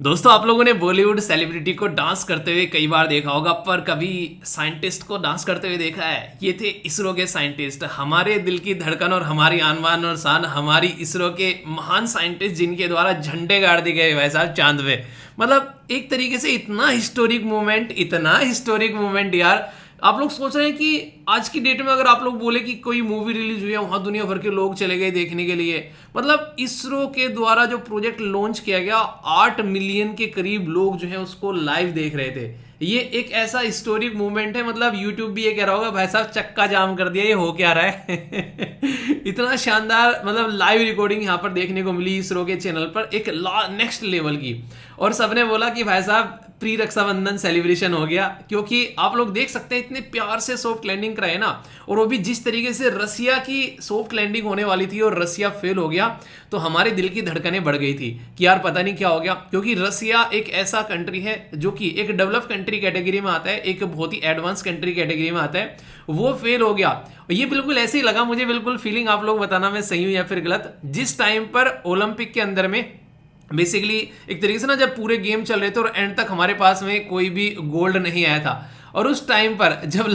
दोस्तों आप लोगों ने बॉलीवुड सेलिब्रिटी को डांस करते हुए कई बार देखा होगा, पर कभी साइंटिस्ट को डांस करते हुए देखा है? ये थे इसरो के साइंटिस्ट, हमारे दिल की धड़कन और हमारी आन बान और शान, हमारी इसरो के महान साइंटिस्ट जिनके द्वारा झंडे गाड़ दिए गए भाई साहब चांद पे। मतलब एक तरीके से इतना हिस्टोरिक मूवमेंट यार। आप लोग सोच रहे हैं कि आज की डेट में अगर आप लोग बोले कि कोई मूवी रिलीज हुई है, वहां दुनिया भर के लोग चले गए देखने के लिए। मतलब इसरो के द्वारा जो प्रोजेक्ट लॉन्च किया गया, 8 मिलियन के करीब लोग जो है उसको लाइव देख रहे थे। ये एक ऐसा हिस्टोरिक मूवमेंट है। मतलब यूट्यूब भी ये कह रहा होगा भाई साहब चक्का जाम कर दिया, ये हो क्या रहा है। इतना शानदार मतलब लाइव रिकॉर्डिंग यहाँ पर देखने को मिली इसरो के चैनल पर, एक नेक्स्ट लेवल की। और सबने बोला कि भाई साहब प्री रक्षाबंधन सेलिब्रेशन हो गया, क्योंकि आप लोग देख सकते हैं इतने प्यार से सॉफ्ट लैंडिंग कराए ना। और वो भी जिस तरीके से रसिया की सॉफ्ट लैंडिंग होने वाली थी और रसिया फेल हो गया, तो हमारे दिल की धड़कनें बढ़ गई थी कि यार पता नहीं क्या हो गया। क्योंकि रसिया एक ऐसा कंट्री है जो कि एक डेवलप कंट्री कैटेगरी में आता है, एक बहुत ही एडवांस कंट्री कैटेगरी में आता है, वो फेल हो गया। ये बिल्कुल ऐसे ही लगा मुझे, बिल्कुल फीलिंग, आप लोग बताना मैं सही हूं या फिर गलत। जिस टाइम पर ओलंपिक के अंदर में बेसिकली एक तरीके से ना, जब पूरे गेम चल रहे थे और एंड तक हमारे पास में कोई भी गोल्ड नहीं आया था, और उस टाइम पर जब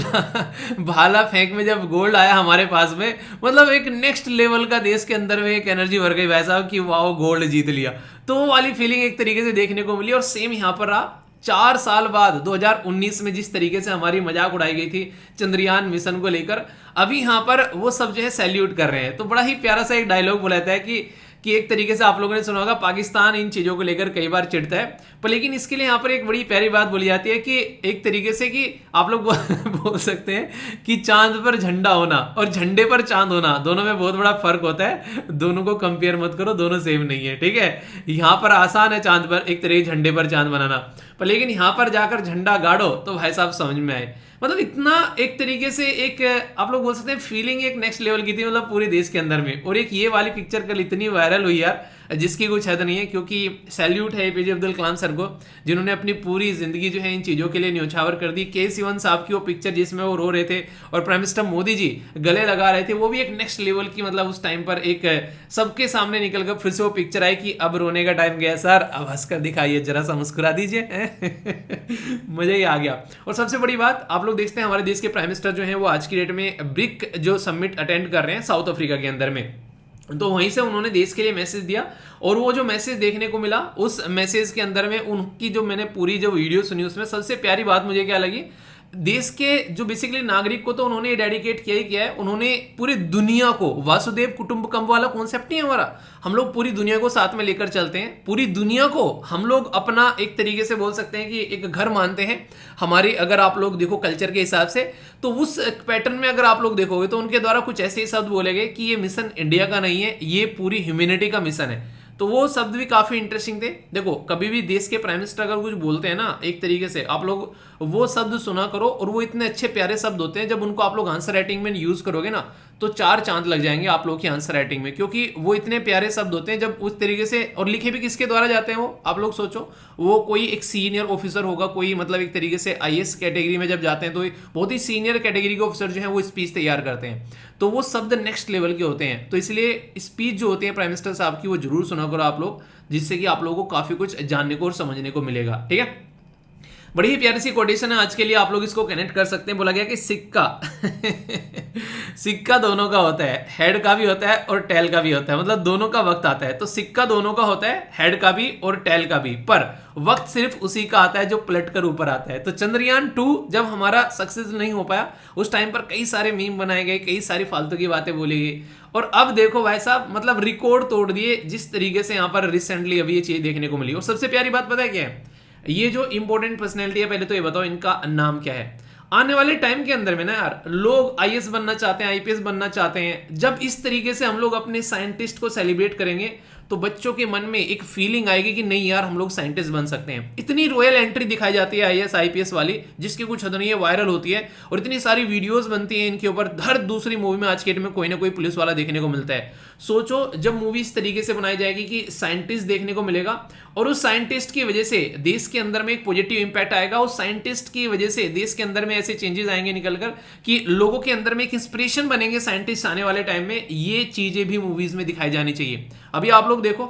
भाला फेंक में जब गोल्ड आया हमारे पास में, मतलब एक नेक्स्ट लेवल का देश के अंदर में एक एनर्जी भर गई भाई साहब कि वाह गोल्ड जीत लिया। तो वो वाली फीलिंग एक तरीके से देखने को मिली। और सेम यहाँ पर रहा 4 साल बाद 2019 में जिस तरीके से हमारी मजाक उड़ाई गई थी चंद्रयान मिशन को लेकर, अभी यहाँ पर वो सब जो है सैल्यूट कर रहे हैं। तो बड़ा ही प्यारा सा एक डायलॉग बोला जाता है कि एक तरीके से आप लोगों ने सुना होगा, पाकिस्तान इन चीजों को लेकर कई बार चिढ़ता है, पर लेकिन इसके लिए यहाँ पर एक बड़ी प्यारी बात बोली जाती है कि एक तरीके से कि आप लोग बोल सकते हैं कि चांद पर झंडा होना और झंडे पर चांद होना, दोनों में बहुत बड़ा फर्क होता है। दोनों को कंपेयर मत करो, दोनों सेम नहीं है, ठीक है। यहाँ पर आसान है चांद पर एक तरीके झंडे पर चांद बनाना, पर लेकिन यहाँ पर जाकर झंडा गाड़ो तो भाई साहब समझ में आए। मतलब इतना एक तरीके से एक आप लोग बोल सकते हैं फीलिंग एक नेक्स्ट लेवल की थी, मतलब पूरे देश के अंदर में। और एक ये वाली पिक्चर कल इतनी वायरल हुई यार, जिसकी कुछ हद नहीं है। क्योंकि सैल्यूट है एपीजे अब्दुल कलाम सर को, जिन्होंने अपनी पूरी जिंदगी जो है इन चीजों के लिए न्योछावर कर दी। के सिवन साहब की वो पिक्चर जिसमें वो रो रहे थे और प्राइम मिनिस्टर मोदी जी गले लगा रहे थे, वो भी एक नेक्स्ट लेवल की, मतलब उस टाइम पर एक सबके सामने निकल कर फिर से वो पिक्चर आई कि अब रोने का टाइम गया सर, अब हंसकर दिखाइए, जरा सा मुस्कुरा दीजिए। मजा ही आ गया। और सबसे बड़ी बात, आप लोग देखते हैं हमारे देश के प्राइम मिनिस्टर जो है वो आज की डेट में ब्रिक जो समिट अटेंड कर रहे हैं साउथ अफ्रीका के अंदर में, तो वहीं से उन्होंने देश के लिए मैसेज दिया। और वो जो मैसेज देखने को मिला, उस मैसेज के अंदर में उनकी जो मैंने पूरी जो वीडियो सुनी, उसमें सबसे प्यारी बात मुझे क्या लगी, देश के जो बेसिकली नागरिक को तो उन्होंने डेडिकेट किया ही किया है, उन्होंने पूरी दुनिया को, वासुदेव कुटुंबकम वाला कॉन्सेप्ट नहीं है हमारा, हम लोग पूरी दुनिया को साथ में लेकर चलते हैं। पूरी दुनिया को हम लोग अपना एक तरीके से बोल सकते हैं कि एक घर मानते हैं हमारी। अगर आप लोग देखो कल्चर के हिसाब से, तो उस पैटर्न में अगर आप लोग देखोगे तो उनके द्वारा कुछ ऐसे शब्द बोले गए कि ये मिशन इंडिया का नहीं है, ये पूरी ह्यूमैनिटी का मिशन है। तो वो शब्द भी काफी इंटरेस्टिंग थे। देखो कभी भी देश के प्राइम मिनिस्टर अगर कुछ बोलते हैं ना, एक तरीके से आप लोग वो शब्द सुना करो, और वो इतने अच्छे प्यारे शब्द होते हैं, जब उनको आप लोग आंसर राइटिंग में यूज करोगे ना, तो 4 चांद लग जाएंगे आप लोग की आंसर राइटिंग में। क्योंकि वो इतने प्यारे शब्द होते हैं जब उस तरीके से, और लिखे भी किसके द्वारा जाते हैं वो, आप लोग सोचो, वो कोई एक सीनियर ऑफिसर होगा, कोई मतलब एक तरीके से आईएएस कैटेगरी में जब जाते हैं तो बहुत ही सीनियर कैटेगरी के ऑफिसर जो है वो स्पीच तैयार करते हैं, तो वो शब्द नेक्स्ट लेवल के होते हैं। तो इसलिए स्पीच जो होती है प्राइम मिनिस्टर साहब की, वो जरूर सुना करो आप लोग, जिससे कि आप लोगों को काफी कुछ जानने को और समझने को मिलेगा, ठीक है। बड़ी ही प्यारी सी कोटेशन है आज के लिए, आप लोग इसको कनेक्ट कर सकते हैं। बोला गया कि सिक्का सिक्का दोनों का होता है, हेड का भी होता है और टेल का भी होता है, मतलब दोनों का वक्त आता है। तो सिक्का दोनों का होता है, हेड का भी और टेल का भी, पर वक्त सिर्फ उसी का आता है जो पलट कर ऊपर आता है। तो चंद्रयान 2 जब हमारा सक्सेस नहीं हो पाया, उस टाइम पर कई सारे मीम बनाए गए, कई सारी फालतू की बातें बोली गई, और अब देखो भाई साहब मतलब रिकॉर्ड तोड़ दिए जिस तरीके से यहाँ पर रिसेंटली अभी ये चीज देखने को मिली। और सबसे प्यारी बात पता है क्या है, ये जो इंपॉर्टेंट पर्सनैलिटी है, पहले तो ये बताओ इनका नाम क्या है। आने वाले टाइम के अंदर में ना यार, लोग आईएएस बनना चाहते हैं, आईपीएस बनना चाहते हैं। जब इस तरीके से हम लोग अपने साइंटिस्ट को सेलिब्रेट करेंगे, तो बच्चों के मन में एक फीलिंग आएगी कि नहीं यार हम लोग साइंटिस्ट बन सकते हैं। इतनी रॉयल एंट्री दिखाई जाती है आईएएस आईपीएस वाली, जिसकी कुछ हद नहीं है, वायरल होती है, और इतनी सारी वीडियोस बनती हैं इनके ऊपर। हर दूसरी मूवी में आज के डेट में कोई ना कोई पुलिस वाला देखने को मिलता है। सोचो जब मूवी इस तरीके से बनाई जाएगी कि साइंटिस्ट देखने को मिलेगा, और उस साइंटिस्ट की वजह से देश के अंदर में एक पॉजिटिव इंपैक्ट आएगा, उस साइंटिस्ट की वजह से देश के अंदर में ऐसे चेंजेस आएंगे निकलकर कि लोगों के अंदर में एक इंस्पिरेशन बनेंगे साइंटिस्ट आने वाले टाइम में। ये चीजें भी मूवीज में दिखाई जानी चाहिए। अभी आप लोग देखो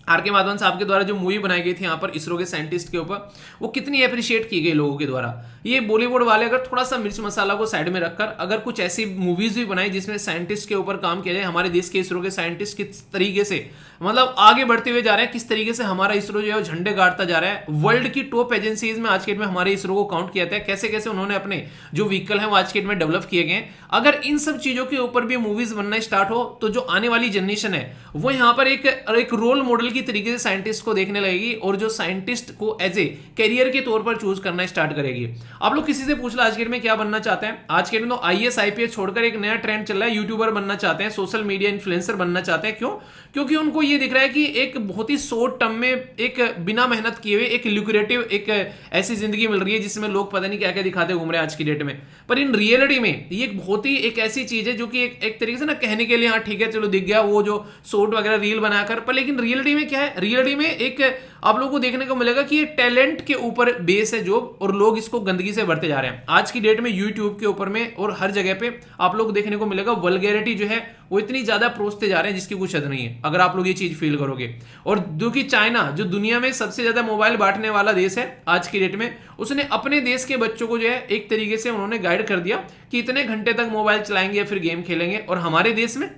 आर के माधवन साहब के द्वारा जो मूवी बनाई गई थी यहाँ पर इसरो के साइंटिस्ट के ऊपर, वो कितनी अप्रिशिएट की गई लोगों के द्वारा। ये बॉलीवुड वाले अगर थोड़ा सा मिर्च मसाला को साइड में रखकर अगर कुछ ऐसी मूवीज भी बनाई जिसमें साइंटिस्ट के ऊपर काम किया जाए, हमारे देश के इसरो के साइंटिस्ट किस तरीके से मतलब आगे बढ़ते हुए जा रहे हैं, किस तरीके से हमारा इसरो जो है झंडे गाड़ता जा रहा है, वर्ल्ड की टॉप एजेंसीज में आज के डेट में हमारे इसरो को काउंट किया जाता है, कैसे कैसे उन्होंने अपने जो व्हीकल है वो आज के डेट में डेवलप किए गए। अगर इन सब चीजों के ऊपर भी मूवीज बनना स्टार्ट हो तो जो आने वाली जनरेशन है वो यहाँ पर एक रोल मॉडल की तरीके से साइंटिस्ट को देखने लगेगी और जो साइंटिस्ट को एज ए करियर के तौर पर चूज करना स्टार्ट करेगी। आप लोग किसी से पूछ लो आज के डेट में क्या बनना चाहते हैं, आज के डेट में तो आईएएस आईपीएस छोड़कर एक नया ट्रेंड चल रहा है, यूट्यूबर बनना चाहते हैं, सोशल मीडिया इन्फ्लुएंसर बनना चाहते हैं। क्यों? क्योंकि उनको ये दिख रहा है कि एक बहुत ही शॉर्ट टर्म में एक बिना मेहनत किए हुए एक ल्यूक्रेटिव एक ऐसी जिंदगी मिल रही है जिसमें लोग पता नहीं क्या क्या दिखाते घूम रहे हैं आज की डेट में। पर इन रियलिटी में ये एक बहुत ही एक ऐसी चीज है जो कि एक तरीके से ना कहने के लिए हाँ ठीक है चलो दिख गया वो जो शॉर्ट वगैरह रील बनाकर, पर लेकिन रियलिटी में क्या है, रियलिटी में एक आप लोगों को देखने को मिलेगा कि ये टैलेंट के ऊपर बेस है जॉब और लोग इसको गंदगी से भरते जा रहे हैं। आज की डेट में यूट्यूब के ऊपर में और हर जगह पे आप लोग देखने को मिलेगा वल्गैरिटी जो है वो इतनी ज्यादा परोसते जा रहे हैं जिसकी कुछ हद नहीं है, अगर आप लोग ये चीज फील करोगे। और जो कि चाइना जो दुनिया में सबसे ज्यादा मोबाइल बांटने वाला देश है आज की डेट में, उसने अपने देश के बच्चों को जो है एक तरीके से उन्होंने गाइड कर दिया कि इतने घंटे तक मोबाइल चलाएंगे या फिर गेम खेलेंगे। और हमारे देश में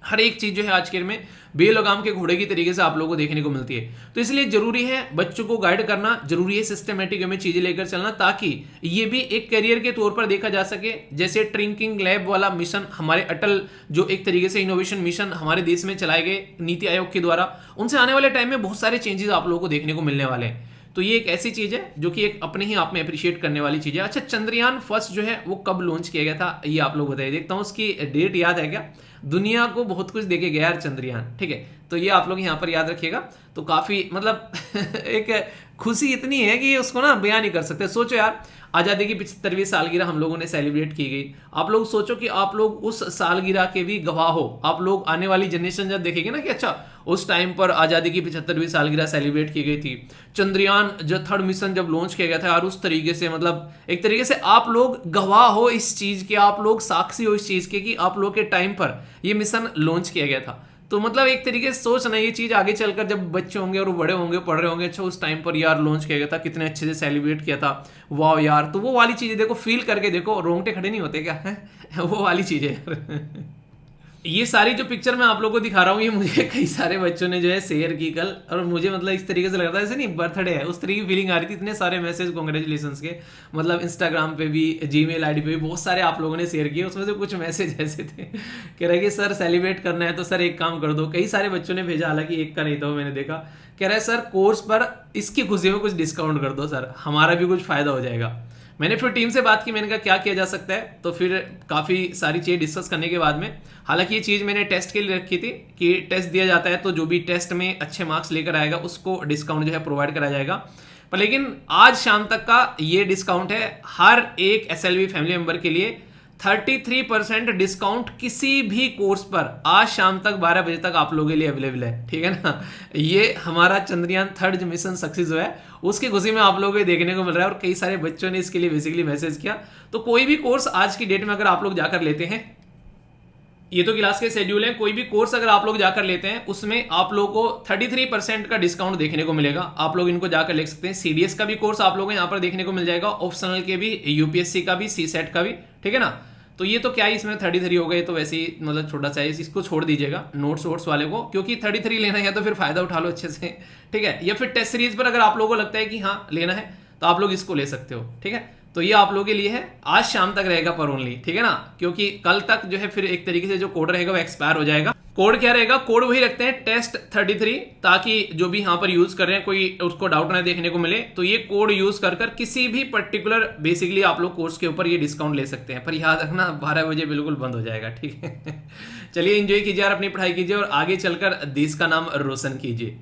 हर एक चीज जो है आज के में बेलगाम के घोड़े की तरीके से आप लोगों को देखने को मिलती है। तो इसलिए जरूरी है बच्चों को गाइड करना, जरूरी है सिस्टमेटिक में चीजें लेकर चलना ताकि ये भी एक करियर के तौर पर देखा जा सके। जैसे ट्रिंकिंग लैब वाला मिशन हमारे अटल जो एक तरीके से इनोवेशन मिशन हमारे देश में चलाए गए नीति आयोग के द्वारा, उनसे आने वाले टाइम में बहुत सारे चेंजेस आप लोगों को देखने को मिलने वाले हैं। तो ये एक ऐसी चीज है जो कि एक अपने ही आप में अप्रिशिएट करने वाली चीज है। अच्छा, चंद्रयान फर्स्ट जो है वो कब लॉन्च किया गया था ये आप लोग बताइए, देखता हूँ उसकी डेट याद है क्या। दुनिया को बहुत कुछ देके गया यार चंद्रयान, ठीक है, तो ये आप लोग यहाँ पर याद रखिएगा। तो काफी मतलब एक खुशी इतनी है कि उसको ना बयान नहीं कर सकते। सोचो यार, आजादी की 75वीं सालगिरह हम लोगों ने सेलिब्रेट की गई। आप लोग सोचो कि आप लोग उस सालगिरह के भी गवाह हो। आप लोग आने वाली जनरेशन जब देखेंगे ना कि अच्छा उस टाइम पर आजादी की 75वीं सालगिरह सेलिब्रेट की गई थी, चंद्रयान जो थर्ड मिशन जब लॉन्च किया गया था यार, उस तरीके से मतलब एक तरीके से आप लोग गवाह हो इस चीज के, आप लोग साक्षी हो इस चीज के कि आप लोग के टाइम पर ये मिशन लॉन्च किया गया था। तो मतलब एक तरीके से सोच ना ये चीज आगे चलकर जब बच्चे होंगे और बड़े होंगे पढ़ रहे होंगे, अच्छा उस टाइम पर यार लॉन्च किया गया था, कितने अच्छे से सेलिब्रेट किया था, वाह यार। तो वो वाली चीजें देखो, फील करके देखो, रोंगटे खड़े नहीं होते क्या वो वाली चीजें यार। ये सारी जो पिक्चर मैं आप लोगों को दिखा रहा हूँ ये मुझे कई सारे बच्चों ने जो है शेयर की कल, और मुझे मतलब इस तरीके से लग रहा था जैसे नहीं बर्थडे है उस तरीके की फीलिंग आ रही थी। इतने सारे मैसेज कॉन्ग्रेचुलेशंस के, मतलब इंस्टाग्राम पे भी, जीमेल आईडी पे भी बहुत सारे आप लोगों ने शेयर किए। उसमें से कुछ मैसेज ऐसे थे कह रहे कि सर सेलिब्रेट करना है तो सर एक काम कर दो। कई सारे बच्चों ने भेजा, हालांकि एक का नहीं था मैंने देखा, कह रहा है सर कोर्स पर इसकी खुशी में कुछ डिस्काउंट कर दो सर, हमारा भी कुछ फायदा हो जाएगा। मैंने फिर टीम से बात की, मैंने कहा क्या किया जा सकता है, तो फिर काफ़ी सारी चीज़ें डिस्कस करने के बाद में, हालांकि ये चीज़ मैंने टेस्ट के लिए रखी थी कि टेस्ट दिया जाता है तो जो भी टेस्ट में अच्छे मार्क्स लेकर आएगा उसको डिस्काउंट जो है प्रोवाइड करा जाएगा। पर लेकिन आज शाम तक का ये डिस्काउंट है हर एक SLV फैमिली मेंबर के लिए 33% डिस्काउंट किसी भी कोर्स पर आज शाम तक 12 बजे तक आप लोगों के लिए अवेलेबल है, ठीक है ना। ये हमारा चंद्रयान थर्ड जो मिशन सक्सेस हुआ है उसकी खुशी में आप लोगों को देखने को मिल रहा है, और कई सारे बच्चों ने इसके लिए बेसिकली मैसेज किया। तो कोई भी कोर्स आज की डेट में अगर आप लोग जाकर लेते हैं, ये तो क्लास के शेड्यूल है, कोई भी कोर्स अगर आप लोग जाकर लेते हैं उसमें आप लोगों को 33% का डिस्काउंट देखने को मिलेगा। आप लोग इनको जाकर ले सकते हैं। CDS का भी कोर्स आप लोगों को यहाँ पर देखने को मिल जाएगा, ऑप्शनल के भी, UPSC का भी, CSET का भी, ठीक है ना। तो ये तो क्या है, इसमें 33 हो गए तो वैसे ही मतलब छोटा सा है, इसको छोड़ दीजिएगा नोट्स वोट्स वाले को, क्योंकि 33 लेना है तो फिर फायदा उठा लो अच्छे से, ठीक है। या फिर टेस्ट सीरीज पर अगर आप लोगों को लगता है कि हाँ लेना है तो आप लोग इसको ले सकते हो, ठीक है। तो ये आप लोगों के लिए है, आज शाम तक रहेगा पर ओनली, ठीक है ना, क्योंकि कल तक जो है फिर एक तरीके से जो कोड रहेगा वो एक्सपायर हो जाएगा। कोड क्या रहेगा, कोड वही रखते हैं टेस्ट 33, ताकि जो भी यहाँ पर यूज कर रहे हैं कोई उसको डाउट ना देखने को मिले। तो ये कोड यूज कर किसी भी पर्टिकुलर बेसिकली आप लोग कोर्स के ऊपर ये डिस्काउंट ले सकते हैं। पर याद रखना 12 बजे बिल्कुल बंद हो जाएगा, ठीक है। चलिए एंजॉय कीजिए यार, अपनी पढ़ाई कीजिए और आगे चलकर देश का नाम रोशन कीजिए।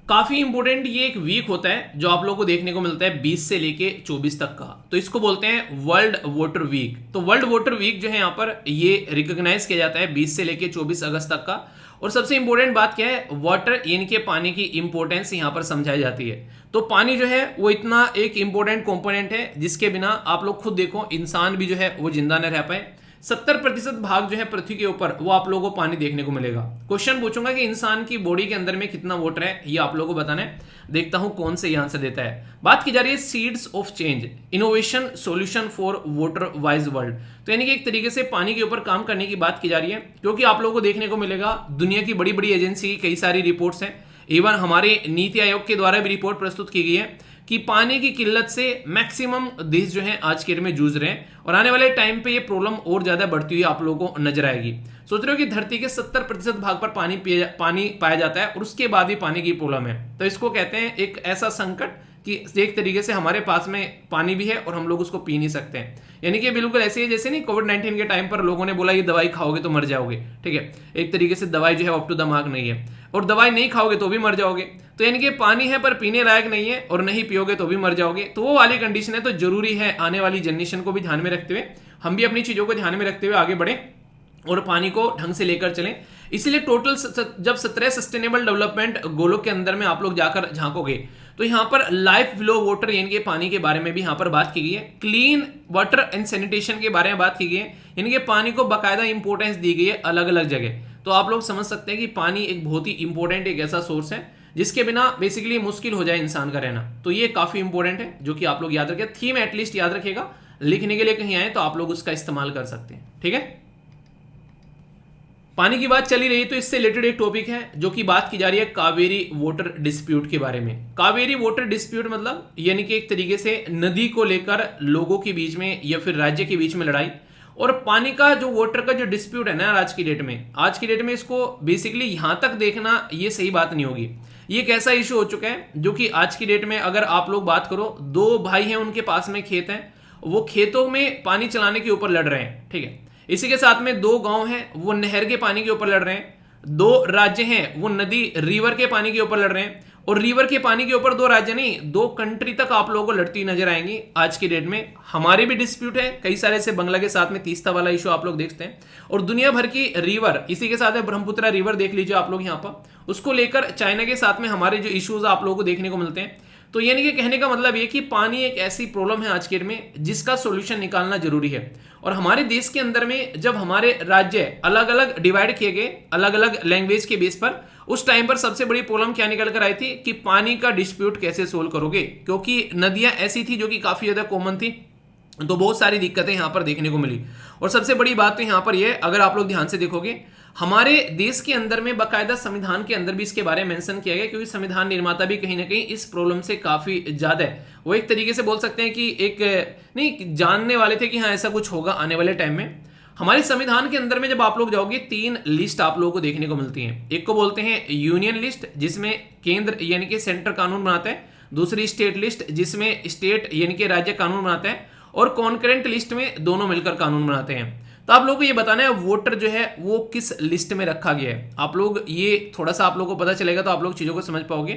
काफी इंपोर्टेंट ये एक वीक होता है जो आप लोगों को देखने को मिलता है 20 से लेके 24 तक का, तो इसको बोलते हैं वर्ल्ड वाटर वीक। तो वर्ल्ड वाटर वीक जो है यहाँ पर ये रिकॉग्नाइज किया जाता है 20 से लेके 24 अगस्त तक का। और सबसे इंपॉर्टेंट बात क्या है, वाटर यानी कि पानी की इंपॉर्टेंस यहाँ पर समझाई जाती है। तो पानी जो है वो इतना एक इंपॉर्टेंट कंपोनेंट है जिसके बिना आप लोग खुद देखो इंसान भी जो है वो जिंदा न रह पाए। 70% भाग जो है पृथ्वी के ऊपर वो आप लोगों को पानी देखने को मिलेगा। क्वेश्चन पूछूंगा कि इंसान की बॉडी के अंदर में कितना वाटर है, ये आप लोगों को बताना है। देखता हूं कौन से आंसर देता है। बात की जा रही है seeds of change, innovation solution for water wise world. तो यानी कि एक तरीके से पानी के ऊपर काम करने की बात की जा रही है, क्योंकि आप लोगों को देखने को मिलेगा दुनिया की बड़ी बड़ी एजेंसी की कई सारी रिपोर्ट्स हैं, इवन हमारे नीति आयोग के द्वारा भी रिपोर्ट प्रस्तुत की गई है कि पानी की किल्लत से मैक्सिमम देश जो हैं आज के डेट में जूझ रहे हैं, और आने वाले टाइम पे ये प्रॉब्लम और ज्यादा बढ़ती हुई आप लोगों को नजर आएगी। सोच रहे हो कि धरती के 70% भाग पर पानी पाया जाता है और उसके बाद भी पानी की प्रॉब्लम है, तो इसको कहते हैं एक ऐसा संकट कि एक तरीके से हमारे पास में पानी भी है और हम लोग उसको पी नहीं सकते हैं। यानी कि बिल्कुल ऐसे ही जैसे नहीं कोविड-19 के टाइम पर लोगों ने बोला ये दवाई खाओगे तो मर जाओगे, ठीक है, एक तरीके से दवाई जो है अप टू द मार्क नहीं है, और दवाई नहीं खाओगे तो भी मर जाओगे। तो यानी कि पानी है पर पीने लायक नहीं है, और नहीं पियोगे तो भी मर जाओगे, तो वो वाली कंडीशन है। तो जरूरी है आने वाली जनरेशन को भी ध्यान में रखते हुए हम भी अपनी चीजों को ध्यान में रखते हुए आगे बढ़े और पानी को ढंग से लेकर चलें। इसलिए टोटल जब 17 सस्टेनेबल डेवलपमेंट गोलों के अंदर में आप लोग जाकर झांकोगे तो यहाँ पर लाइफ बिलो वाटर यानी कि पानी के बारे में भी यहाँ पर बात की गई है, क्लीन वाटर एंड सैनिटेशन के बारे में बात की गई है, यानी कि पानी को बाकायदा इंपॉर्टेंस दी गई है अलग अलग जगह। तो आप लोग समझ सकते हैं कि पानी एक बहुत ही इंपॉर्टेंट एक ऐसा सोर्स है जिसके बिना बेसिकली मुश्किल हो जाए इंसान का रहना। तो ये काफी इंपॉर्टेंट है जो कि आप लोग याद रखें, थीम एटलीस्ट याद रखेगा, लिखने के लिए कहीं आए तो आप लोग उसका इस्तेमाल कर सकते हैं। ठीक है, पानी की बात चली रही तो इससे रिलेटेड एक टॉपिक है जो कि बात की जा रही है कावेरी वाटर डिस्प्यूट के बारे में। कावेरी वाटर डिस्प्यूट मतलब यानी कि एक तरीके से नदी को लेकर लोगों के बीच में या फिर राज्य के बीच में लड़ाई, और पानी का जो वाटर का जो डिस्प्यूट है ना आज की डेट में इसको बेसिकली यहां तक देखना ये सही बात नहीं होगी। ये एक ऐसा इशू हो चुका है जो कि आज की डेट में अगर आप लोग बात करो, दो भाई हैं उनके पास में खेत हैं, वो खेतों में पानी चलाने के ऊपर लड़ रहे हैं। ठीक है, इसी के साथ में दो गांव हैं वो नहर के पानी के ऊपर लड़ रहे हैं, दो राज्य हैं वो नदी रिवर के पानी के ऊपर लड़ रहे हैं, और रिवर के पानी के ऊपर दो राज्य नहीं दो कंट्री तक आप लोगों को लड़ती नजर आएंगी आज की डेट में। हमारे भी डिस्प्यूट है कई सारे से, बांग्ला के साथ में तीस्ता वाला इशू आप लोग देखते हैं, और दुनिया भर की रिवर, इसी के साथ में ब्रह्मपुत्र रिवर देख लीजिए आप लोग यहाँ पर, उसको लेकर चाइना के साथ में हमारे जो इश्यूज आप लोगों को देखने को मिलते हैं। तो यानी कि कहने का मतलब ये कि पानी एक ऐसी प्रॉब्लम है आज के डेट में जिसका सॉल्यूशन निकालना जरूरी है। और हमारे देश के अंदर में जब हमारे राज्य अलग अलग डिवाइड किए गए अलग अलग लैंग्वेज के बेस पर, उस टाइम पर सबसे बड़ी प्रॉब्लम क्या निकल कर आई थी कि पानी का डिस्प्यूट कैसे सोल्व करोगे, क्योंकि नदियां ऐसी थी जो कि काफी ज्यादा कॉमन थी, तो बहुत सारी दिक्कतें यहां पर देखने को मिली। और सबसे बड़ी बात तो यहां पर यह, अगर आप लोग ध्यान से देखोगे हमारे देश के अंदर में बाकायदा संविधान के अंदर भी इसके बारे में मेंशन किया गया, क्योंकि संविधान निर्माता भी कहीं ना कहीं इस प्रॉब्लम से काफी ज्यादा है, वो एक तरीके से बोल सकते हैं कि एक नहीं जानने वाले थे कि हाँ ऐसा कुछ होगा आने वाले टाइम में। हमारे संविधान के अंदर में जब आप लोग जाओगे तीन लिस्ट आप लोगों को देखने को मिलती है। एक को बोलते हैं यूनियन लिस्ट जिसमें केंद्र यानी कि सेंटर कानून बनाता है, दूसरी स्टेट लिस्ट जिसमें स्टेट यानी कि राज्य कानून बनाता है, और कॉन्करेंट लिस्ट में दोनों मिलकर कानून बनाते हैं। तो आप लोगों को ये बताना है वोटर जो है वो किस लिस्ट में रखा गया है। आप लोग ये थोड़ा सा आप लोगों को पता चलेगा तो आप लोग चीजों को समझ पाओगे।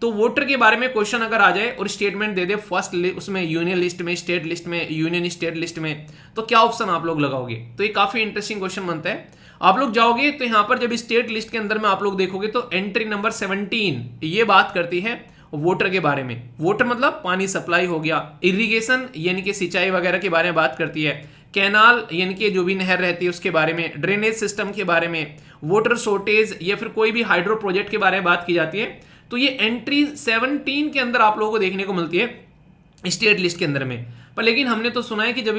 तो वोटर के बारे में क्वेश्चन अगर आ जाए और स्टेटमेंट दे दे फर्स्ट उसमें यूनियन लिस्ट में, स्टेट लिस्ट में, यूनियन स्टेट लिस्ट में, तो क्या ऑप्शन आप लोग लगाओगे। तो ये काफी इंटरेस्टिंग क्वेश्चन बनता है। आप लोग जाओगे तो यहां पर जब स्टेट लिस्ट के अंदर में आप लोग देखोगे तो एंट्री नंबर 17 ये बात करती है वोटर के बारे में। वोटर मतलब पानी सप्लाई हो गया, इरिगेशन यानी कि सिंचाई वगैरह के बारे में बात करती है, कैनाल यानी कि जो भी नहर रहती है उसके बारे में, ड्रेनेज सिस्टम के बारे में, वाटर शॉर्टेज या फिर कोई भी हाइड्रो प्रोजेक्ट के बारे में बात की जाती है। तो ये एंट्री 17 के अंदर आप लोगों को देखने को मिलती है स्टेट लिस्ट के अंदर में। पर लेकिन हमने तो सुना है कि जब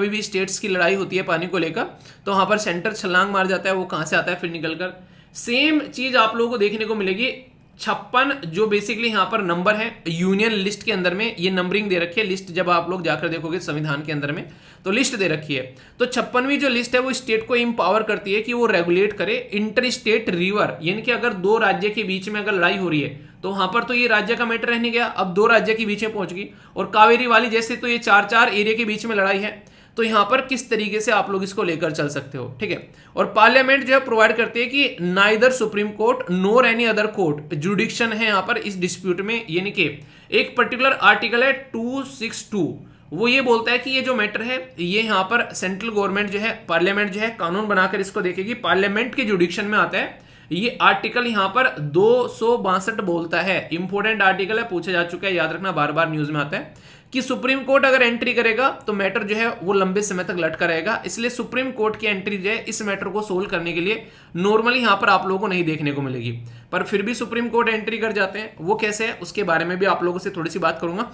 भी स्टेट्स की लड़ाई होती है पानी को लेकर तो वहां पर सेंटर छलांग मार जाता है, वो कहां से आता है फिर निकलकर। सेम चीज आप लोगों को देखने को मिलेगी 56 जो बेसिकली यहाँ पर नंबर है यूनियन लिस्ट के अंदर में, ये नंबरिंग दे रखी है लिस्ट। जब आप लोग जाकर देखोगे संविधान के अंदर में तो लिस्ट दे रखी है। तो 56वीं जो लिस्ट है वो स्टेट को एम्पावर करती है कि वो रेगुलेट करे इंटर स्टेट रिवर, यानी कि अगर दो राज्य के बीच में अगर लड़ाई हो रही है तो वहां पर तो ये राज्य का मैटर रहने गया, अब दो राज्य के बीच में पहुंच गई। और कावेरी वाली जैसे तो ये 4 एरिया के बीच में लड़ाई है, तो यहां पर किस तरीके से आप लोग इसको लेकर चल सकते हो। ठीक है, और पार्लियामेंट जो है प्रोवाइड करती है कि नाइदर सुप्रीम कोर्ट नोर एनी अदर कोर्ट जुडिक्शन है यहां पर इस डिस्प्यूट में। यानी कि एक पर्टिकुलर आर्टिकल है 262, वो ये बोलता है कि ये जो मैटर है ये यहां पर सेंट्रल गवर्नमेंट जो है, पार्लियामेंट जो है कानून बनाकर इसको देखेगी, पार्लियामेंट के जुडिक्शन में आता है। ये आर्टिकल यहां पर 262 बोलता है, इंपोर्टेंट आर्टिकल है, पूछा जा चुका है, याद रखना, बार बार न्यूज में आता है कि सुप्रीम कोर्ट अगर एंट्री करेगा तो मैटर जो है वो लंबे समय तक लटका रहेगा, इसलिए सुप्रीम कोर्ट की एंट्री जो है इस मैटर को सोल्व करने के लिए नॉर्मली यहां पर आप लोगों को नहीं देखने को मिलेगी, पर फिर भी सुप्रीम कोर्ट एंट्री कर जाते हैं। वो कैसे है उसके बारे में भी आप लोगों से थोड़ी सी बात करूंगा,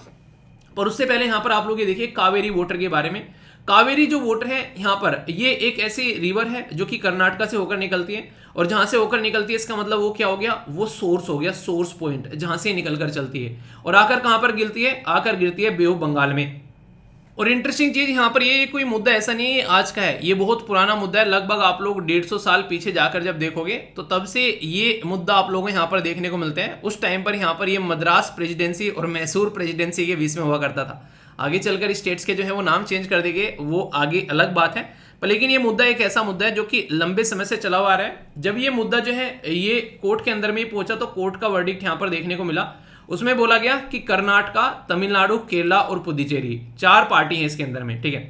पर उससे पहले यहां पर आप लोग ये देखिए कावेरी वाटर के बारे में। कावेरी जो वाटर है यहाँ पर, ये एक ऐसी रिवर है जो कि कर्नाटका से होकर निकलती है, और जहां से होकर निकलती है इसका मतलब वो क्या हो गया, वो सोर्स हो गया, सोर्स पॉइंट जहां से निकल कर चलती है और आकर कहां पर गिरती है, आकर गिरती है बे ऑफ बंगाल में। और इंटरेस्टिंग चीज यहाँ पर ये कोई मुद्दा ऐसा नहीं है आज का है, ये बहुत पुराना मुद्दा है, लगभग आप लोग 150 साल पीछे जाकर जब देखोगे तो तब से ये मुद्दा आप लोगों को यहाँ पर देखने को मिलते हैं। उस टाइम पर यहाँ पर ये मद्रास प्रेसिडेंसी और मैसूर प्रेसिडेंसी के बीच में हुआ करता था। आगे चलकर स्टेट्स के जो है वो नाम चेंज कर देंगे, वो आगे अलग बात है, पर लेकिन ये मुद्दा एक ऐसा मुद्दा है जो कि लंबे समय से चला हुआ आ रहा है। जब ये मुद्दा जो है ये कोर्ट के अंदर में ही पहुंचा तो कोर्ट का वर्डिक्ट यहाँ पर देखने को मिला। उसमें बोला गया कि कर्नाटका, तमिलनाडु, केरला और पुदुचेरी 4 पार्टी है इसके अंदर में, ठीक है।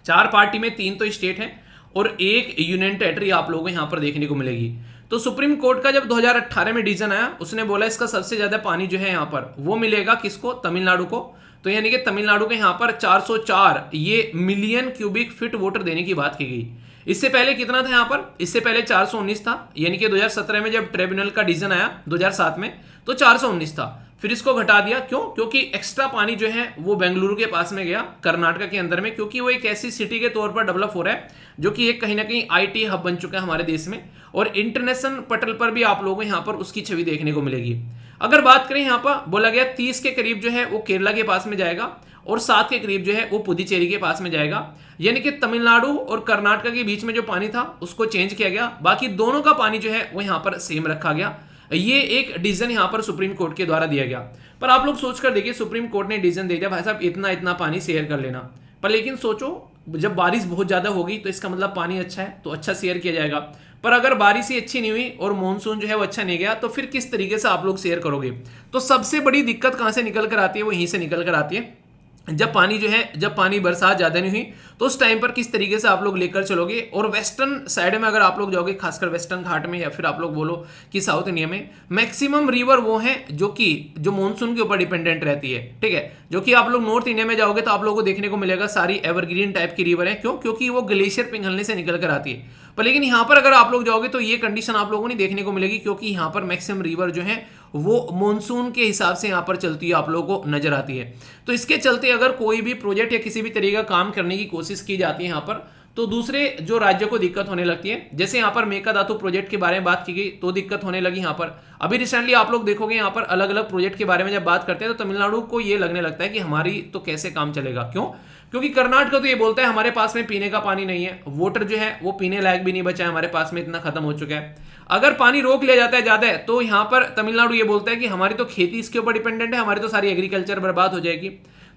4 पार्टी में 3 तो स्टेट है और 1 यूनियन टेरिटरी आप लोगों को यहाँ पर देखने को मिलेगी। तो सुप्रीम कोर्ट का जब 2018 में डिसीजन आया, उसने बोला इसका सबसे ज्यादा पानी जो है यहाँ पर वो मिलेगा किसको, तमिलनाडु को। तो यानी कि तमिलनाडु के यहाँ पर 404 ये मिलियन क्यूबिक फीट वाटर देने की बात की गई। इससे पहले कितना था यहाँ पर, इससे पहले 419 था, यानी कि 2017 में जब ट्रिब्यूनल का डिसीजन आया 2007 में तो 419 था। फिर इसको घटा दिया, क्यों, क्योंकि एक्स्ट्रा पानी जो है वो बेंगलुरु के पास में गया, कर्नाटका के अंदर में, क्योंकि वो एक ऐसी सिटी के तौर पर डेवलप हो रहा है जो कि एक कहीं ना कहीं आईटी हब बन चुका है हमारे देश में, और इंटरनेशनल पटल पर भी आप लोगों को यहाँ पर उसकी छवि देखने को मिलेगी। अगर बात करें यहाँ पर बोला गया 30 के करीब जो है वो केरला के पास में जाएगा और 7 के करीब जो है वो पुदुचेरी के पास में जाएगा, यानी कि तमिलनाडु और कर्नाटका के बीच में जो पानी था उसको चेंज किया गया, बाकी दोनों का पानी जो है वो यहाँ पर सेम रखा गया। ये एक डिसीजन यहाँ पर सुप्रीम कोर्ट के द्वारा दिया गया। पर आप लोग सोच कर देखिए, सुप्रीम कोर्ट ने डिसीजन दे दिया भाई साहब इतना इतना पानी शेयर कर लेना, पर लेकिन सोचो जब बारिश बहुत ज्यादा होगी तो इसका मतलब पानी अच्छा है तो अच्छा शेयर किया जाएगा, पर अगर बारिश ही अच्छी नहीं हुई और मानसून जो है वो अच्छा नहीं गया तो फिर किस तरीके से आप लोग शेयर करोगे। तो सबसे बड़ी दिक्कत कहां से निकल कर आती है, वो यहीं से निकल कर आती है जब पानी जो है, जब पानी बरसात ज्यादा नहीं हुई तो उस टाइम पर किस तरीके से आप लोग लेकर चलोगे। और वेस्टर्न साइड में अगर आप लोग जाओगे, खासकर वेस्टर्न घाट में या फिर आप लोग बोलो कि साउथ इंडिया में, मैक्सिमम रिवर वो है जो मानसून के ऊपर डिपेंडेंट रहती है, ठीक है। जो कि आप लोग नॉर्थ इंडिया में जाओगे तो आप लोगों को देखने को मिलेगा सारी एवरग्रीन टाइप की रिवर है, क्यों, क्योंकि वो ग्लेशियर पिघलने से निकल कर आती है। पर लेकिन यहाँ पर अगर आप लोग जाओगे तो ये कंडीशन आप लोगों को नहीं देखने को मिलेगी, क्योंकि यहाँ पर मैक्सिमम रिवर जो है वो मॉनसून के हिसाब से यहाँ पर चलती है, आप लोगों को नजर आती है। तो इसके चलते अगर कोई भी प्रोजेक्ट या किसी भी तरीके का काम करने की कोशिश की जाती है यहाँ पर, तो दूसरे जो राज्यों को दिक्कत होने लगती है। जैसे यहाँ पर मेकाधातु प्रोजेक्ट के बारे में बात की गई तो दिक्कत होने लगी यहाँ पर। अभी रिसेंटली आप लोग देखोगे यहाँ पर अलग अलग प्रोजेक्ट के बारे में जब बात करते हैं तो तमिलनाडु को ये लगने लगता है कि हमारी तो कैसे काम चलेगा, क्यों, क्योंकि कर्नाटक तो ये बोलता है हमारे पास में पीने का पानी नहीं है, वाटर जो है वो पीने लायक भी नहीं बचा है हमारे पास में, इतना खत्म हो चुका है। अगर पानी रोक लिया जाता है ज्यादा है तो यहाँ पर तमिलनाडु ये बोलता है कि हमारी तो खेती इसके ऊपर डिपेंडेंट है, हमारी तो सारी एग्रीकल्चर बर्बाद हो जाएगी।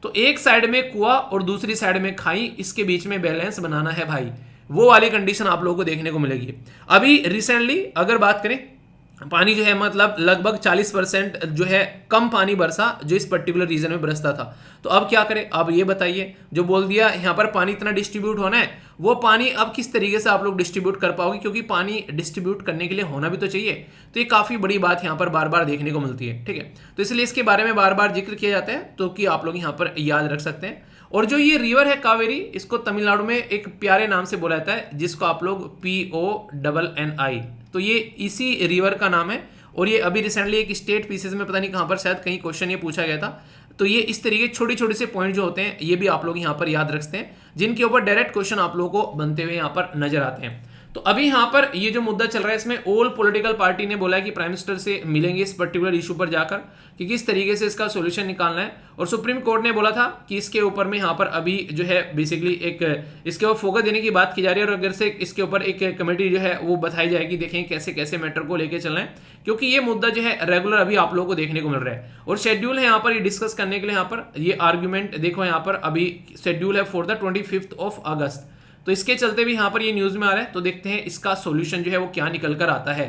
तो एक साइड में कुआं और दूसरी साइड में खाई, इसके बीच में बैलेंस बनाना है भाई, वो वाली कंडीशन आप लोगों को देखने को मिलेगी। अभी रिसेंटली अगर बात करें, पानी जो है मतलब लगभग 40% जो है कम पानी बरसा जो इस पर्टिकुलर रीजन में बरसता था। तो अब क्या करें, अब ये बताइए, जो बोल दिया यहाँ पर पानी इतना डिस्ट्रीब्यूट होना है, वो पानी अब किस तरीके से आप लोग डिस्ट्रीब्यूट कर पाओगे, क्योंकि पानी डिस्ट्रीब्यूट करने के लिए होना भी तो चाहिए। तो ये काफी बड़ी बात यहाँ पर बार बार देखने को मिलती है, ठीक है। तो इसलिए इसके बारे में बार बार जिक्र किया जाता है तो कि आप लोग यहाँ पर याद रख सकते हैं। और जो ये रिवर है कावेरी, इसको तमिलनाडु में एक प्यारे नाम से बोला जाता है जिसको आप लोग PONNI, तो ये इसी रिवर का नाम है। और ये अभी रिसेंटली एक स्टेट पीसेस में पता नहीं कहां पर शायद कहीं क्वेश्चन ये पूछा गया था। तो ये इस तरीके छोटे छोटे से पॉइंट जो होते हैं ये भी आप लोग यहाँ पर याद रखते हैं, जिनके ऊपर डायरेक्ट क्वेश्चन आप लोगों को बनते हुए यहाँ पर नजर आते हैं। तो अभी यहाँ पर ये जो मुद्दा चल रहा है इसमें ऑल पॉलिटिकल पार्टी ने बोला है कि प्राइम मिनिस्टर से मिलेंगे इस पर्टिकुलर इशू पर जाकर कि किस तरीके से इसका सॉल्यूशन निकालना है। और सुप्रीम कोर्ट ने बोला था कि इसके ऊपर में यहाँ पर अभी जो है बेसिकली एक इसके ऊपर फोकस देने की बात की जा रही है, और अगर से इसके ऊपर एक कमेटी जो है वो बताई जाएगी, देखें कैसे कैसे मैटर को लेके चलना है, क्योंकि ये मुद्दा जो है रेगुलर अभी आप लोगों को देखने को मिल रहा है। और शेड्यूल है यहाँ पर ये डिस्कस करने के लिए, यहाँ पर ये आर्ग्यूमेंट देखो, यहाँ पर अभी शेड्यूल है फॉर द 25 अगस्त। तो इसके चलते भी यहाँ पर ये न्यूज में आ रहा है, तो देखते हैं इसका सॉल्यूशन जो है वो क्या निकल कर आता है।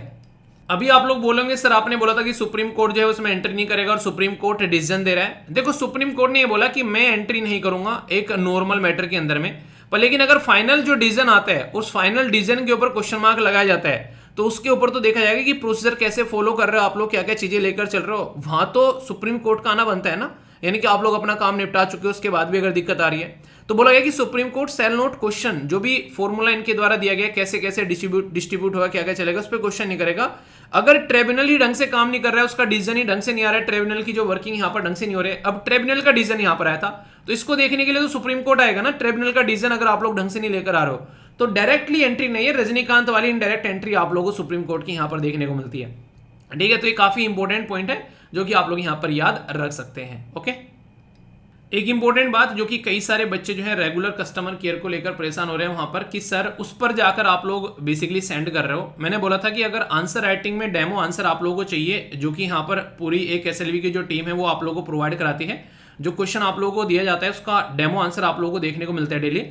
अभी आप लोग बोलेंगे सर आपने बोला था कि सुप्रीम कोर्ट जो है उसमें एंट्री नहीं करेगा और सुप्रीम कोर्ट डिसीजन दे रहा है। देखो सुप्रीम कोर्ट ने ये बोला कि मैं एंट्री नहीं करूंगा एक नॉर्मल मैटर के अंदर में, पर लेकिन अगर फाइनल जो डिसीजन आता है उस फाइनल डिसीजन के ऊपर क्वेश्चन मार्क लगाया जाता है तो उसके ऊपर तो देखा जाएगा कि प्रोसीजर कैसे फॉलो कर रहे हो आप लोग, क्या क्या चीजें लेकर चल रहे हो, वहां तो सुप्रीम कोर्ट का आना बनता है ना। यानी कि आप लोग अपना काम निपटा चुके हो, उसके बाद भी अगर दिक्कत आ रही है तो बोला गया कि supreme court cell note question, जो भी फॉर्मूला इनके द्वारा दिया गया कैसे कैसे डिस्ट्रीब्यूट होगा, क्या क्या चलेगा, उस पर क्वेश्चन नहीं करेगा। अगर ट्रिब्यूनल ही ढंग से काम नहीं कर रहा है, उसका डिसीजन ही ढंग से नहीं आ रहा है, ट्रिब्यूनल की जो वर्किंग यहाँ पर ढंग से नहीं हो रही है, अब ट्रिब्यूनल का डिसीजन यहाँ पर आया था तो इसको देखने के लिए तो सुप्रीम कोर्ट आएगा ना। ट्रिब्यूनल का डिसीजन अगर आप लोग ढंग से नहीं लेकर आ रहे हो तो डायरेक्टली एंट्री नहीं है, रजनीकांत वाली इनडायरेक्ट एंट्री आप लोगों को सुप्रीम कोर्ट की यहाँ पर देखने को मिलती है। ठीक है, तो ये काफी इंपॉर्टेंट पॉइंट है जो कि आप लोग यहाँ पर याद रख सकते हैं। ओके, एक इंपॉर्टेंट बात जो कि कई सारे बच्चे जो है रेगुलर कस्टमर केयर को लेकर परेशान हो रहे हैं वहां पर कि सर उस पर जाकर आप लोग बेसिकली सेंड कर रहे हो। मैंने बोला था कि अगर आंसर राइटिंग में डेमो आंसर आप लोगों को चाहिए, जो कि यहाँ पर पूरी एक एसएलवी की जो टीम है वो आप लोगों को प्रोवाइड कराती है, जो क्वेश्चन आप लोगों को दिया जाता है उसका डेमो आंसर आप लोगों को देखने को मिलता है डेली।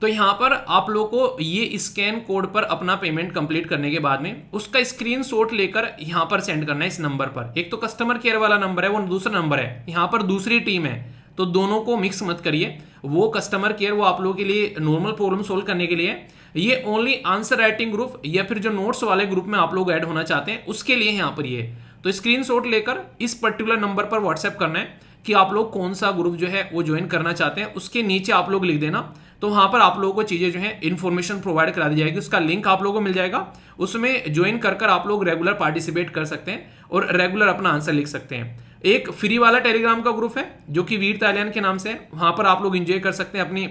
तो यहाँ पर आप लोगों को ये स्कैन कोड पर अपना पेमेंट कंप्लीट करने के बाद में उसका स्क्रीनशॉट लेकर यहाँ पर सेंड करना है इस नंबर पर। एक तो कस्टमर केयर वाला नंबर है, वो दूसरा नंबर है, यहाँ पर दूसरी टीम है, तो दोनों को मिक्स मत करिए। वो कस्टमर केयर वो आप लोगों के लिए नॉर्मल प्रॉब्लम सोल्व करने के लिए, ये ओनली आंसर राइटिंग ग्रुप या फिर जो नोट्स वाले ग्रुप में आप लोग ऐड होना चाहते हैं उसके लिए यहाँ पर ये। तो स्क्रीनशॉट लेकर इस पर्टिकुलर नंबर पर व्हाट्सएप करना है कि आप लोग कौन सा ग्रुप जो है वो ज्वाइन करना चाहते हैं, उसके नीचे आप लोग लिख देना। तो वहां पर आप लोगों को चीजें जो है इन्फॉर्मेशन प्रोवाइड करा दी जाएगी, उसका लिंक आप लोगों को मिल जाएगा, उसमें ज्वाइन कर आप लोग रेगुलर पार्टिसिपेट कर सकते हैं और रेगुलर अपना आंसर लिख सकते हैं। एक फ्री वाला टेलीग्राम का ग्रुप है जो कि वीर तालियान के नाम से है, वहां पर आप लोग एंजॉय कर सकते हैं अपनी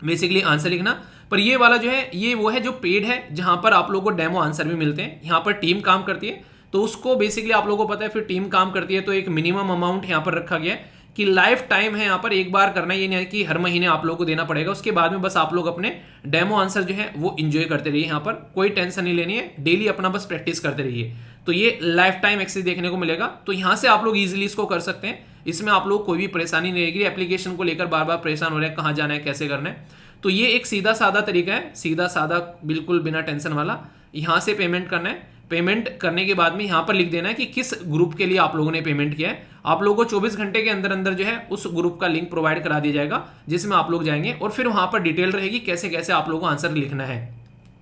बेसिकली आंसर लिखना। पर ये वाला जो है ये वो है जो पेड है, जहां पर आप लोगों को डेमो आंसर भी मिलते हैं। यहाँ पर टीम काम करती है तो उसको बेसिकली आप लोगों को पता है, फिर टीम काम करती है तो एक मिनिमम अमाउंट यहाँ पर रखा गया है कि लाइफ टाइम है, यहाँ पर एक बार करना है, ये नहीं है कि हर महीने आप लोगों को देना पड़ेगा। उसके बाद में बस आप लोग अपने डेमो आंसर जो है वो एंजॉय करते रहिए, यहाँ पर कोई टेंशन नहीं लेनी है, डेली अपना बस प्रैक्टिस करते रहिए। तो ये लाइफ टाइम एक्सेस देखने को मिलेगा, तो यहाँ से आप लोग इजीली इसको कर सकते हैं, इसमें आप लोग कोई भी परेशानी नहीं रहेगी। एप्लीकेशन को लेकर बार बार परेशान हो रहे हैं कहाँ जाना है कैसे करना है, तो ये एक सीधा साधा तरीका है, सीधा साधा बिल्कुल बिना टेंशन वाला। यहाँ से पेमेंट करना है, पेमेंट करने के बाद में यहाँ पर लिख देना है कि किस ग्रुप के लिए आप लोगों ने पेमेंट किया है। आप लोगों को 24 घंटे के अंदर अंदर जो है उस ग्रुप का लिंक प्रोवाइड करा दिया जाएगा, जिसमें आप लोग जाएंगे और फिर वहां पर डिटेल रहेगी कैसे कैसे आप लोगों को आंसर लिखना है।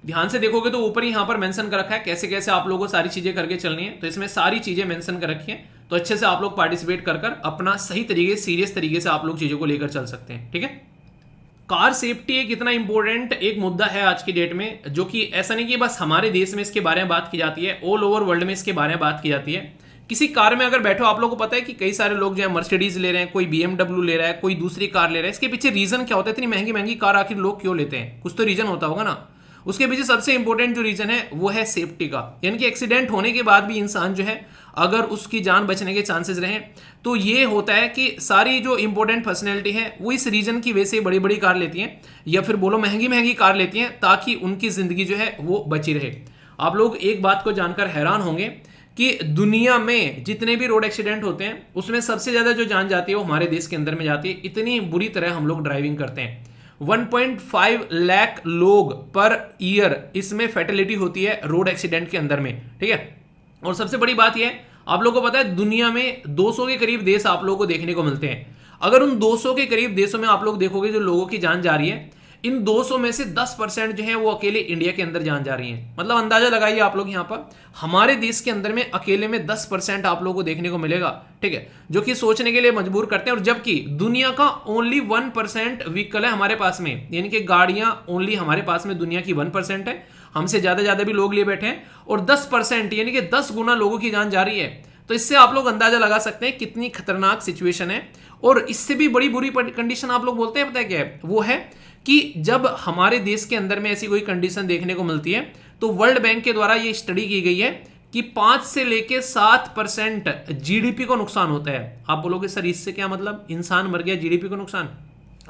ध्यान से देखोगे तो ऊपर ही यहाँ पर मेंशन कर रखा है कैसे कैसे आप लोगों को सारी चीजें करके चलनी है, तो इसमें सारी चीजें मेंशन कर रखी है। तो अच्छे से आप लोग पार्टिसिपेट कर अपना सही तरीके सीरियस तरीके से आप लोग चीजों को लेकर चल सकते हैं। ठीक है, कार सेफ्टी एक इतना इंपॉर्टेंट एक मुद्दा है आज की डेट में, जो कि ऐसा नहीं कि बस हमारे देश में इसके बारे में बात की जाती है, ऑल ओवर वर्ल्ड में इसके बारे में बात की जाती है। किसी कार में अगर बैठो, आप लोगों को पता है कि कई सारे लोग जो है मर्सिडीज ले रहे हैं, कोई BMW ले रहा है, कोई दूसरी कार ले रहा है। इसके पीछे रीजन क्या होता है, इतनी महंगी महंगी कार आखिर लोग क्यों लेते हैं, कुछ तो रीजन होता होगा ना। उसके पीछे सबसे इंपॉर्टेंट जो रीजन है वो है सेफ्टी का, यानी कि एक्सीडेंट होने के बाद भी इंसान जो है अगर उसकी जान बचने के चांसेस रहे, तो ये होता है कि सारी जो इंपॉर्टेंट पर्सनैलिटी है वो इस रीजन की वजह से बड़ी बड़ी कार लेती हैं, या फिर बोलो महंगी महंगी कार लेती हैं, ताकि उनकी जिंदगी जो है वो बची रहे। आप लोग एक बात को जानकर हैरान होंगे कि दुनिया में जितने भी रोड एक्सीडेंट होते हैं उसमें सबसे ज्यादा जो जान जाती है वो हमारे देश के अंदर में जाती है। इतनी बुरी तरह हम लोग ड्राइविंग करते हैं, 1.5 लाख लोग पर ईयर इसमें फैटेलिटी होती है रोड एक्सीडेंट के अंदर में। ठीक है, और सबसे बड़ी बात यह है, आप लोगों को पता है दुनिया में 200 के करीब देश आप लोगों को देखने को मिलते हैं। अगर उन 200 के करीब देशों में आप लोग देखोगे जो लोगों की जान जा रही है, इन 200 में से 10% जो है वो अकेले इंडिया के अंदर जान जा रही है। मतलब अंदाजा लगाइए आप लोग, यहाँ पर हमारे देश के अंदर में अकेले में 10% आप लोगों को देखने को मिलेगा। ठीक है, जो कि सोचने के लिए मजबूर करते हैं। और जबकि दुनिया का ओनली 1% व्हीकल है हमारे पास में, यानी कि गाड़ियां ओनली हमारे पास में दुनिया की 1% है, हमसे ज्यादा भी लोग लिए बैठे हैं, और 10% यानी कि 10 गुना लोगों की जान जा रही है। तो इससे आप लोग अंदाजा लगा सकते हैं कितनी खतरनाक सिचुएशन है। और इससे भी बड़ी बुरी कंडीशन आप लोग बोलते हैं, पता है क्या है, वो है कि जब हमारे देश के अंदर में ऐसी कोई कंडीशन देखने को मिलती है तो वर्ल्ड बैंक के द्वारा ये स्टडी की गई है कि 5 से लेके 7% जीडीपी को नुकसान होता है। आप बोलोगे सर इससे क्या मतलब, इंसान मर गया जीडीपी को नुकसान।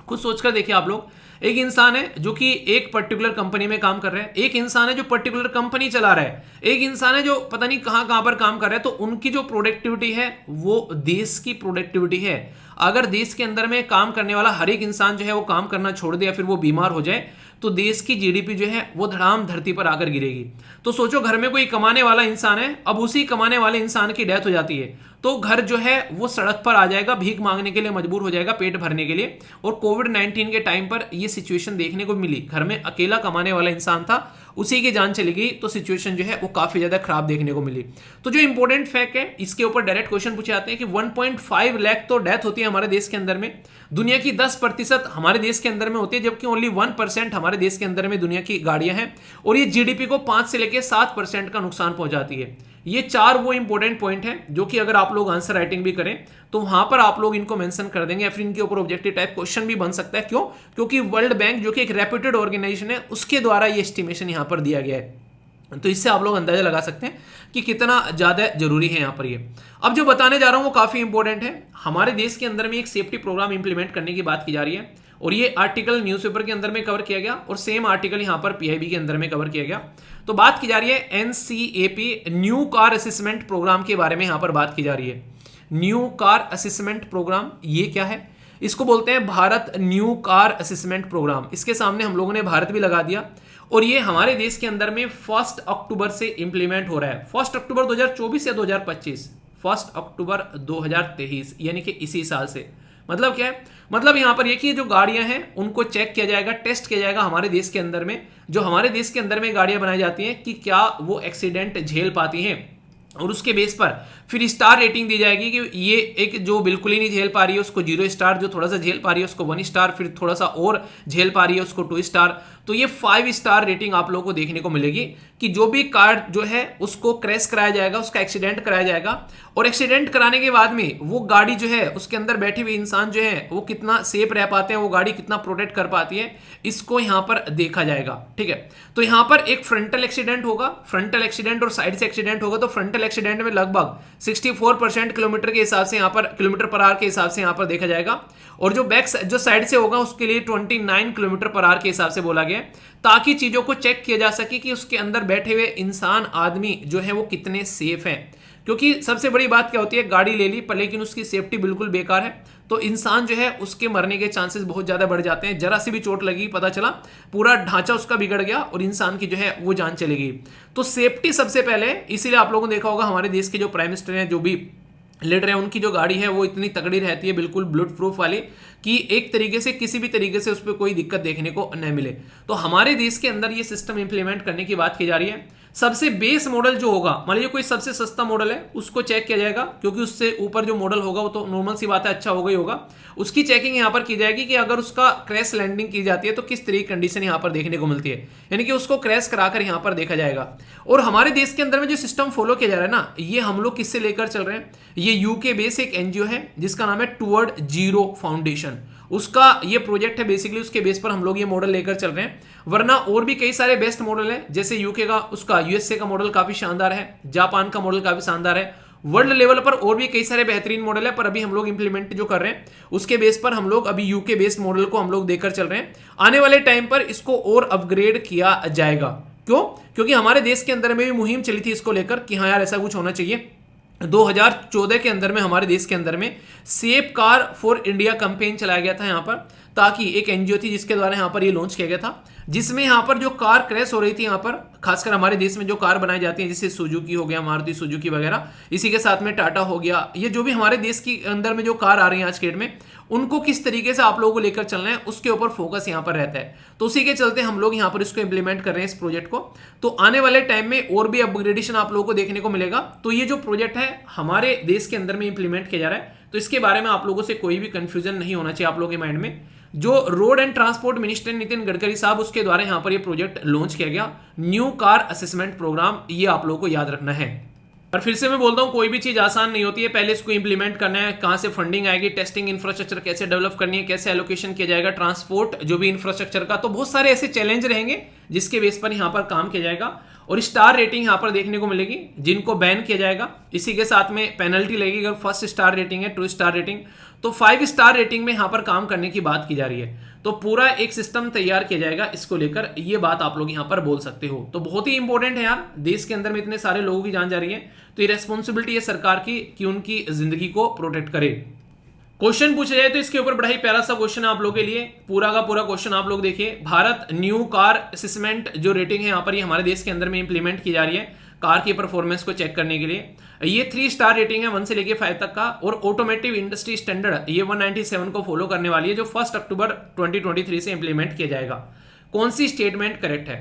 खुद सोचकर देखिए आप लोग, एक इंसान है जो कि एक पर्टिकुलर कंपनी में काम कर रहा है, एक इंसान है जो पर्टिकुलर कंपनी चला रहा है, एक इंसान है जो पता नहीं कहां पर काम कर रहा है, तो उनकी जो प्रोडक्टिविटी है वो देश की प्रोडक्टिविटी है। अगर देश के अंदर में काम करने वाला हर एक इंसान जो है वो काम करना छोड़ दे या फिर वो बीमार हो जाए, तो देश की जीडीपी जो है वो धड़ाम धरती पर आकर गिरेगी। तो सोचो, घर में कोई कमाने वाला इंसान है, अब उसी कमाने वाले इंसान की डेथ हो जाती है तो घर जो है वो सड़क पर आ जाएगा, भीख मांगने के लिए मजबूर हो जाएगा पेट भरने के लिए। और कोविड-19 के टाइम पर ये सिचुएशन देखने को मिली, घर में अकेला कमाने वाला इंसान था उसी की जान चली गई, तो सिचुएशन जो है वो काफी ज्यादा खराब देखने को मिली। तो जो इंपॉर्टेंट फैक्ट है, इसके ऊपर डायरेक्ट क्वेश्चन पूछे जाते हैं कि 1.5 लाख तो डेथ होती है हमारे देश के अंदर में, दुनिया की 10% हमारे देश के अंदर में होती है, जबकि ओनली 1% हमारे देश के अंदर में दुनिया की गाड़ियां हैं, और ये जीडीपी को 5 से लेकर 7% का नुकसान पहुंचाती है। ये 4 वो इंपॉर्टेंट पॉइंट हैं जो कि अगर आप लोग आंसर राइटिंग भी करें तो वहां पर आप लोग इनको मेंशन कर देंगे, या फिर इनके ऊपर ऑब्जेक्टिव टाइप क्वेश्चन भी बन सकता है। क्यों? क्योंकि वर्ल्ड बैंक जो कि एक रेप्यूटेड ऑर्गेनाइजेशन है, उसके द्वारा ये एस्टिमेशन यहां पर दिया गया है। तो इससे आप लोग अंदाजा लगा सकते हैं कि कितना ज्यादा जरूरी है यहां पर ये। अब जो बताने जा रहा हूं वो काफी इंपॉर्टेंट है। हमारे देश के अंदर में एक सेफ्टी प्रोग्राम इंप्लीमेंट करने की बात की जा रही है, और ये आर्टिकल न्यूज़पेपर के अंदर में कवर किया गया, और सेम आर्टिकल यहां पर पीआईबी के अंदर में कवर किया गया। तो बात की जा रही है NCAP new car assessment programme के बारे में यहां पर बात की जा रही है। न्यू कार असेसमेंट प्रोग्राम ये क्या है? इसको बोलते हैं Bharat new car assessment programme. इसके सामने हम लोगों ने भारत भी लगा दिया, और ये हमारे देश के अंदर में 1 अक्टूबर से इंप्लीमेंट हो रहा है। 1 अक्टूबर 2024 या 2025? 1 अक्टूबर 2023, यानी कि इसी साल से। मतलब क्या है? मतलब यहां पर ये कि जो गाड़ियां हैं उनको चेक किया जाएगा, टेस्ट किया जाएगा हमारे देश के अंदर में, जो हमारे देश के अंदर में गाड़ियां बनाई जाती हैं कि क्या वो एक्सीडेंट झेल पाती हैं, और उसके बेस पर फिर स्टार रेटिंग दी जाएगी कि ये एक जो बिल्कुल ही नहीं झेल पा रही है उसको 0 स्टार, जो थोड़ा सा झेल पा रही है उसको 1 स्टार, फिर थोड़ा सा और झेल पा रही है उसको 2 स्टार। तो ये 5 स्टार रेटिंग आप लोगों को देखने को मिलेगी कि जो भी कार जो है उसको क्रैश कराया जाएगा, उसका एक्सीडेंट कराया जाएगा, और एक्सीडेंट कराने के बाद में वो गाड़ी जो है उसके अंदर बैठे हुए इंसान जो है वो कितना सेफ रह पाते हैं, वो गाड़ी कितना प्रोटेक्ट कर पाती है, इसको यहां पर देखा जाएगा। ठीक है, तो यहां पर एक फ्रंटल एक्सीडेंट होगा, फ्रंटल एक्सीडेंट और साइड से एक्सीडेंट होगा। तो फ्रंटल एक्सीडेंट में लगभग 64% किलोमीटर के हिसाब से यहां पर, किलोमीटर पर आवर के हिसाब से यहां पर देखा जाएगा, और जो बैक जो साइड से होगा उसके लिए 29 किलोमीटर पर आवर के हिसाब से बोला गया, ताकि चीजों को चेक किया जा सके कि उसके अंदर बैठे हुए इंसान, आदमी जो है वो कितने सेफ हैं। क्योंकि सबसे बड़ी बात क्या होती है, गाड़ी ले ली पर लेकिन उसकी सेफ्टी बिल्कुल बेकार है, तो इंसान जो है उसके मरने के चांसेस बहुत ज्यादा बढ़ जाते हैं। जरा सी भी चोट लगी, पता चला पूरा ढांचा उसका बिगड़ गया और इंसान की जो है वो जान चली गई। तो सेफ्टी सबसे पहले, इसीलिए आप लोगों ने देखा होगा हमारे देश के जो प्राइम मिनिस्टर हैं, जो भी लीडर है, उनकी जो गाड़ी है वो इतनी तगड़ी रहती है, बिल्कुल बुलेट प्रूफ वाली, कि एक तरीके से किसी भी तरीके से उस पर कोई दिक्कत देखने को न मिले। तो हमारे देश के अंदर ये सिस्टम इंप्लीमेंट करने की बात की जा रही है। सबसे बेस मॉडल जो होगा, मान लीजिए कोई सबसे सस्ता मॉडल है, उसको चेक किया जाएगा, क्योंकि उससे ऊपर जो मॉडल होगा वो तो नॉर्मल सी बात है, अच्छा होगा ही होगा। उसकी चेकिंग यहां पर की जाएगी कि अगर उसका क्रैश लैंडिंग की जाती है तो किस तरीके की कंडीशन यहां पर देखने को मिलती है, यानी कि उसको क्रैश कराकर यहां पर देखा जाएगा। और हमारे देश के अंदर में जो सिस्टम फॉलो किया जा रहा है ना, ये हम लोग किससे लेकर चल रहे हैं? ये यूके बेस एक एनजीओ है जिसका नाम है टुवर्ड जीरो फाउंडेशन, उसका ये प्रोजेक्ट है बेसिकली, उसके बेस पर हम लोग ये मॉडल लेकर चल रहे हैं। वरना और भी कई सारे बेस्ट मॉडल हैं, जैसे यूके का, उसका यूएसए का मॉडल काफी शानदार है, जापान का मॉडल काफी शानदार है, वर्ल्ड लेवल पर और भी कई सारे बेहतरीन मॉडल है। पर अभी हम लोग इंप्लीमेंट जो कर रहे हैं उसके बेस पर हम लोग अभी यूके बेस्ड मॉडल को हम लोग देकर चल रहे हैं। आने वाले टाइम पर इसको और अपग्रेड किया जाएगा। क्यों? क्योंकि हमारे देश के अंदर में भी मुहिम चली थी इसको लेकर कि हाँ यार ऐसा कुछ होना चाहिए। 2014 के अंदर में हमारे देश के अंदर में safe car for India campaign चलाया गया था यहाँ पर, ताकि एक एनजीओ थी जिसके द्वारा यहाँ पर ये लॉन्च किया गया था, जिसमें यहाँ पर जो कार क्रैश हो रही थी यहाँ पर, खासकर हमारे देश में जो कार बनाई जाती है जैसे सुजुकी हो गया, मारुति सुजुकी वगैरह, इसी के साथ में टाटा हो गया, ये जो भी हमारे देश के अंदर में जो कार आ रही है आज के डेट में, उनको किस तरीके से आप लोगों को लेकर चलना है उसके ऊपर फोकस यहाँ पर रहता है। तो उसी के चलते हम लोग यहाँ पर इसको इंप्लीमेंट कर रहे हैं इस प्रोजेक्ट को। तो आने वाले टाइम में और भी अपग्रेडेशन आप लोगों को देखने को मिलेगा। तो ये जो प्रोजेक्ट है हमारे देश के अंदर में इंप्लीमेंट किया जा रहा है, तो इसके बारे में आप लोगों से कोई भी कंफ्यूजन नहीं होना चाहिए आप लोगों के माइंड में। जो road and transport minister Nitin Gadkari साहब, उसके द्वारा यहाँ पर ये प्रोजेक्ट लॉन्च किया गया, न्यू कार असेसमेंट प्रोग्राम, ये आप लोगों को याद रखना है। पर फिर से मैं बोलता हूं, कोई भी चीज आसान नहीं होती है, पहले इसको इंप्लीमेंट करना है, कहां से फंडिंग आएगी, टेस्टिंग इंफ्रास्ट्रक्चर कैसे डेवलप करनी है, कैसे एलोकेशन किया जाएगा, ट्रांसपोर्ट जो भी इंफ्रास्ट्रक्चर का, तो बहुत सारे ऐसे चैलेंज रहेंगे जिसके बेस पर यहां पर काम किया जाएगा। और स्टार रेटिंग यहां पर देखने को मिलेगी, जिनको बैन किया जाएगा, इसी के साथ में पेनल्टी लगेगी अगर 1 स्टार रेटिंग है, 2 स्टार रेटिंग, तो 5 स्टार रेटिंग में यहां पर काम करने की बात की जा रही है। तो पूरा एक सिस्टम तैयार किया जाएगा इसको लेकर, ये बात आप लोग यहां पर बोल सकते हो। तो बहुत ही इंपॉर्टेंट है यार, देश के अंदर में इतने सारे लोगों की जान जा रही है, तो ये रेस्पॉन्सिबिलिटी है सरकार की कि उनकी जिंदगी को प्रोटेक्ट करे। क्वेश्चन पूछा जाए तो इसके ऊपर बड़ा ही प्यारा सा क्वेश्चन है आप लोगों के लिए, पूरा का पूरा क्वेश्चन आप लोग देखिए। भारत न्यू कार असेसमेंट जो रेटिंग है यहाँ पर, ये हमारे देश के अंदर में इंप्लीमेंट की जा रही है कार की परफॉर्मेंस को चेक करने के लिए। ये 3 स्टार रेटिंग है 1 से लेके 5 तक का, और ऑटोमेटिव इंडस्ट्री स्टैंडर्ड ये 197 को फॉलो करने वाली है, जो 1 अक्टूबर 2023 से इंप्लीमेंट किया जाएगा। कौन सी स्टेटमेंट करेक्ट है?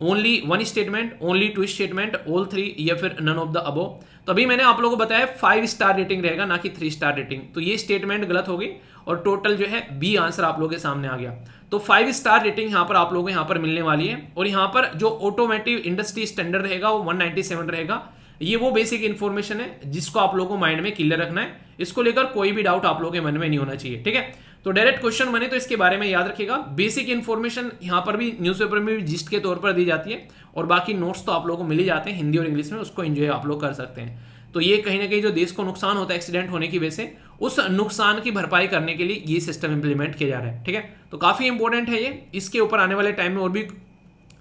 Only one statement, only two statement, all three, या फिर नन ऑफ द अबव। तो अभी मैंने आप लोगों को बताया 5 स्टार रेटिंग रहेगा, ना कि 3 स्टार रेटिंग। तो ये स्टेटमेंट गलत हो गई और टोटल जो है बी आंसर आप लोगों के सामने आ गया। तो 5 स्टार रेटिंग यहाँ पर आप लोगों को यहाँ पर मिलने वाली है। और यहाँ पर जो ऑटोमेटिव इंडस्ट्री स्टैंडर्ड रहेगा वो 197 रहेगा। ये वो बेसिक इन्फॉर्मेशन है जिसको आप लोगों को माइंड में क्लियर रखना है। इसको लेकर कोई भी डाउट आप लोगों के मन में नहीं होना चाहिए, ठीक है। तो डायरेक्ट क्वेश्चन बने तो इसके बारे में याद रखिएगा। बेसिक इन्फॉर्मेशन यहाँ पर भी न्यूज़पेपर में भी जिस्ट के तौर पर दी जाती है, और बाकी नोट्स तो आप लोगों को मिल ही जाते हैं हिंदी और इंग्लिश में, उसको एंजॉय आप लोग कर सकते हैं। तो ये कहीं ना कहीं जो देश को नुकसान होता है एक्सीडेंट होने की वजह से, उस नुकसान की भरपाई करने के लिए ये सिस्टम इंप्लीमेंट किया जा रहा है, ठीक है। तो काफी इंपॉर्टेंट है ये। इसके ऊपर आने वाले टाइम में और भी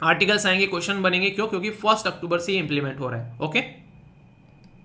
आर्टिकल्स आएंगे, क्वेश्चन बनेंगे। क्यों? क्योंकि 1 अक्टूबर से ये इंप्लीमेंट हो रहा है। ओके,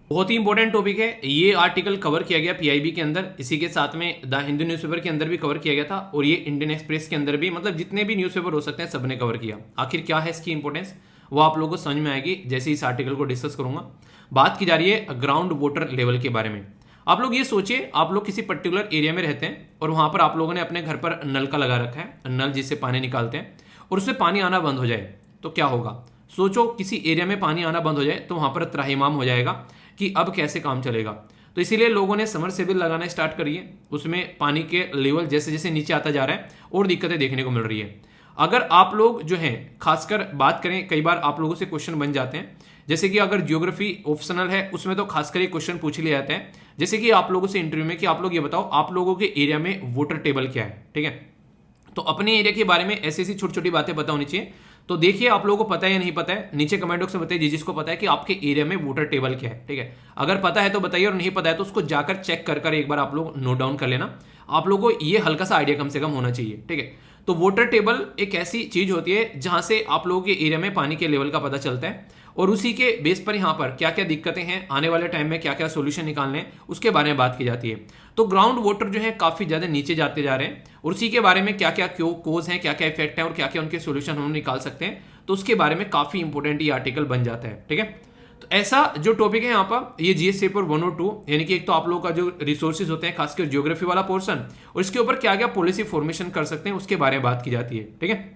बहुत ही इंपॉर्टेंट टॉपिक है ये। आर्टिकल कवर किया गया पीआईबी के अंदर, इसी के साथ में द हिंदू न्यूज़पेपर के अंदर भी कवर किया गया था, और ये इंडियन एक्सप्रेस के अंदर भी, मतलब जितने भी न्यूज़पेपर हो सकते हैं सबने कवर किया। आखिर क्या है इसकी इंपॉर्टेंस, वो आप लोगों को समझ में आएगी जैसे इस आर्टिकल को डिस्कस करूंगा। बात की जा रही है ग्राउंड वाटर लेवल के बारे में। आप लोग ये सोचिए, आप लोग किसी पर्टिकुलर एरिया में रहते हैं और वहां पर आप लोगों ने अपने घर पर नल का लगा रखा है, नल जिससे पानी निकालते हैं, और उससे पानी आना बंद हो जाए तो क्या होगा। सोचो किसी एरिया में पानी आना बंद हो जाए तो वहां पर त्राहिमाम हो जाएगा कि अब कैसे काम चलेगा। तो इसीलिए लोगों ने समरसेबल लगाना स्टार्ट करी है। उसमें पानी के लेवल जैसे जैसे नीचे आता जा रहा है और दिक्कतें देखने को मिल रही है। अगर आप लोग जो हैं खासकर बात करें, कई बार आप लोगों से क्वेश्चन बन जाते हैं, जैसे कि अगर ज्योग्राफी ऑप्शनल है उसमें तो खासकर ये क्वेश्चन पूछ लिए जाते हैं, जैसे कि आप लोगों से इंटरव्यू में कि आप लोग ये बताओ आप लोगों के एरिया में वाटर टेबल क्या है, ठीक है। तो अपने एरिया के बारे में ऐसी ऐसी छोटी छोटी बातें पता होनी चाहिए। तो देखिए आप लोगों को पता है या नहीं पता है, नीचे कमेंट बॉक्स में बताइए जिसको पता है कि आपके एरिया में वाटर टेबल क्या है, ठीक है। अगर पता है तो बताइए, और नहीं पता है तो उसको जाकर चेक कर एक बार आप लोग नोट डाउन कर लेना। आप लोगों को ये हल्का सा आइडिया कम से कम होना चाहिए, ठीक है। तो वाटर टेबल एक ऐसी चीज होती है जहां से आप लोगों के एरिया में पानी के लेवल का पता चलता है, और उसी के बेस पर यहाँ पर क्या क्या दिक्कतें हैं, आने वाले टाइम में क्या क्या सोल्यूशन निकालने हैं, उसके बारे में बात की जाती है। तो ग्राउंड वाटर जो है काफी ज्यादा नीचे जाते जा रहे हैं, और उसी के बारे में क्या क्या क्यों कोज हैं, क्या क्या इफेक्ट है, और क्या क्या उनके सोल्यूशन हम निकाल सकते हैं, तो उसके बारे में काफी इंपॉर्टेंट ये आर्टिकल बन जाता है, ठीक है। तो ऐसा जो टॉपिक है यहाँ पर, ये जीएस पेपर 1 और 2, यानी कि एक तो आप लोगों का जो रिसोर्सेज होते हैं खासकर ज्योग्राफी वाला पोर्शन, और इसके ऊपर क्या क्या पॉलिसी फॉर्मेशन कर सकते हैं उसके बारे में बात की जाती है, ठीक है।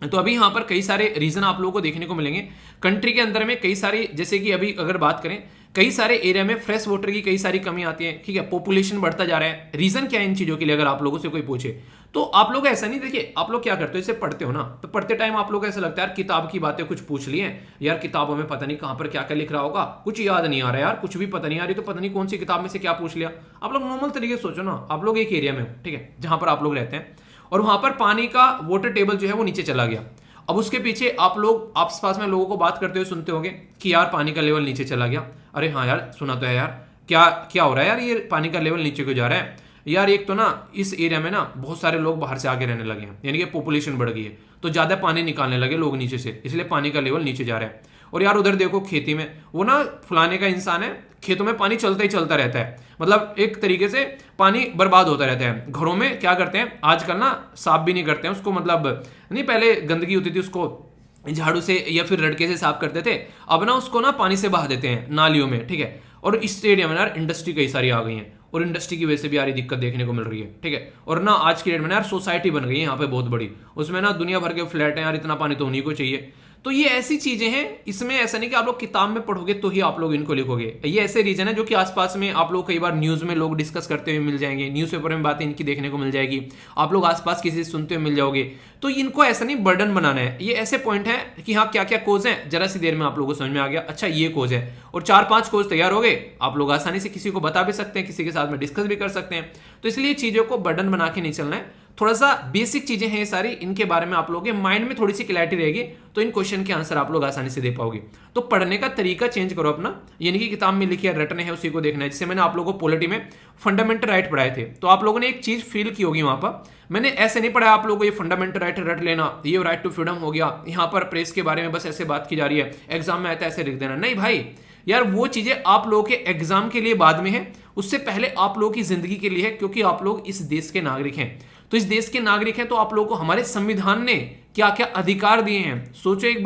तो अभी यहाँ पर कई सारे रीजन आप लोगों को देखने को मिलेंगे कंट्री के अंदर में, कई सारी, जैसे कि अभी अगर बात करें कई सारे एरिया में फ्रेश वाटर की कई सारी कमी आती है, ठीक है। पॉपुलेशन बढ़ता जा रहा है, रीजन क्या है इन चीजों के लिए अगर आप लोगों से कोई पूछे तो आप लोग ऐसा नहीं, देखिए आप लोग क्या करते हो, इसे पढ़ते हो ना, तो पढ़ते टाइम आप लोग ऐसा लगता है यार किताब की बातें कुछ पूछ ली हैं यार, किताबों में पता नहीं कहां पर क्या क्या लिख रहा होगा, कुछ याद नहीं आ रहा है यार, कुछ भी पता नहीं आ रही, तो पता नहीं कौन सी किताब में से क्या पूछ लिया। आप लोग नॉर्मल तरीके से सोचो ना, आप लोग एक एरिया में हो, ठीक है, जहां पर आप लोग रहते हैं, और वहां पर पानी का वाटर टेबल जो है वो नीचे चला गया। अब उसके पीछे आप लोग आस पास में लोगों को बात करते हुए सुनते होंगे कि यार पानी का लेवल नीचे चला गया। अरे हाँ यार सुना तो है यार, क्या क्या हो रहा है यार, ये पानी का लेवल नीचे क्यों जा रहा है यार। एक तो ना इस एरिया में ना बहुत सारे लोग बाहर से आके रहने लगे हैं, यानी कि पॉपुलेशन बढ़ गई है, तो ज्यादा पानी निकालने लगे लोग नीचे से, इसलिए पानी का लेवल नीचे जा रहा है। और यार उधर देखो खेती में, वो ना फुलाने का इंसान है, खेतों में पानी चलता ही चलता रहता है, मतलब एक तरीके से पानी बर्बाद होता रहता है। घरों में क्या करते हैं आजकल ना, साफ भी नहीं करते हैं उसको, मतलब नहीं पहले गंदगी होती थी उसको झाड़ू से या फिर रड़के से साफ करते थे, अब ना उसको ना पानी से बहा देते हैं नालियों में, ठीक है। और इस एरिया में यार इंडस्ट्री कई सारी आ गई हैं, और इंडस्ट्री की वजह से भी यार दिक्कत देखने को मिल रही है, ठीक है। और ना आज की डेट में यार सोसाइटी बन गई है यहाँ पे बहुत बड़ी, उसमें ना दुनिया भर के फ्लैट हैं यार, इतना पानी तो उन्हीं को चाहिए। तो ये ऐसी चीजें हैं, इसमें ऐसा नहीं कि आप लोग किताब में पढ़ोगे तो ही आप लोग इनको लिखोगे। ये ऐसे रीजन है जो कि आसपास में आप लोग कई बार न्यूज में लोग डिस्कस करते हुए मिल जाएंगे, न्यूज़पेपर में बातें इनकी देखने को मिल जाएगी, आप लोग आसपास किसी से सुनते हुए मिल जाओगे। तो इनको ऐसा नहीं बर्डन बनाना है, ये ऐसे पॉइंट है कि हाँ क्या क्या कोज है, जरा सी देर में आप लोगों को समझ में आ गया, अच्छा ये कोज है, और 4-5 कोज तैयार हो गए, आप लोग आसानी से किसी को बता भी सकते हैं, किसी के साथ में डिस्कस भी कर सकते हैं। तो इसलिए चीजों को बर्डन बना के नहीं चलना है, थोड़ा सा बेसिक चीजें हैं सारी, इनके बारे में आप लोगों के माइंड में थोड़ी सी क्लैरिटी रहेगी, तो इन क्वेश्चन के आंसर आप लोग आसानी से दे पाओगे। तो पढ़ने का तरीका चेंज करो अपना, यानी कि किताब में लिखी है रटने हैं उसी को देखना है। जैसे मैंने आप लोगों को पॉलिटी में फंडामेंटल राइट पढ़ाए थे, तो आप लोगों ने एक चीज फील की होगी वहां पर, मैंने ऐसे नहीं पढ़ाया आप लोगों को ये फंडामेंटल राइट रट लेना, ये राइट टू फ्रीडम हो गया, यहाँ पर प्रेस के बारे में बस ऐसे बात की जा रही है, एग्जाम में आता है ऐसे लिख देना। नहीं भाई यार, वो चीजें आप लोगों के एग्जाम के लिए बाद में है, उससे पहले आप लोगों की जिंदगी के लिए है, क्योंकि आप लोग इस देश के नागरिक हैं। तो इस देश के नागरिक हैं तो आप लोगों को हमारे संविधान ने क्या क्या अधिकार दिए हैं। सोचो एक